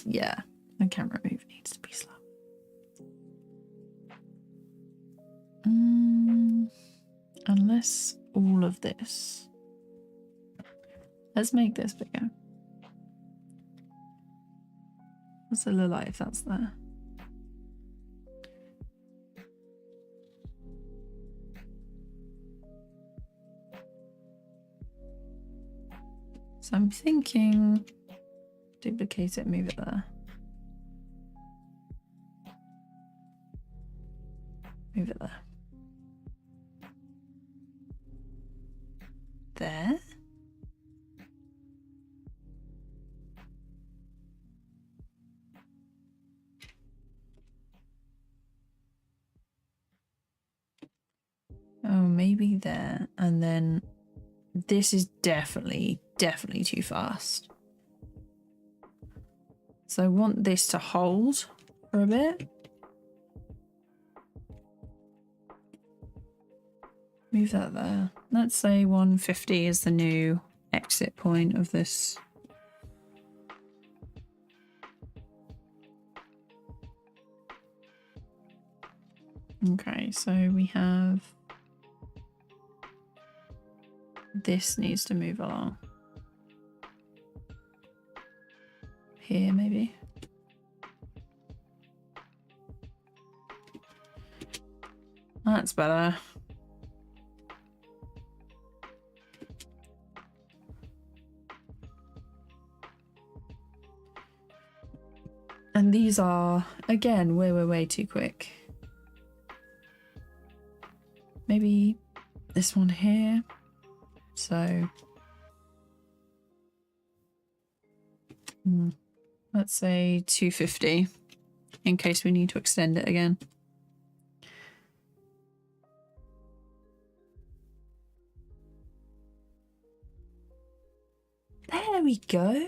yeah, the camera move needs to be slow. Unless all of this. Let's make this bigger. What's it look like if that's there? So I'm thinking duplicate it, move it there. Move it there. There. Oh, maybe there. And then this is definitely too fast. So I want this to hold for a bit. Move that there. Let's say 150 is the new exit point of this. Okay, so we have... This needs to move along. Here, maybe. That's better. And these are, again, way too quick. Maybe this one here. So, let's say 250 in case we need to extend it again. There we go.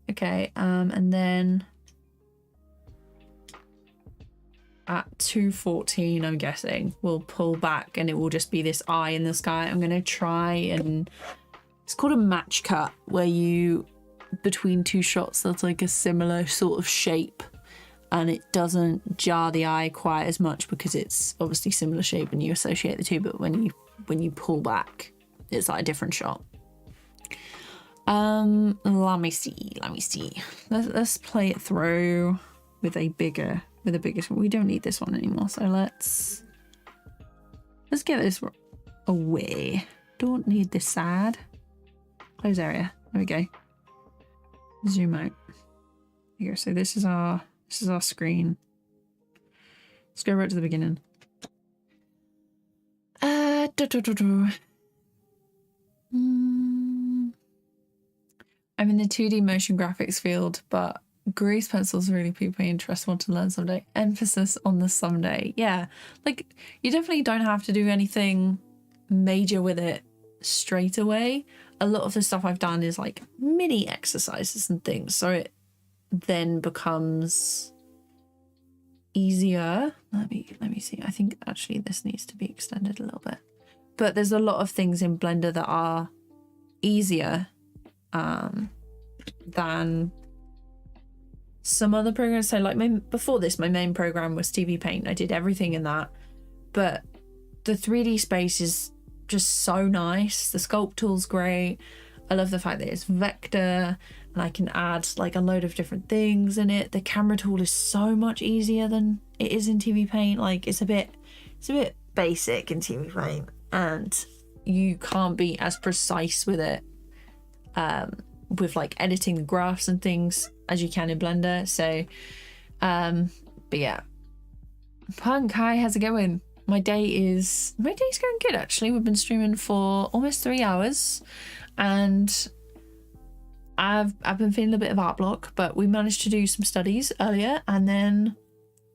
Okay, and then at 214, I'm guessing, we'll pull back and it will just be this eye in the sky. I'm going to try and... It's called a match cut, where you, between two shots, there's like a similar sort of shape and it doesn't jar the eye quite as much because it's obviously similar shape and you associate the two, but when you pull back, it's like a different shot. Let me see. Let's play it through with a bigger... we don't need this one anymore, so let's get this away. Don't need this side. Close area. There we go. Zoom out. There you go. So this is our screen. Let's go right to the beginning. I'm in the 2D motion graphics field, but grease pencils really piqued my interest. Want to learn someday. Emphasis on the someday. Yeah, like you definitely don't have to do anything major with it straight away. A lot of the stuff I've done is like mini exercises and things, so it then becomes easier. Let me see. I think actually this needs to be extended a little bit, but there's a lot of things in Blender that are easier than some other programs. So like before this, my main program was TVPaint. I did everything in that, but the 3D space is just so nice. The sculpt tool's great. I love the fact that it's vector and I can add like a load of different things in it. The camera tool is so much easier than it is in TVPaint. Like it's a bit basic in TVPaint and you can't be as precise with it with like editing the graphs and things as you can in Blender. So but yeah, Punk, hi, how's it going? My day's going good actually. We've been streaming for almost 3 hours and I've been feeling a bit of art block, but we managed to do some studies earlier and then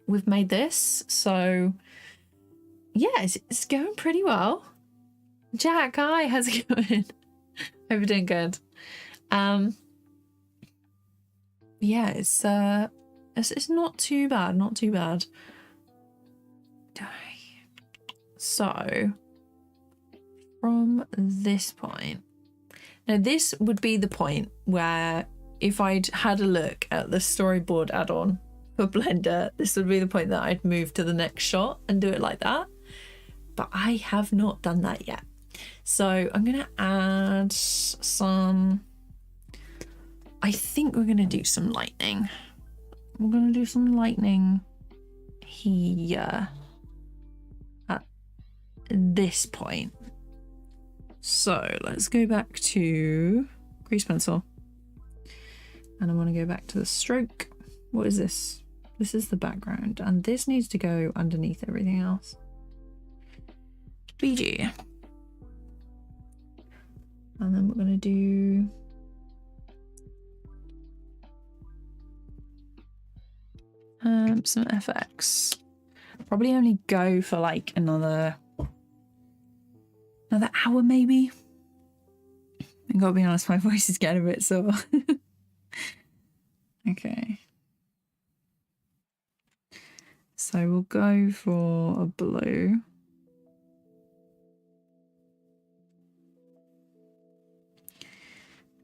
we've made this. So yeah, it's going pretty well. Jack, hi, how's it going? Hope you're doing good. Yeah, it's not too bad. So from this point, now this would be the point where if I'd had a look at the storyboard add-on for Blender, this would be the point that I'd move to the next shot and do it like that, but I have not done that yet. So I'm gonna add some, I think we're gonna do some lightning. We're gonna do some lightning here at this point. So let's go back to grease pencil and I want to go back to the stroke. What is this? This is the background, and this needs to go underneath everything else. BG. And then we're going to do some FX. Probably only go for like another hour maybe. I gotta be honest, my voice is getting a bit sore. Okay. So we'll go for a blue.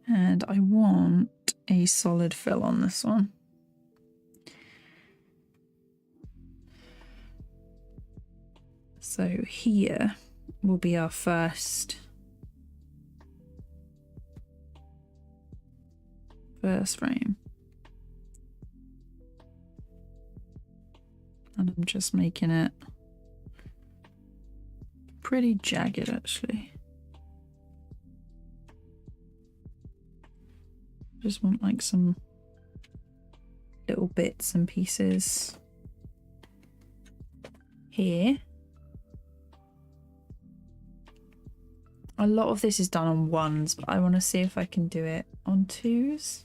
And I want a solid fill on this one. So here will be our first frame. And I'm just making it pretty jagged actually. Just want like some little bits and pieces here. A lot of this is done on ones, but I want to see if I can do it on twos.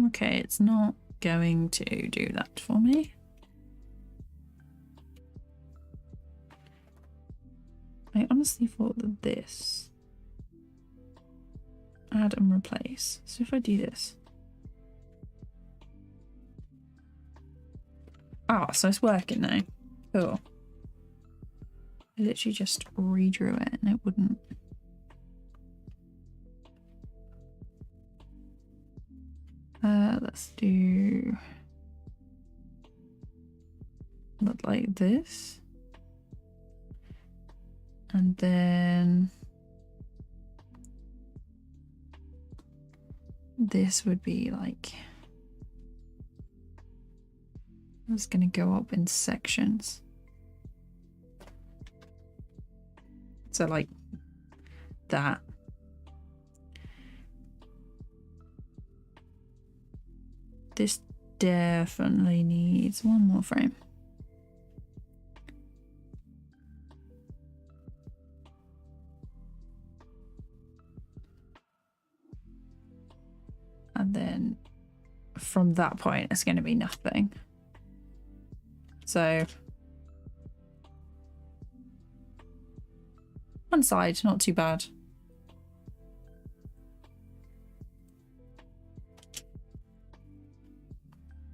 Okay, it's not going to do that for me. I honestly thought that this add and replace. So if I do this. Ah, so it's working now. Cool. I literally just redrew it and it wouldn't. Let's do look like this. And then this would be like, it's going to go up in sections. So like that. This definitely needs one more frame. And then from that point, it's going to be nothing. So one side, not too bad.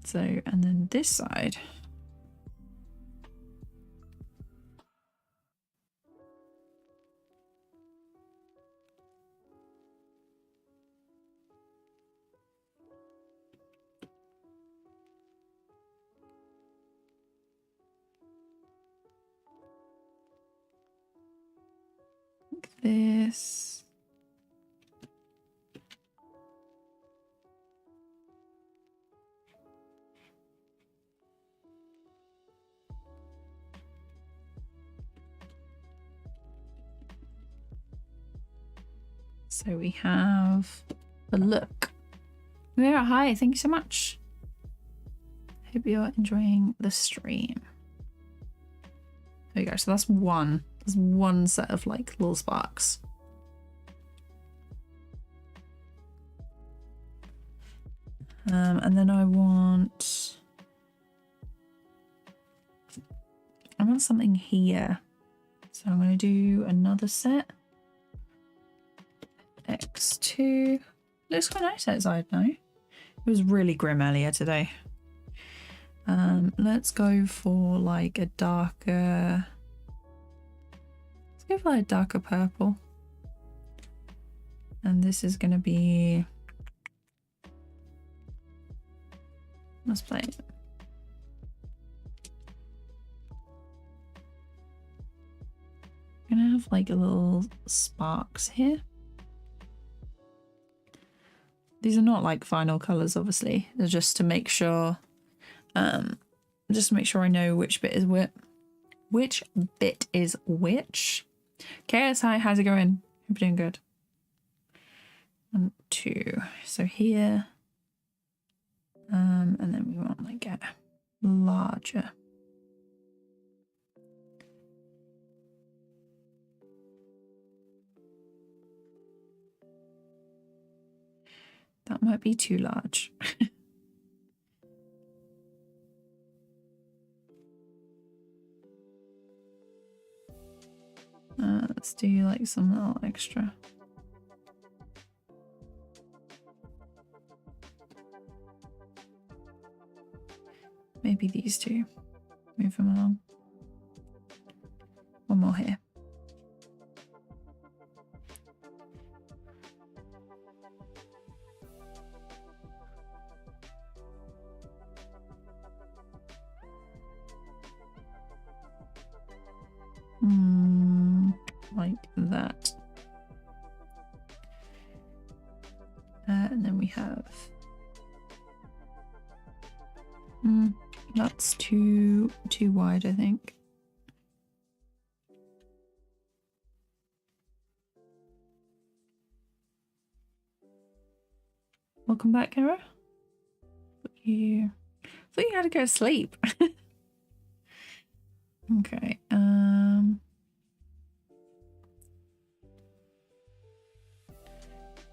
So, and then this side. Like this. So we have the look. Yeah, hi, thank you so much. Hope you're enjoying the stream. There you go, so that's one. There's one set of like little sparks. And then I want something here. So I'm going to do another set. X2. Looks quite nice outside now. It was really grim earlier today. Let's go for like a darker. Let's go for like a darker purple. And this is going to be. Let's play it. I'm gonna have like a little sparks here. These are not like final colors, obviously. They're just to make sure, I know which bit is which. which bit is which. KSI, how's it going? Hope you're doing good. 1, 2. So here. And then we want like a larger. That might be too large. Let's do like some little extra. Maybe these two. Move them along. One more here. Like that. And then we have that's too wide, I think. Welcome back, Kara. Thought you had to go to sleep. Okay.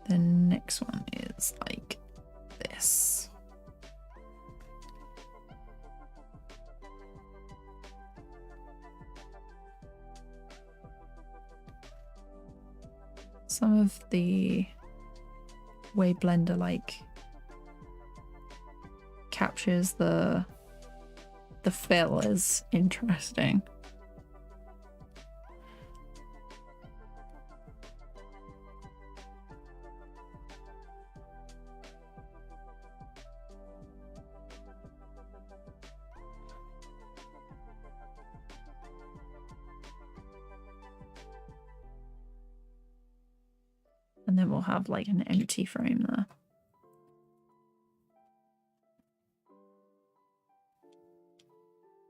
The next one is like this. Some of the way Blender like captures the fill is interesting. And then we'll have like an empty frame there.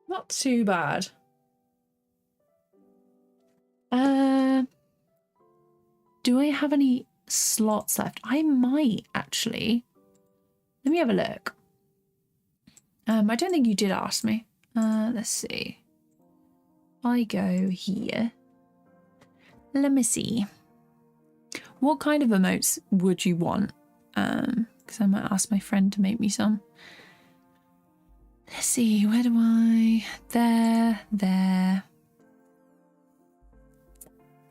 Not too bad. Do I have any slots left? I might actually. Let me have a look. I don't think you did ask me. Let's see. I go here. Let me see. What kind of emotes would you want? Because I might ask my friend to make me some. Let's see, where do I... There.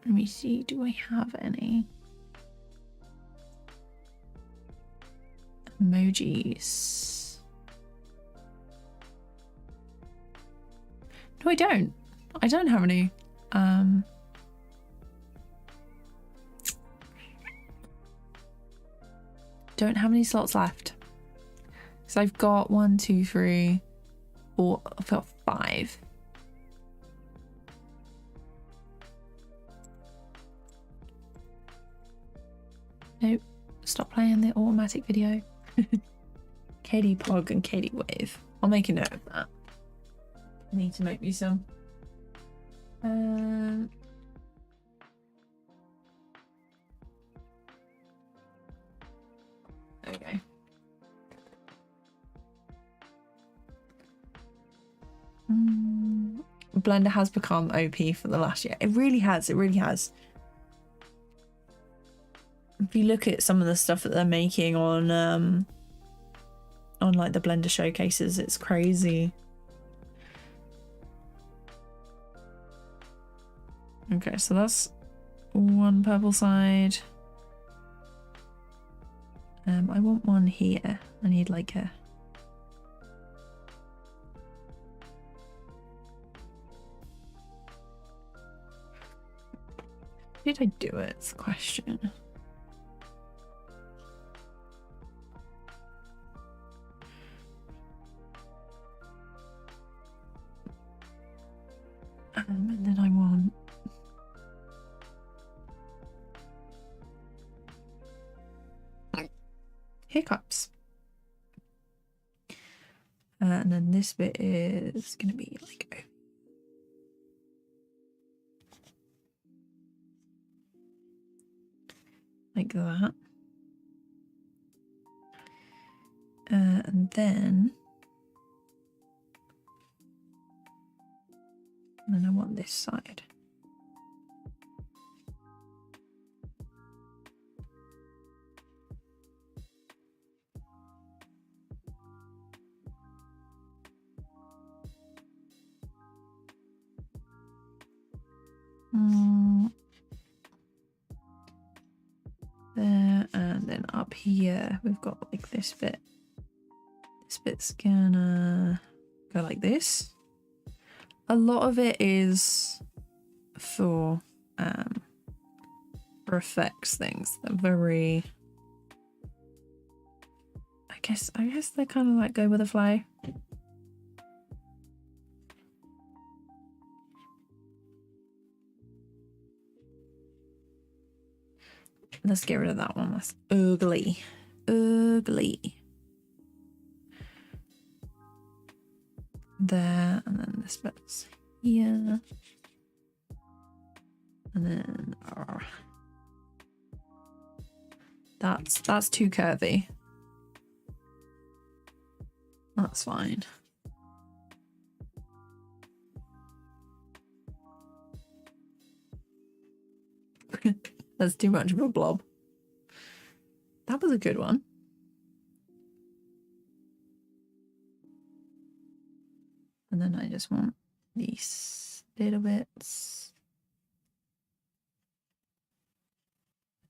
Let me see, do I have any emojis? No, I don't. I don't have any. Don't have any slots left. So I've got 1, 2, 3, 4, I've got 5. Nope. Stop playing the automatic video. KD Pog and KD Wave. I'll make a note of that. I need to make me some. Okay. Blender has become OP for the last year. It really has. It really has. If you look at some of the stuff that they're making on like the Blender showcases, it's crazy. Okay, so that's one purple side. I want one here. I need like a... Did I do it? It's the question. And then I want... hiccups. And then this bit is going to be like... like that. And then I want this side. There, and then up here we've got like this bit. This bit's gonna go like this. A lot of it is for effects things. They're very, I guess they kind of like go with the flow. Let's get rid of that one. That's ugly. Ugly. There, and then this bit's here. And then that's too curvy. That's fine. That's too much of a blob. That was a good one. And then I just want these little bits.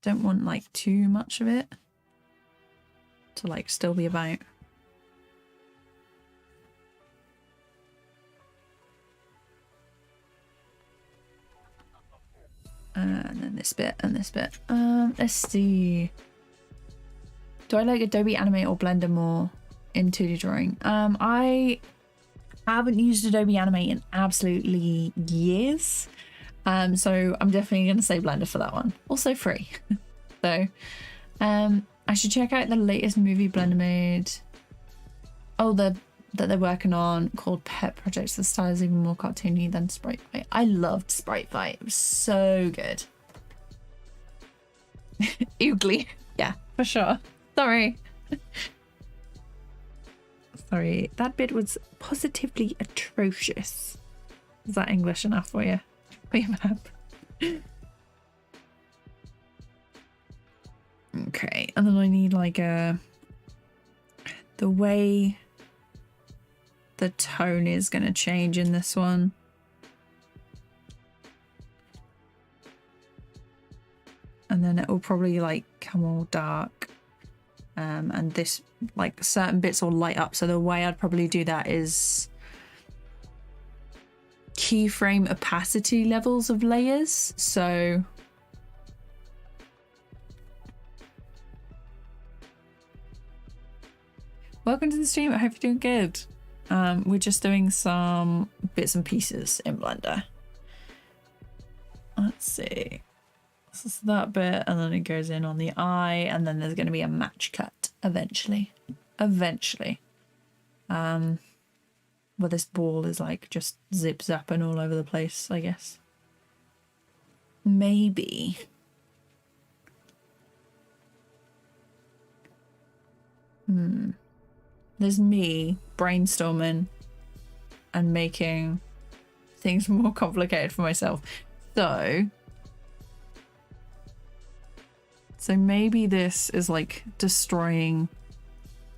Don't want like too much of it to like still be about. And then this bit and this bit. Let's see. Do I like Adobe Animate or Blender more in 2D drawing? I haven't used Adobe Animate in absolutely years. So I'm definitely going to say Blender for that one. Also free. So I should check out the latest movie Blender made. Oh, that they're working on called Pet Projects. The style is even more cartoony than Sprite Fight. I loved Sprite Fight. It was so good. Oogly. Yeah, for sure. Sorry. Sorry, that bit was positively atrocious. Is that English enough for you? For your map? Okay, and then I need like the way the tone is going to change in this one. And then it will probably like come all dark. And this, like certain bits will light up. So the way I'd probably do that is keyframe opacity levels of layers. So welcome to the stream. I hope you're doing good. We're just doing some bits and pieces in Blender. Let's see. This is that bit, and then it goes in on the eye, and then there's going to be a match cut eventually. Where this ball is like just zip zapping all over the place, I guess. Maybe. There's me brainstorming and making things more complicated for myself. So maybe this is like destroying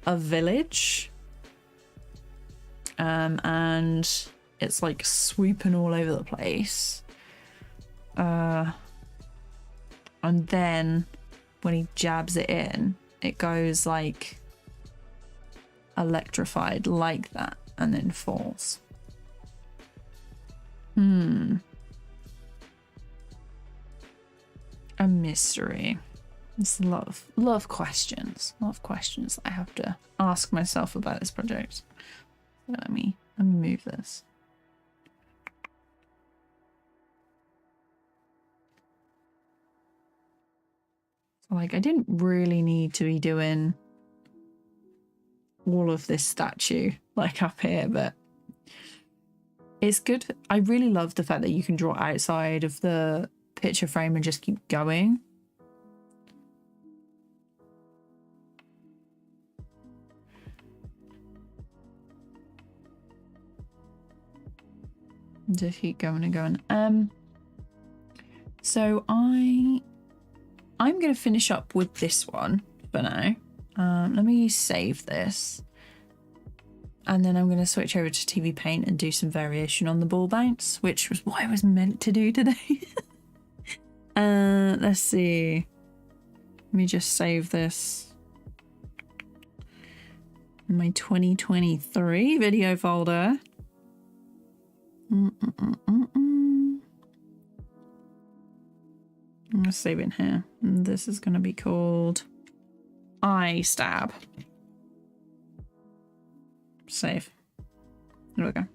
a village. And it's like swooping all over the place. And then when he jabs it in, it goes like electrified like that and then falls. A mystery. There's a lot of questions. A lot of questions I have to ask myself about this project. So let me move this. So like I didn't really need to be doing all of this statue like up here, but it's good. I really love the fact that you can draw outside of the picture frame and just keep going. Just keep going and going. So I'm gonna finish up with this one for now. Let me save this. And then I'm going to switch over to TVPaint and do some variation on the ball bounce, which was what I was meant to do today. Let's see. Let me just save this in my 2023 video folder. I'm going to save it in here. And this is going to be called Eye Stab. Save. There we go.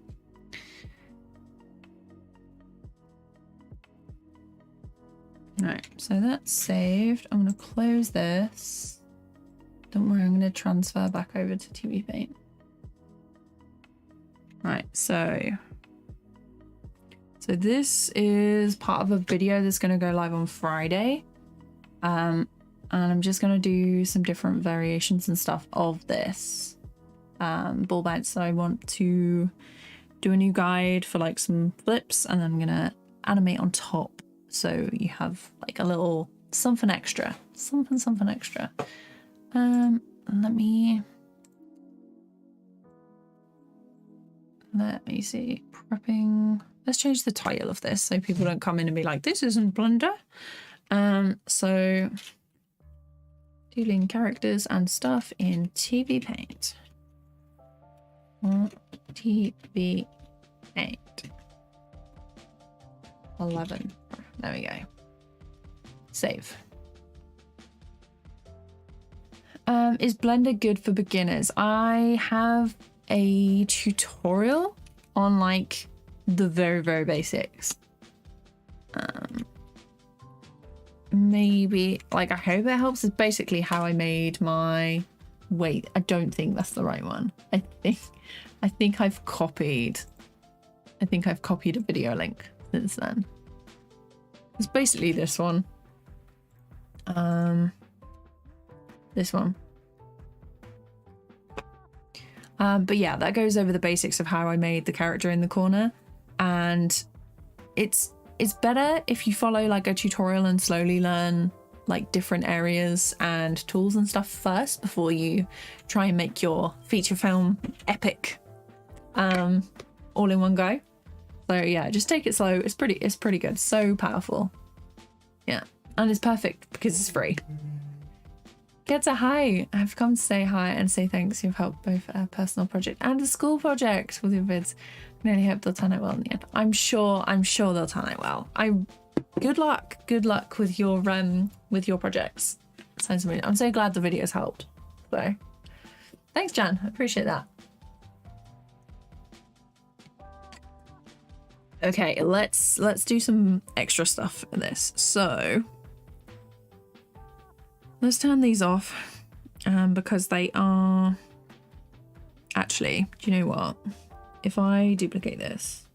Alright, so that's saved. I'm going to close this. Don't worry, I'm going to transfer back over to TVPaint. Right, so this is part of a video that's going to go live on Friday. And I'm just going to do some different variations and stuff of this. Ball bounce. So I want to do a new guide for like some flips, and then I'm gonna animate on top so you have like a little something extra, something extra. Let me see. Prepping. Let's change the title of this so people don't come in and be like, this isn't Blender. So doodling characters and stuff in TVPaint. TVPaint 11. There we go. Save. Is Blender good for beginners? I have a tutorial on like the very basics. Maybe like I hope it helps. It's basically how I made my. Wait, I don't think that's the right one. I think I've copied a video link since then. It's basically this one. This one. But yeah, that goes over the basics of how I made the character in the corner, and it's better if you follow like a tutorial and slowly learn like different areas and tools and stuff first before you try and make your feature film epic all in one go. So yeah, just take it slow. It's pretty good. So powerful. Yeah, and it's perfect because it's free. Get a hi. I've come to say hi and say thanks. You've helped both a personal project and a school project with your vids. I really hope they'll turn out well in the end. I'm sure they'll turn out well. Good luck with your projects. Sounds amazing. I'm so glad the videos helped. So thanks, Jan. I appreciate that. Okay, let's do some extra stuff for this. So let's turn these off because they are actually, do you know what? If I duplicate this,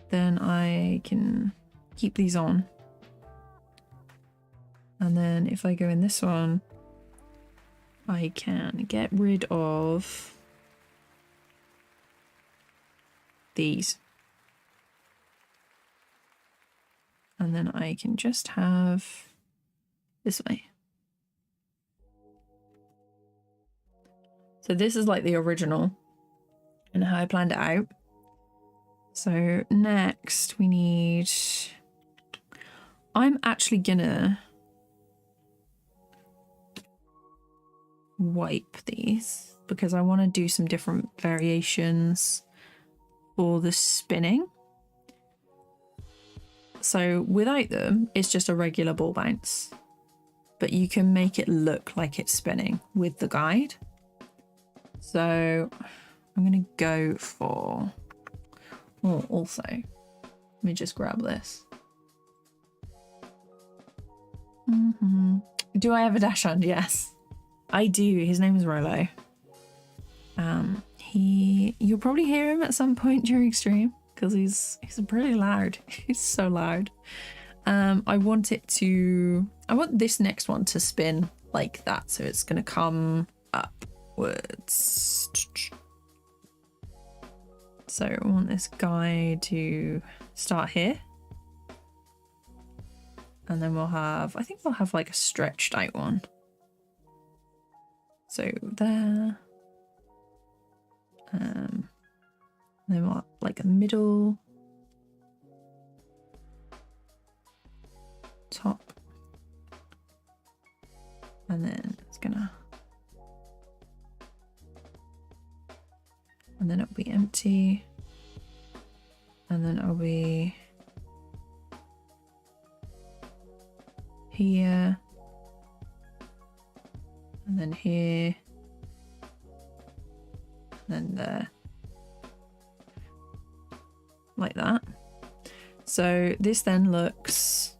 then I can keep these on. And then if I go in this one, I can get rid of these. And then I can just have this way. So this is like the original and how I planned it out. So next we need, I'm actually gonna wipe these because I want to do some different variations for the spinning. So without them, it's just a regular ball bounce, but you can make it look like it's spinning with the guide. So I'm gonna go for, oh, also, let me just grab this. Do I have a dash hand? Yes, I do. His name is Rolo. You'll probably hear him at some point during stream because he's pretty loud. He's so loud. I want this next one to spin like that, so it's gonna come upwards. So So I want this guy to start here. And then we'll have, I think we'll have like a stretched out one. So there. Then we'll have like a middle. Top. And then it's gonna. And then it'll be empty. And then it'll be here. And then here. And then there. Like that. So this then looks,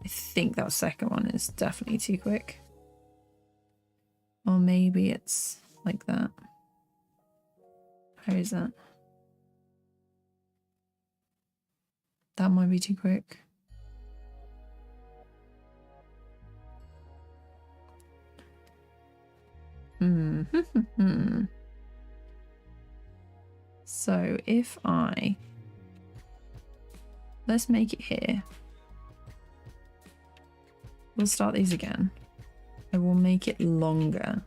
I think that second one is definitely too quick. Or maybe it's like that. How is that? That might be too quick. So if let's make it here. We'll start these again. I will make it longer.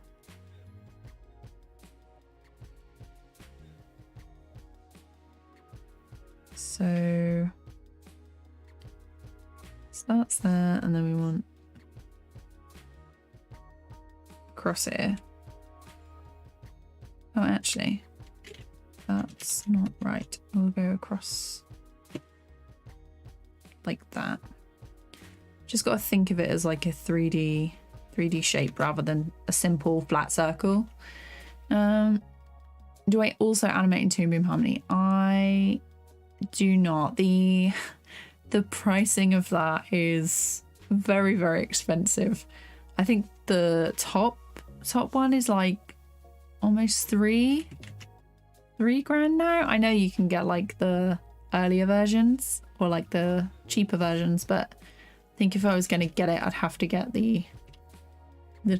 So starts there, and then we want across here. Oh, actually, that's not right. We'll go across like that. Just got to think of it as like a 3D shape rather than a simple flat circle. Do I also animate in Toon Boom Harmony? I do not. The pricing of that is very, very expensive. I think the top one is like almost three grand now. I know you can get like the earlier versions or like the cheaper versions, but I think if I was going to get it, I'd have to get the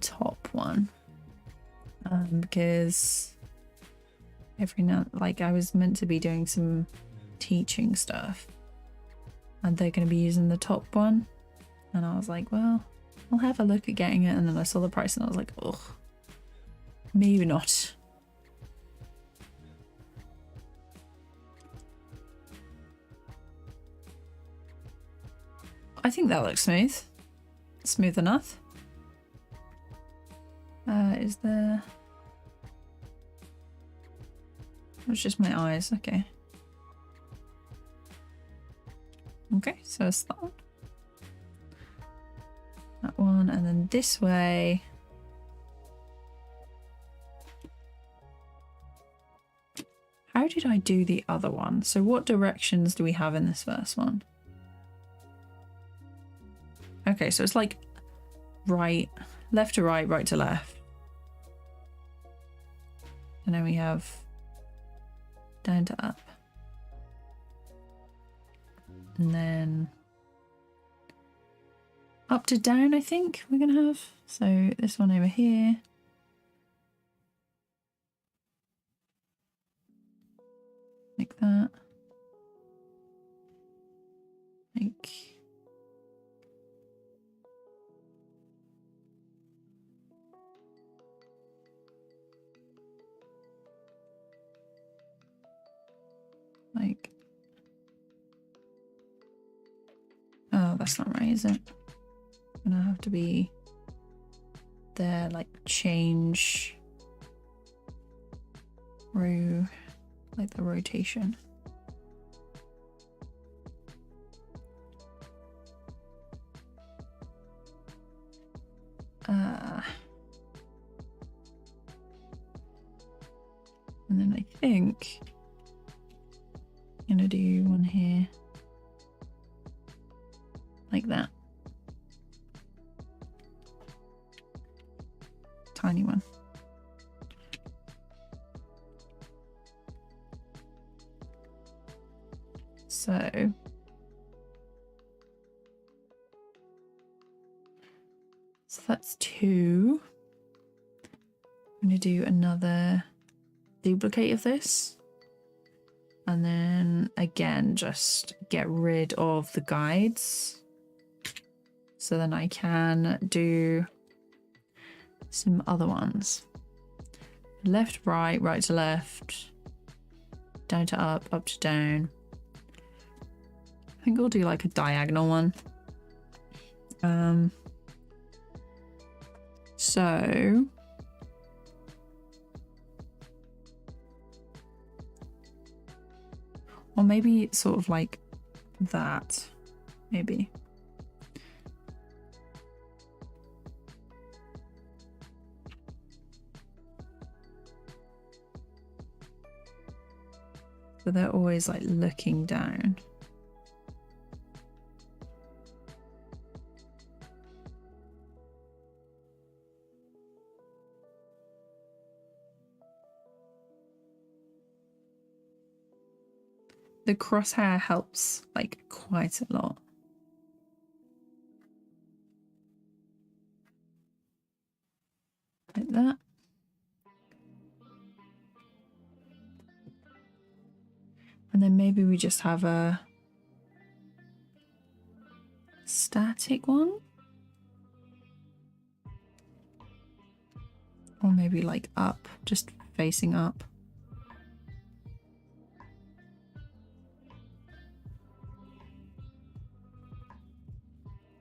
top one, because every now, like, I was meant to be doing some teaching stuff and they're going to be using the top one, and I was like, well, I'll have a look at getting it. And then I saw the price and I was like, ugh, maybe not. I think that looks smooth. Smooth enough. Is there... It's just my eyes, okay. Okay, so it's that one. That one, and then this way. How did I do the other one? So what directions do we have in this first one? Okay, so it's like right, left to right, right to left. And then we have down to up. And then up to down, I think we're gonna have. So this one over here. Like that. Like, oh, that's not right, is it? It's gonna have to be there, like change row, like the rotation. And then I think I'm gonna do one here like that. Tiny one. So that's two. I'm gonna do another duplicate of this. And then again, just get rid of the guides. So then I can do some other ones. Left, right, right to left, down to up to down. I think we'll do like a diagonal one. So or maybe sort of like that, maybe. So they're always like looking down. The crosshair helps like quite a lot. Like that. And then maybe we just have a static one. Or maybe like up, just facing up.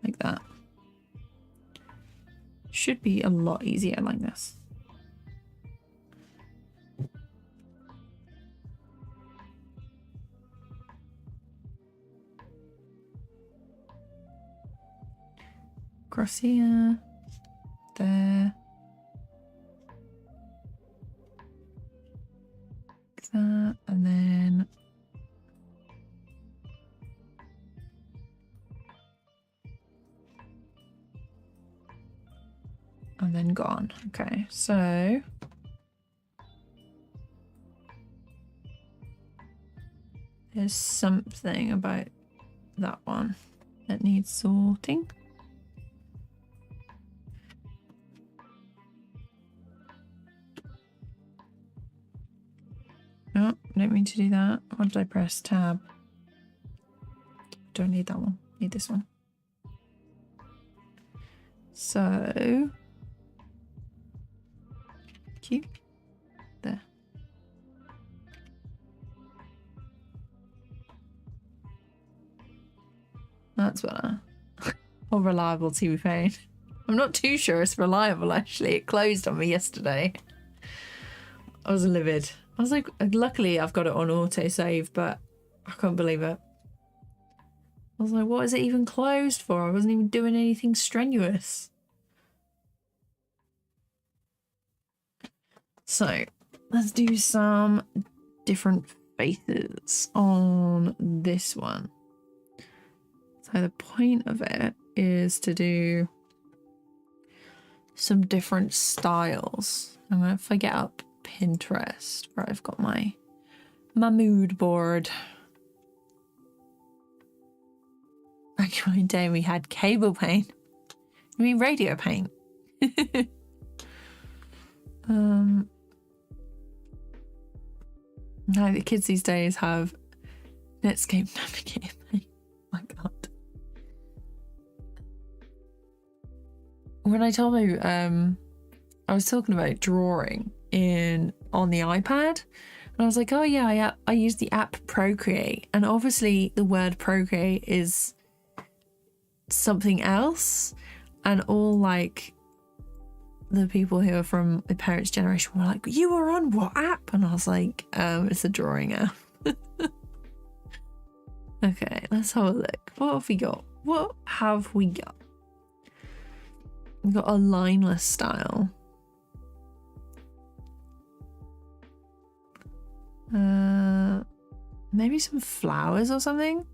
Like that. Should be a lot easier like this. Across here, there. Like that, and then gone. Okay, so there's something about that one that needs sorting. Oh, don't mean to do that. What did I press? Tab. Don't need that one. Need this one. So cute. There. That's better. Or reliable TVPaint. I'm not too sure it's reliable actually. It closed on me yesterday. I was livid. I was like, luckily I've got it on autosave, but I can't believe it. I was like, what is it even closed for? I wasn't even doing anything strenuous. So let's do some different faces on this one. So the point of it is to do some different styles. I'm going to get up Pinterest where I've got my mood board. Back in my day we had cable paint. I mean radio paint. Now the kids these days have Netscape Navigator paint. My god. When I told you I was talking about drawing on the iPad, and I was like, oh yeah, I use the app Procreate, and obviously the word Procreate is something else, and all like the people who are from the parents' generation were like, you were on what app? And I was like, it's a drawing app. Okay, let's have a look. What have we got? What have we got? We've got a lineless style. Maybe some flowers or something.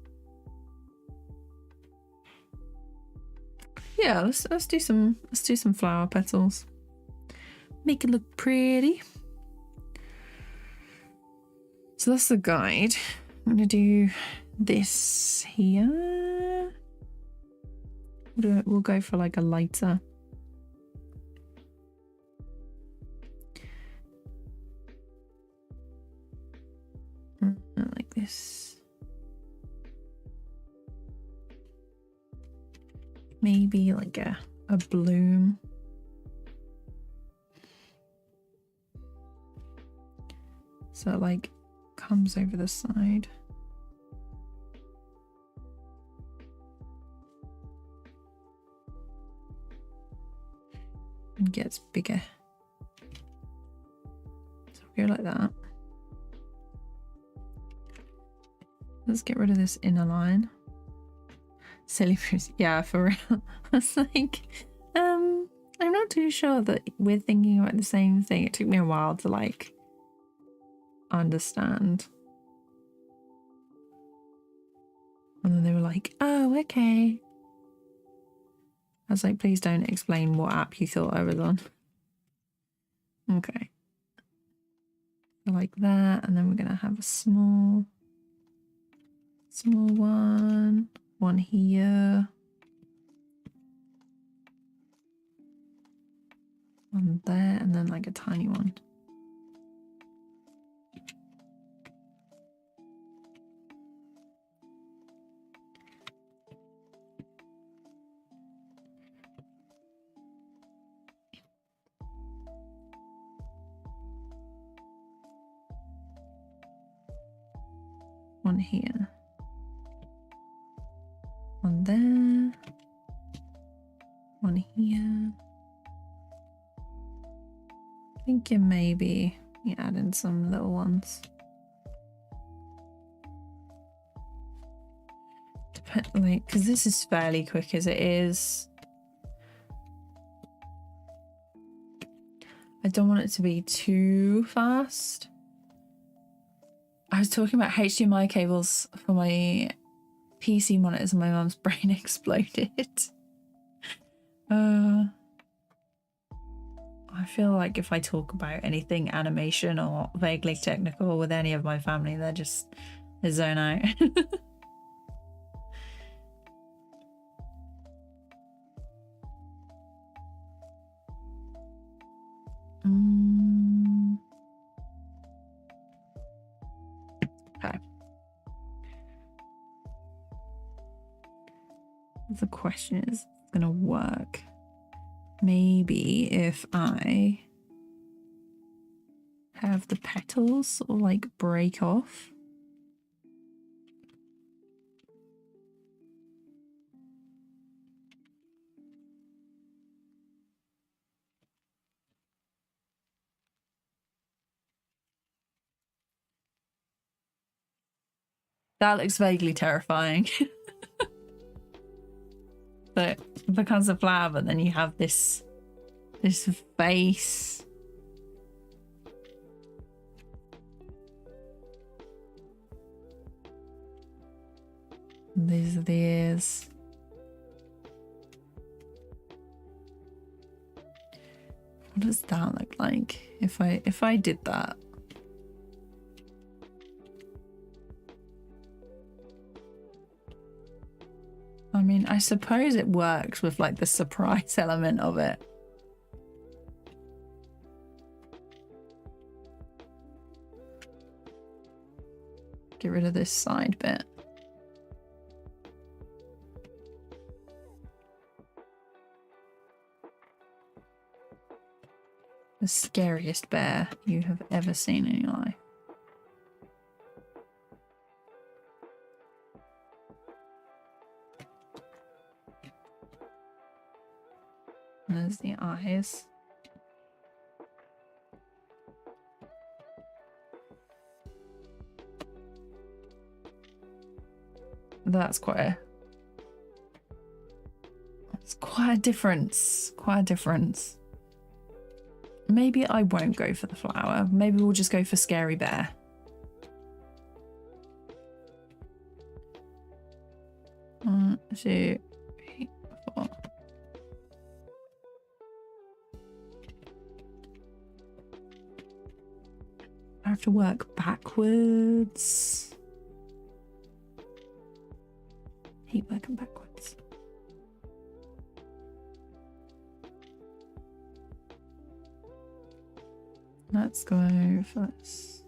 Yeah, let's do some flower petals. Make it look pretty. So that's the guide. I'm gonna do this here. We'll go for like a lighter. Like this. Maybe like a bloom. So it like comes over the side. And gets bigger. So we'll go like that. Let's get rid of this inner line. Silly Bruce, yeah, for real. I was like, I'm not too sure that we're thinking about the same thing. It took me a while to like understand. And then they were like, oh, okay. I was like, please don't explain what app you thought I was on. Okay. So like that, and then we're gonna have a small one here. One there, and then like a tiny one. One here. One there. One here. Thinking maybe you add in some little ones. Like, because this is fairly quick as it is. I don't want it to be too fast. I was talking about HDMI cables for my PC monitors and my mum's brain exploded. I feel like if I talk about anything animation or vaguely technical with any of my family, they zone out. Okay. The question is, it's gonna work. Maybe if I have the petals sort of like break off. That looks vaguely terrifying. But it becomes a flower, but then you have this face. And these are the ears. What does that look like if I did that? I mean, I suppose it works with like the surprise element of it. Get rid of this side bit. The scariest bear you have ever seen in your life. And there's the eyes. That's quite a difference. Quite a difference. Maybe I won't go for the flower. Maybe we'll just go for scary bear. One, two, three, four. I have to work backwards. I hate working backwards. Let's go for this.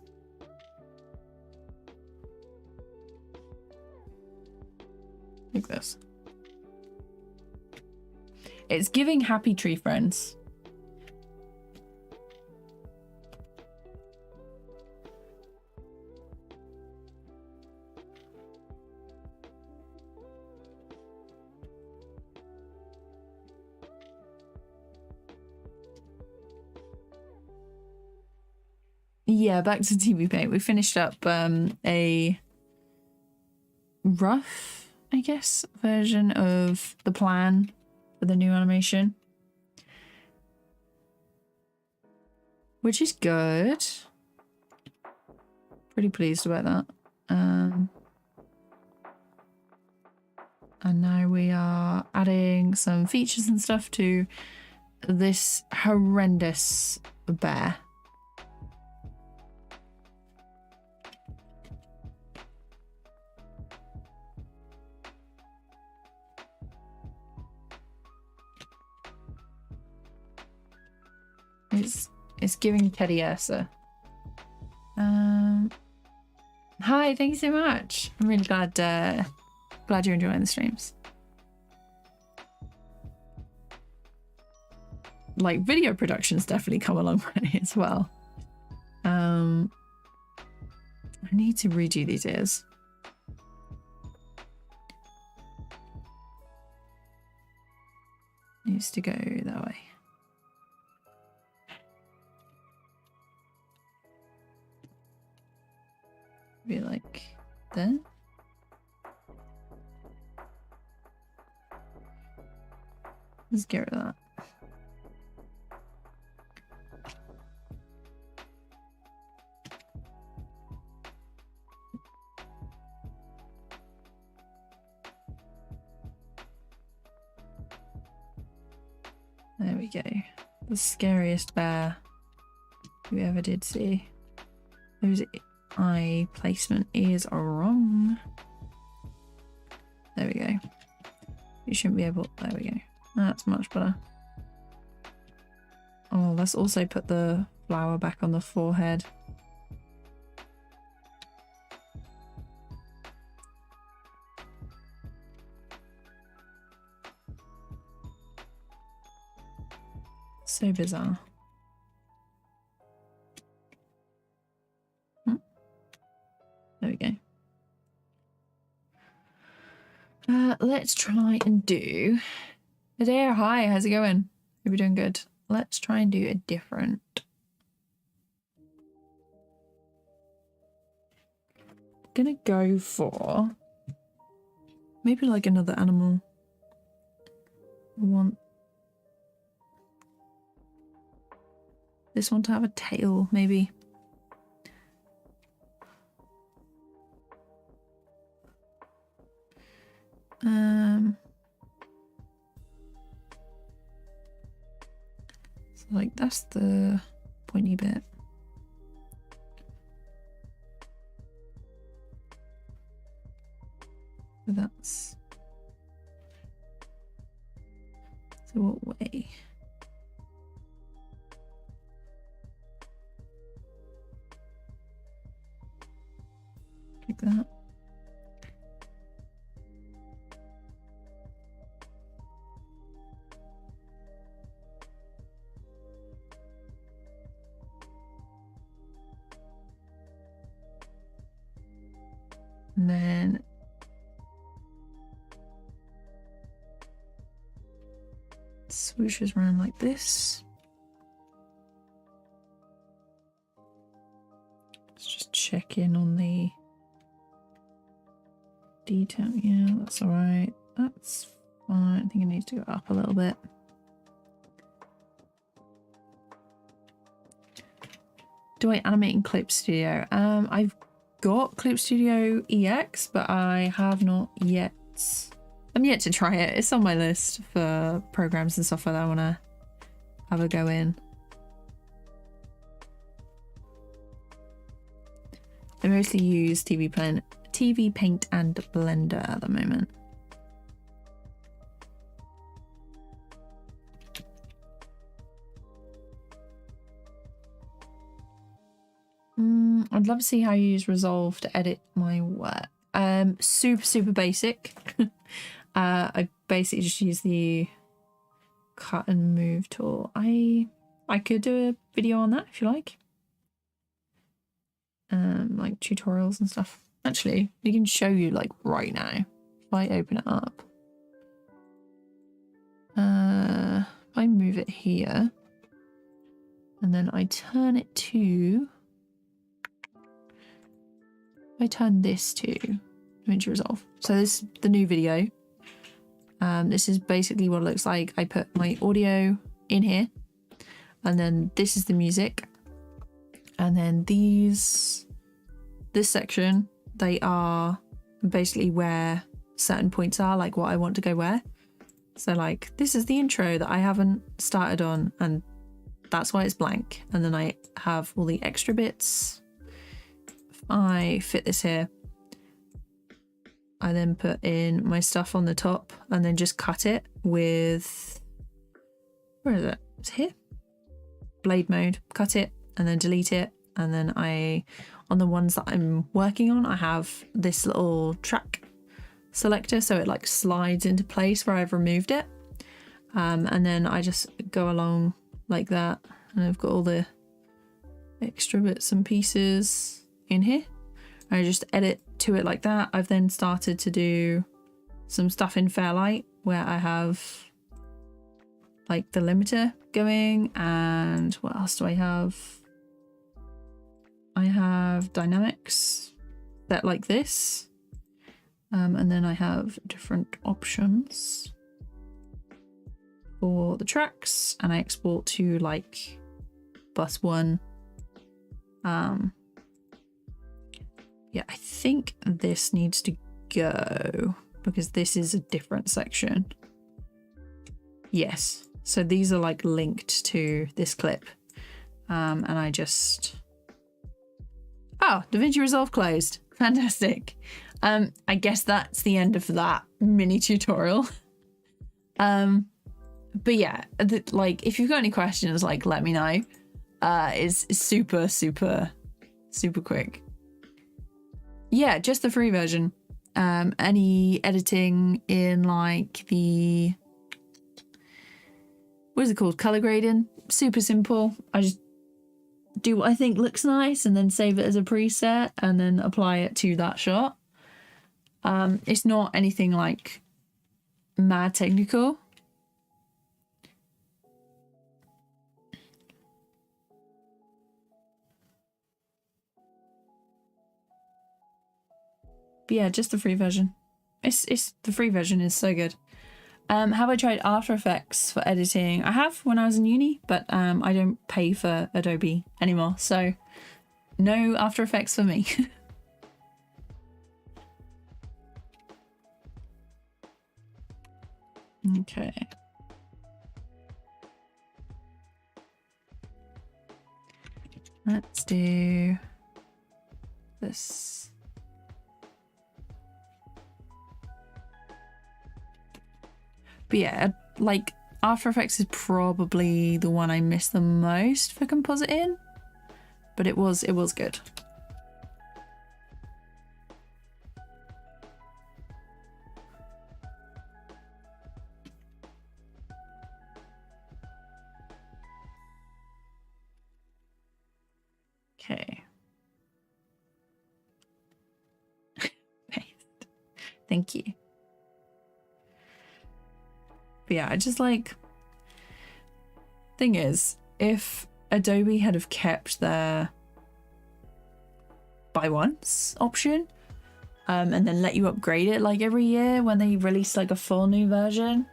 It's giving happy tree friends. Yeah, back to TVPaint. We finished up a rough, I guess, version of the plan for the new animation, which is good. Pretty pleased about that. And now we are adding some features and stuff to this horrendous bear. It's giving Teddy Ursa. Hi, thank you so much. I'm really glad you're enjoying the streams. Like, video production's definitely come a long way as well. I need to redo these ears. Needs to go that way. Be like there. Let's get rid of that. There we go. The scariest bear we ever did see. Those eye placement is wrong. There we go. You shouldn't be able. There we go. That's much better. Oh, let's also put the flower back on the forehead. So bizarre. There we go. Let's try and do... Adair, hi, how's it going? Hope you're doing good. Let's try and do a different... Gonna go for... maybe like another animal. I want... this one to have a tail, maybe. So like that's the pointy bit. So that's... so what way? Like that. And then swooshes around like this. Let's just check in on the detail. Yeah, that's all right. That's fine. I think it needs to go up a little bit. Do I animate in Clip Studio? I've got Clip Studio EX, but I have not yet. I'm yet to try it. It's on my list for programs and software that I want to have a go in. I mostly use TVPaint and Blender at the moment. I'd love to see how you use Resolve to edit my work. Super basic. I basically just use the cut and move tool. I could do a video on that if you like. Like tutorials and stuff. Actually, I can show you like right now. If I open it up. If I move it here and then I turn it to, I turn this to Davinci Resolve. So this is the new video. This is basically what it looks like. I put my audio in here and then this is the music. And then this section, they are basically where certain points are, like what I want to go where. So like, this is the intro that I haven't started on and that's why it's blank. And then I have all the extra bits. If I fit this here, I then put in my stuff on the top and then just cut it with, where is it? It's here. Blade mode, cut it and then delete it. And then on the ones that I'm working on, I have this little track selector. So it like slides into place where I've removed it. And then I just go along like that. And I've got all the extra bits and pieces in here. I just edit to it like that. I've then started to do some stuff in Fairlight where I have like the limiter going, and what else do I have? I have dynamics set like this, and then I have different options for the tracks, and I export to like bus 1. Yeah, I think this needs to go because this is a different section. Yes, so these are like linked to this clip, and I just, oh, Davinci Resolve closed. Fantastic. I guess that's the end of that mini tutorial. But yeah, like if you've got any questions, like let me know. It's super quick. Yeah, just the free version. Any editing in like the, what is it called? Color grading. Super simple. I just do what I think looks nice and then save it as a preset and then apply it to that shot. It's not anything like mad technical. But yeah, just the free version. It's the free version is so good. Have I tried After Effects for editing? I have when I was in uni, but I don't pay for Adobe anymore, so no After Effects for me. Okay. Let's do this. But yeah, like After Effects is probably the one I miss the most for compositing, but it was good. Okay. Paste. Thank you. But yeah, I just like, thing is, if Adobe had have kept their buy once option, and then let you upgrade it like every year when they release like a full new version,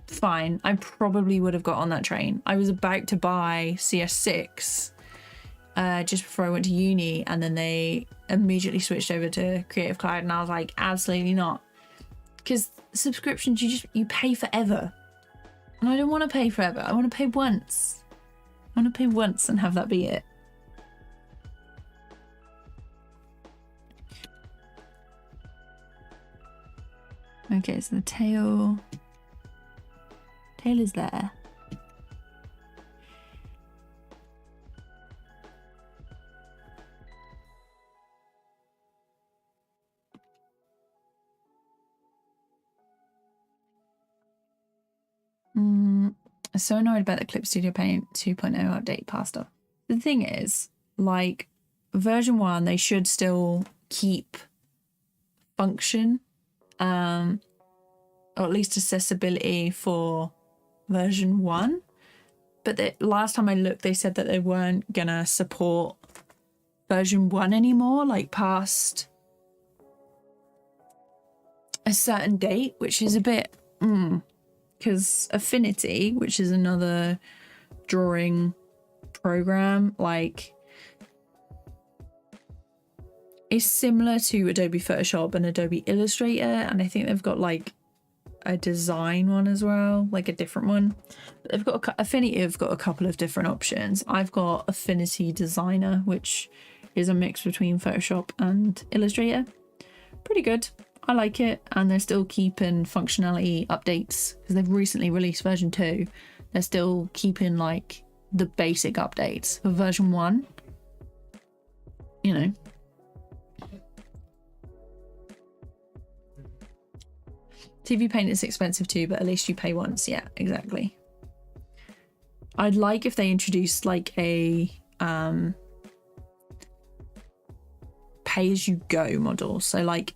fine, I probably would have got on that train. I was about to buy CS6 just before I went to uni, and then they immediately switched over to Creative Cloud, and I was like, absolutely not, because subscriptions you pay forever, and I don't want to pay forever. I want to pay once. I want to pay once and have that be it. Okay, so the tail is there. I'm so annoyed about the Clip Studio Paint 2.0 update pasta. The thing is, like, version 1, they should still keep function, or at least accessibility for version 1. But last time I looked, they said that they weren't gonna support version 1 anymore, like past a certain date, which is a bit because Affinity, which is another drawing program, like, is similar to Adobe Photoshop and Adobe Illustrator, and I think they've got like a design one as well, like a different one. But they've got Affinity have got a couple of different options. I've got Affinity Designer, which is a mix between Photoshop and Illustrator. Pretty good. I like it, and they're still keeping functionality updates because they've recently released version 2. They're still keeping like the basic updates for version 1. You know. TVPaint is expensive too, but at least you pay once. Yeah, exactly. I'd like if they introduced like a pay-as-you-go model. So like,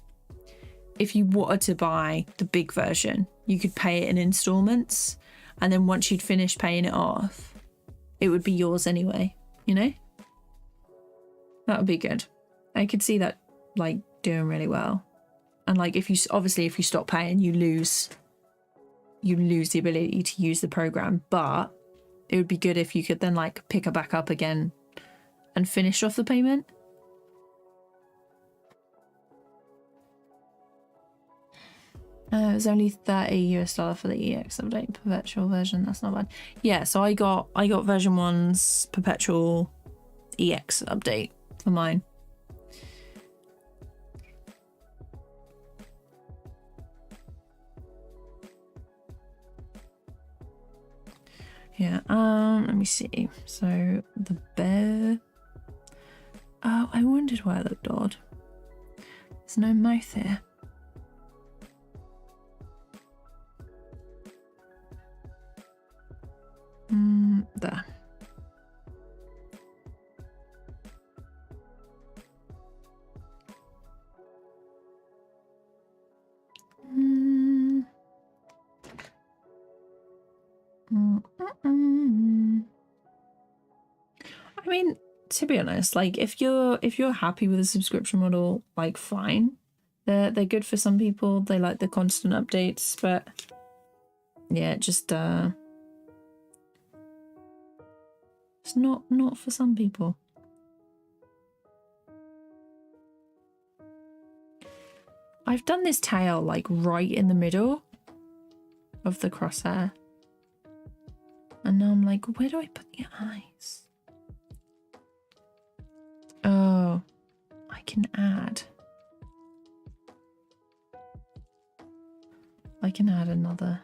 if you wanted to buy the big version, you could pay it in installments, and then once you'd finished paying it off, it would be yours anyway, you know? That would be good. I could see that like doing really well. And like, if you stop paying, you lose the ability to use the program, but it would be good if you could then like pick it back up again and finish off the payment. It was only $30 for the EX update perpetual version. That's not bad. Yeah, so I got version 1's perpetual EX update for mine. Yeah, let me see. So the bear. Oh, I wondered why it looked odd. There's no mouth here. There. I mean, to be honest, like if you're happy with the subscription model, like fine. They're good for some people. They like the constant updates, but yeah, just it's not for some people. I've done this tail like right in the middle of the crosshair. And now I'm like, where do I put the eyes? Oh, I can add. I can add another.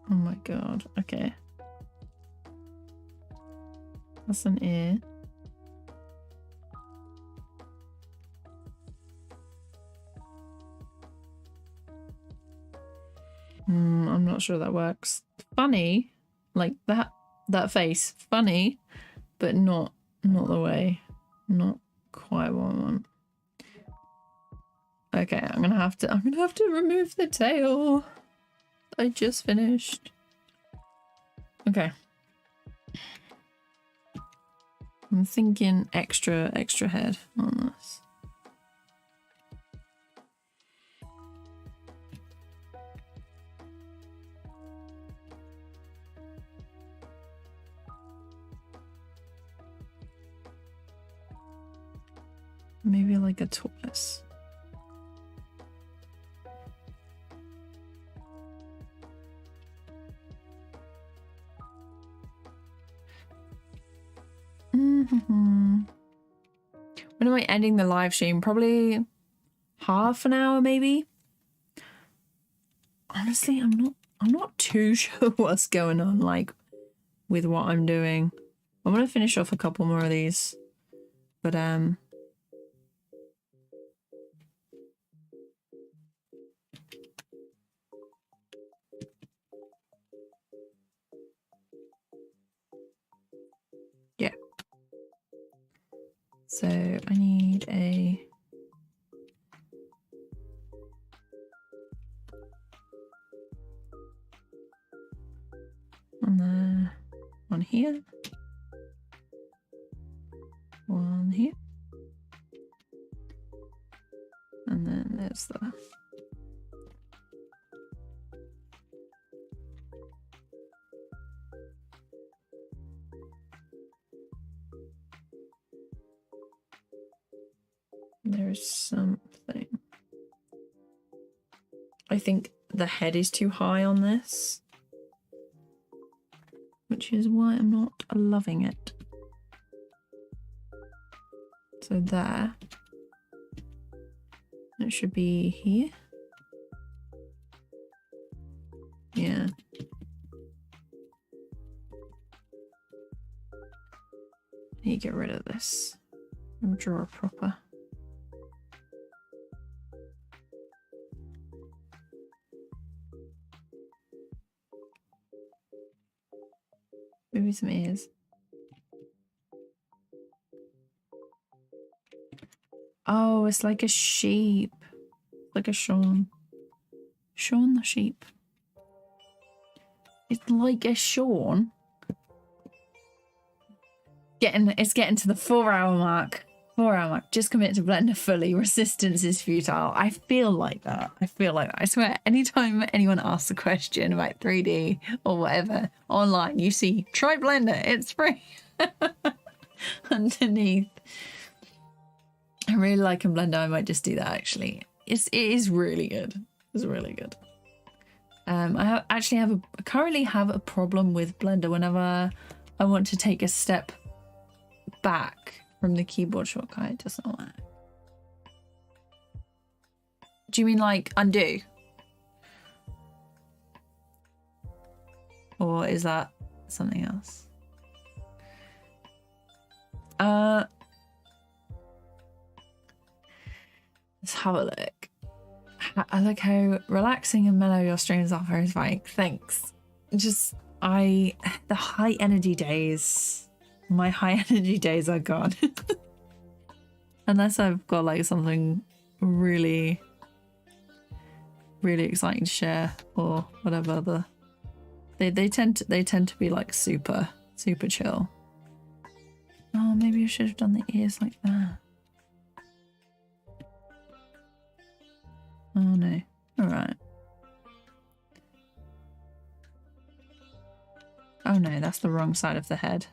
Oh my god, okay. That's an ear. I'm not sure that works. Funny, like that face, funny, but not the way, not quite what I want. Okay, I'm gonna have to remove the tail. I just finished. Okay. I'm thinking extra head on this. Maybe like a tortoise. When am I ending the live stream? Probably half an hour maybe. Honestly, I'm not too sure what's going on like with what I'm doing. I'm gonna finish off a couple more of these, but yeah. So I need a one here, one here, and then there's the there's something. I think the head is too high on this, which is why I'm not loving it. So there. It should be here. Yeah. I need to get rid of this and draw a proper. Maybe some ears. Oh, it's like a sheep. Like a Shaun. Shaun the sheep. It's like a Shaun. It's getting to the 4-hour mark. 4-hour mark. Just commit to Blender fully. Resistance is futile. I feel like that. I swear, anytime anyone asks a question about 3D or whatever online, you see, try Blender. It's free. Underneath. I really like in Blender. I might just do that actually. It is really good. It's really good. I currently have a problem with Blender whenever I want to take a step back from the keyboard shortcut. It doesn't work. Do you mean like undo? Or is that something else? Let's have a look. I like how relaxing and mellow your streams are, very Spike. Thanks. Just the high energy days. My high energy days are gone. Unless I've got like something really, really exciting to share or whatever. They tend to be like super chill. Oh, maybe I should have done the ears like that. Oh no. Alright. Oh no, that's the wrong side of the head.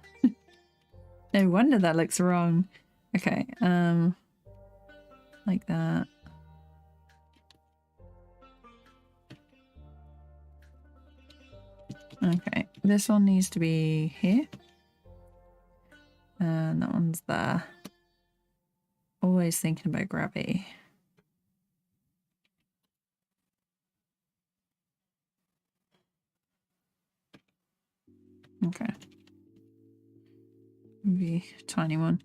No wonder that looks wrong. Okay, like that. Okay, this one needs to be here. And that one's there. Always thinking about gravity. Okay. Maybe a tiny one.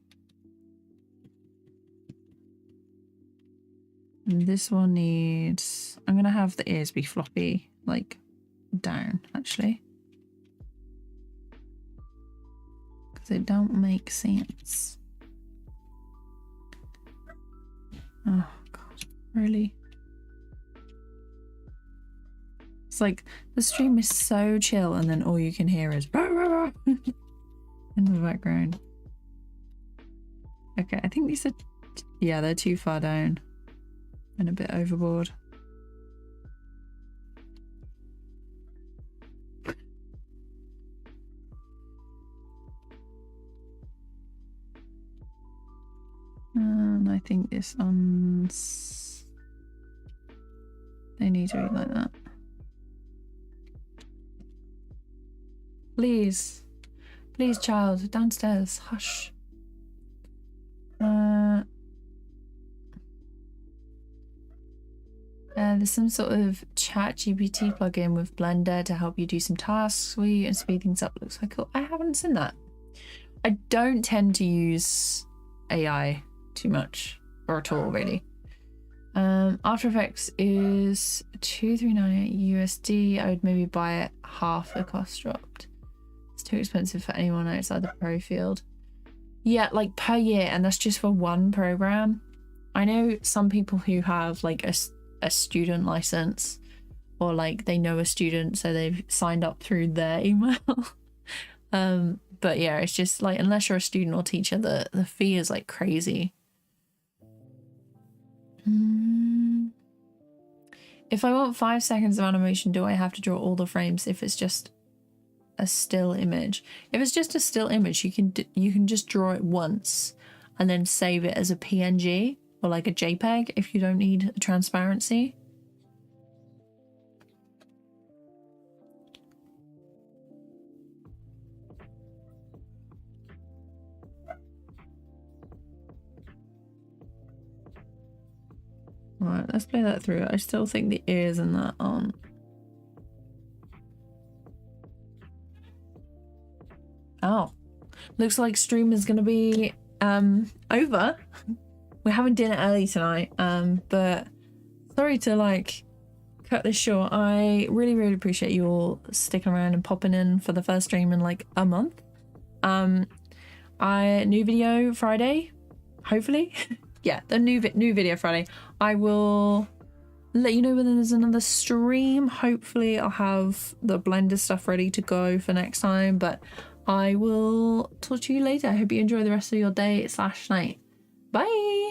And this one needs... I'm going to have the ears be floppy, like, down, actually. Because they don't make sense. Oh, God. Really? It's like, the stream is so chill, and then all you can hear is... in the background. Okay, I think these are... yeah, they're too far down. And a bit overboard. And I think this one's... they need to be like that. Please. Please, child, downstairs. Hush. There's some sort of chat GPT plugin with Blender to help you do some tasks for you and speed things up. Looks like cool. I haven't seen that. I don't tend to use AI too much or at all, really. After Effects is $239 USD. I would maybe buy it half the cost dropped. It's too expensive for anyone outside the pro field. Yeah, like per year, and that's just for one program. I know some people who have like a student license, or like they know a student, so they've signed up through their email. But yeah, it's just like, unless you're a student or teacher, the fee is like crazy. If I want 5 seconds of animation, do I have to draw all the frames if it's just a still image? If it's just a still image, you can just draw it once and then save it as a PNG or like a JPEG if you don't need transparency. Right, let's play that through. I still think the ears and that aren't. Oh, looks like stream is gonna be over. We're having dinner early tonight, but sorry to like cut this short. I really appreciate you all sticking around and popping in for the first stream in like a month. New video Friday, hopefully. Yeah, the new video Friday. I will let you know when there's another stream. Hopefully I'll have the Blender stuff ready to go for next time, but I will talk to you later. I hope you enjoy the rest of your day / night. Bye.